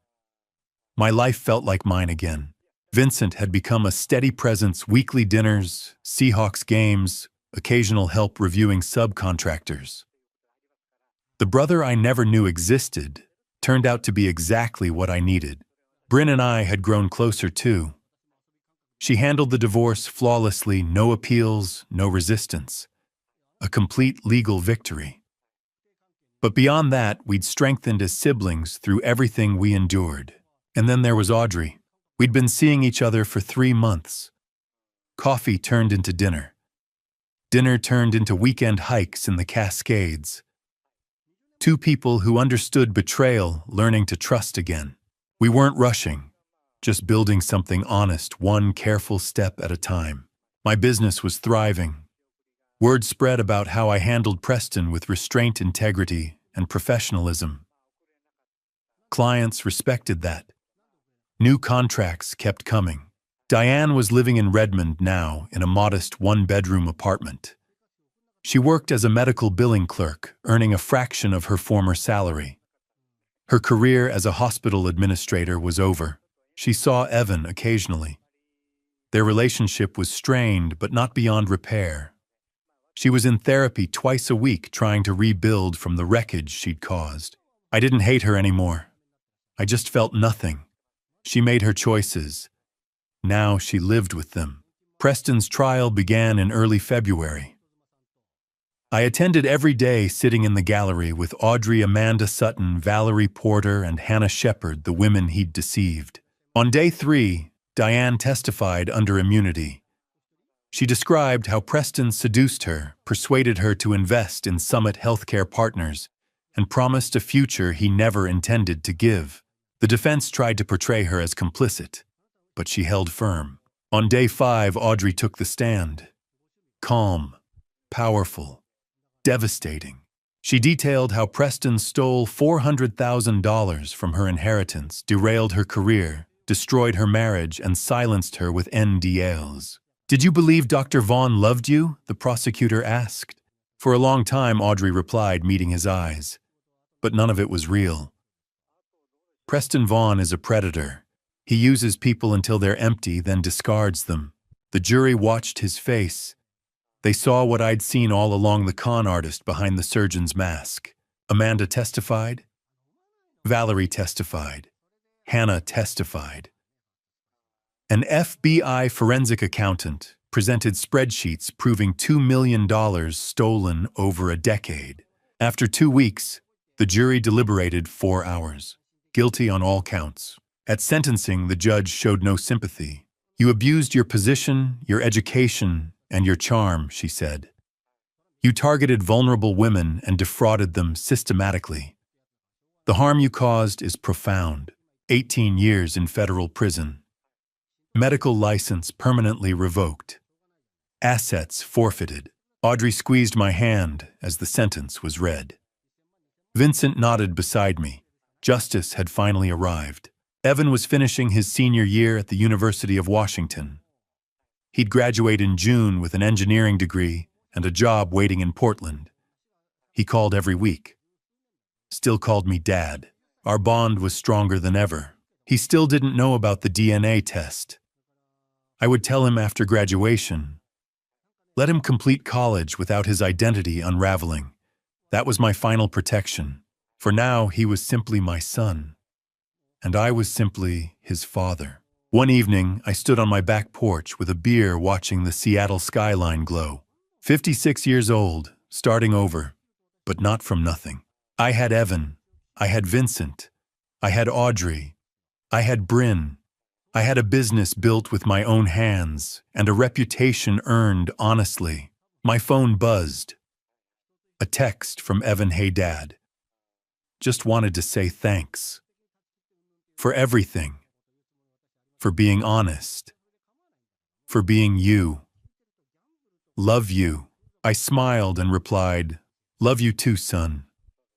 My life felt like mine again. Vincent had become a steady presence: weekly dinners, Seahawks games, occasional help reviewing subcontractors. The brother I never knew existed turned out to be exactly what I needed. Bryn and I had grown closer too. She handled the divorce flawlessly, no appeals, no resistance. A complete legal victory. But beyond that, we'd strengthened as siblings through everything we endured. And then there was Audrey. We'd been seeing each other for 3 months. Coffee turned into dinner. Dinner turned into weekend hikes in the Cascades. Two people who understood betrayal, learning to trust again. We weren't rushing, just building something honest, one careful step at a time. My business was thriving. Word spread about how I handled Preston with restraint, integrity, and professionalism. Clients respected that. New contracts kept coming. Diane was living in Redmond now, in a modest one-bedroom apartment. She worked as a medical billing clerk, earning a fraction of her former salary. Her career as a hospital administrator was over. She saw Evan occasionally. Their relationship was strained, but not beyond repair. She was in therapy twice a week, trying to rebuild from the wreckage she'd caused. I didn't hate her anymore. I just felt nothing. She made her choices. Now she lived with them. Preston's trial began in early February. I attended every day, sitting in the gallery with Audrey, Amanda Sutton, Valerie Porter, and Hannah Shepard, the women he'd deceived. On day 3, Diane testified under immunity. She described how Preston seduced her, persuaded her to invest in Summit Healthcare Partners, and promised a future he never intended to give. The defense tried to portray her as complicit, but she held firm. On day 5, Audrey took the stand. Calm, powerful, devastating. She detailed how Preston stole $400,000 from her inheritance, derailed her career, destroyed her marriage, and silenced her with NDAs. "Did you believe Dr. Vaughn loved you?" the prosecutor asked. For a long time, Audrey replied, meeting his eyes. But none of it was real. Preston Vaughn is a predator. He uses people until they're empty, then discards them. The jury watched his face. They saw what I'd seen all along: the con artist behind the surgeon's mask. Amanda testified. Valerie testified. Hannah testified. An FBI forensic accountant presented spreadsheets proving $2 million stolen over a decade. After 2 weeks, the jury deliberated 4 hours. Guilty on all counts. At sentencing, the judge showed no sympathy. "You abused your position, your education, and your charm," she said. "You targeted vulnerable women and defrauded them systematically. The harm you caused is profound. 18 years in federal prison. Medical license permanently revoked. Assets forfeited. Audrey squeezed my hand as the sentence was read. Vincent nodded beside me. Justice had finally arrived. Evan was finishing his senior year at the University of Washington. He'd graduate in June with an engineering degree and a job waiting in Portland. He called every week. Still called me Dad. Our bond was stronger than ever. He still didn't know about the DNA test. I would tell him after graduation. Let him complete college without his identity unraveling. That was my final protection. For now, he was simply my son. And I was simply his father. One evening, I stood on my back porch with a beer watching the Seattle skyline glow. 56 years old, starting over, but not from nothing. I had Evan. I had Vincent. I had Audrey. I had Bryn. I had a business built with my own hands and a reputation earned honestly. My phone buzzed. A text from Evan. Hey, Dad. Just wanted to say thanks. For everything. For being honest. For being you. Love you. I smiled and replied, love you too, son.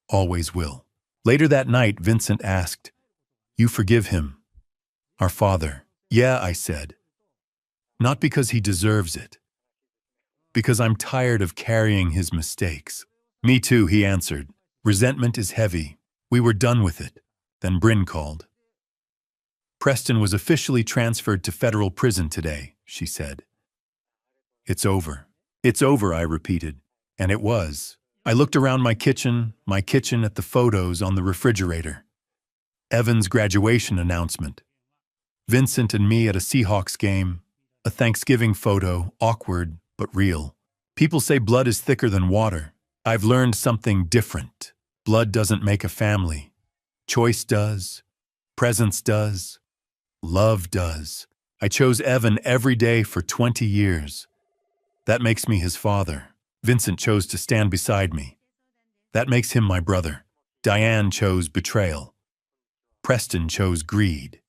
Always will. Later that night, Vincent asked, you forgive him? Our father. Yeah, I said. Not because he deserves it. Because I'm tired of carrying his mistakes. Me too, he answered. Resentment is heavy. We were done with it. Then Bryn called. Preston was officially transferred to federal prison today, she said. It's over. It's over, I repeated. And it was. I looked around my kitchen at the photos on the refrigerator. Evan's graduation announcement. Vincent and me at a Seahawks game. A Thanksgiving photo, awkward but real. People say blood is thicker than water. I've learned something different. Blood doesn't make a family. Choice does. Presence does. Love does. I chose Evan every day for 20 years. That makes me his father. Vincent chose to stand beside me. That makes him my brother. Diane chose betrayal. Preston chose greed.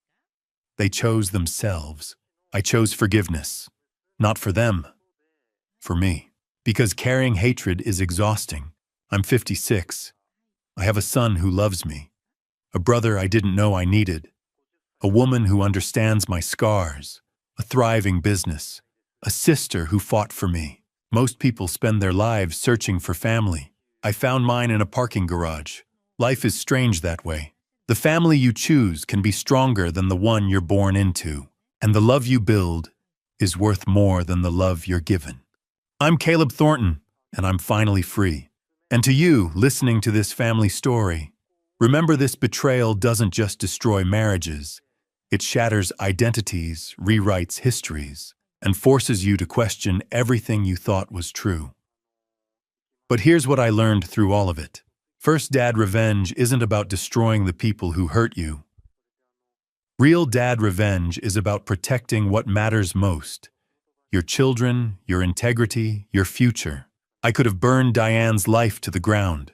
They chose themselves. I chose forgiveness. Not for them. For me. Because carrying hatred is exhausting. I'm 56. I have a son who loves me. A brother I didn't know I needed. A woman who understands my scars. A thriving business. A sister who fought for me. Most people spend their lives searching for family. I found mine in a parking garage. Life is strange that way. The family you choose can be stronger than the one you're born into. And the love you build is worth more than the love you're given. I'm Caleb Thornton, and I'm finally free. And to you, listening to this family story, remember this betrayal doesn't just destroy marriages. It shatters identities, rewrites histories, and forces you to question everything you thought was true. But here's what I learned through all of it. First, dad revenge isn't about destroying the people who hurt you. Real dad revenge is about protecting what matters most. Your children, your integrity, your future. I could have burned Diane's life to the ground.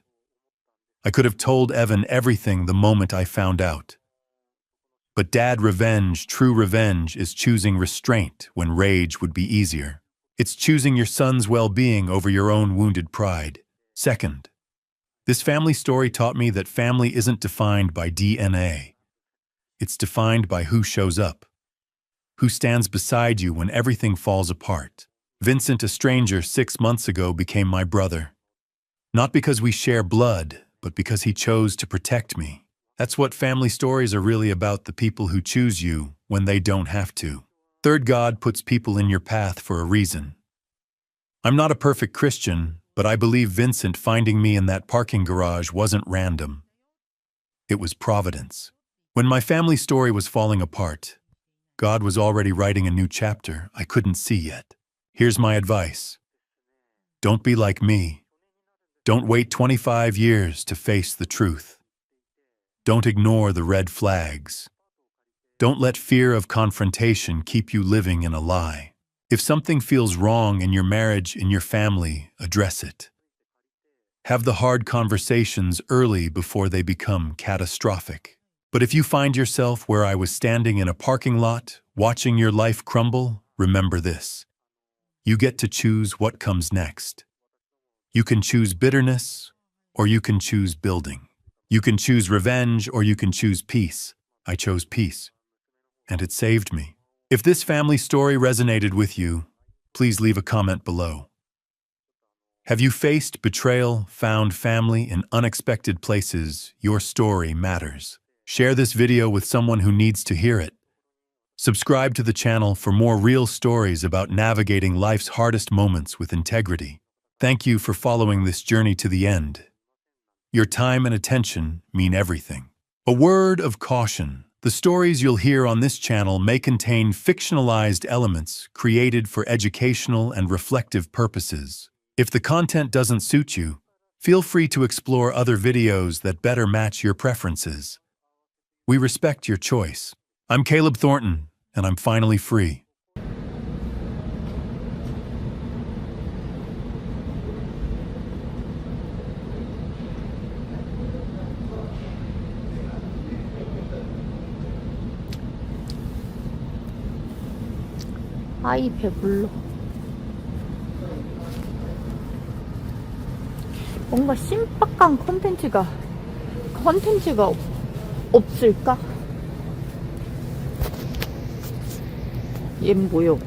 I could have told Evan everything the moment I found out. But dad revenge, true revenge, is choosing restraint when rage would be easier. It's choosing your son's well-being over your own wounded pride. Second, this family story taught me that family isn't defined by DNA. It's defined by who shows up. Who stands beside you when everything falls apart. Vincent, a stranger 6 months ago, became my brother. Not because we share blood, but because he chose to protect me. That's what family stories are really about, the people who choose you when they don't have to. Third, God puts people in your path for a reason. I'm not a perfect Christian, but I believe Vincent finding me in that parking garage wasn't random. It was providence. When my family story was falling apart, God was already writing a new chapter I couldn't see yet. Here's my advice. Don't be like me. Don't wait 25 years to face the truth. Don't ignore the red flags. Don't let fear of confrontation keep you living in a lie. If something feels wrong in your marriage, in your family, address it. Have the hard conversations early before they become catastrophic. But if you find yourself where I was standing in a parking lot, watching your life crumble, remember this. You get to choose what comes next. You can choose bitterness, or you can choose building. You can choose revenge, or you can choose peace. I chose peace, and it saved me. If this family story resonated with you, please leave a comment below. Have you faced betrayal, found family in unexpected places? Your story matters. Share this video with someone who needs to hear it. Subscribe to the channel for more real stories about navigating life's hardest moments with integrity. Thank you for following this journey to the end. Your time and attention mean everything. A word of caution. The stories you'll hear on this channel may contain fictionalized elements created for educational and reflective purposes. If the content doesn't suit you, feel free to explore other videos that better match your preferences. We respect your choice. I'm Caleb Thornton, and I'm finally free. 아이 배불러. 뭔가 신박한 컨텐츠가 없을까? 얜 뭐요?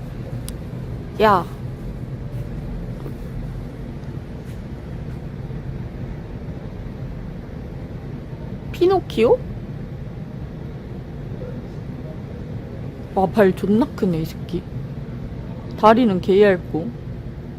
야, 피노키오? 와, 발 존나 크네 이 새끼. 다리는 개 얇고.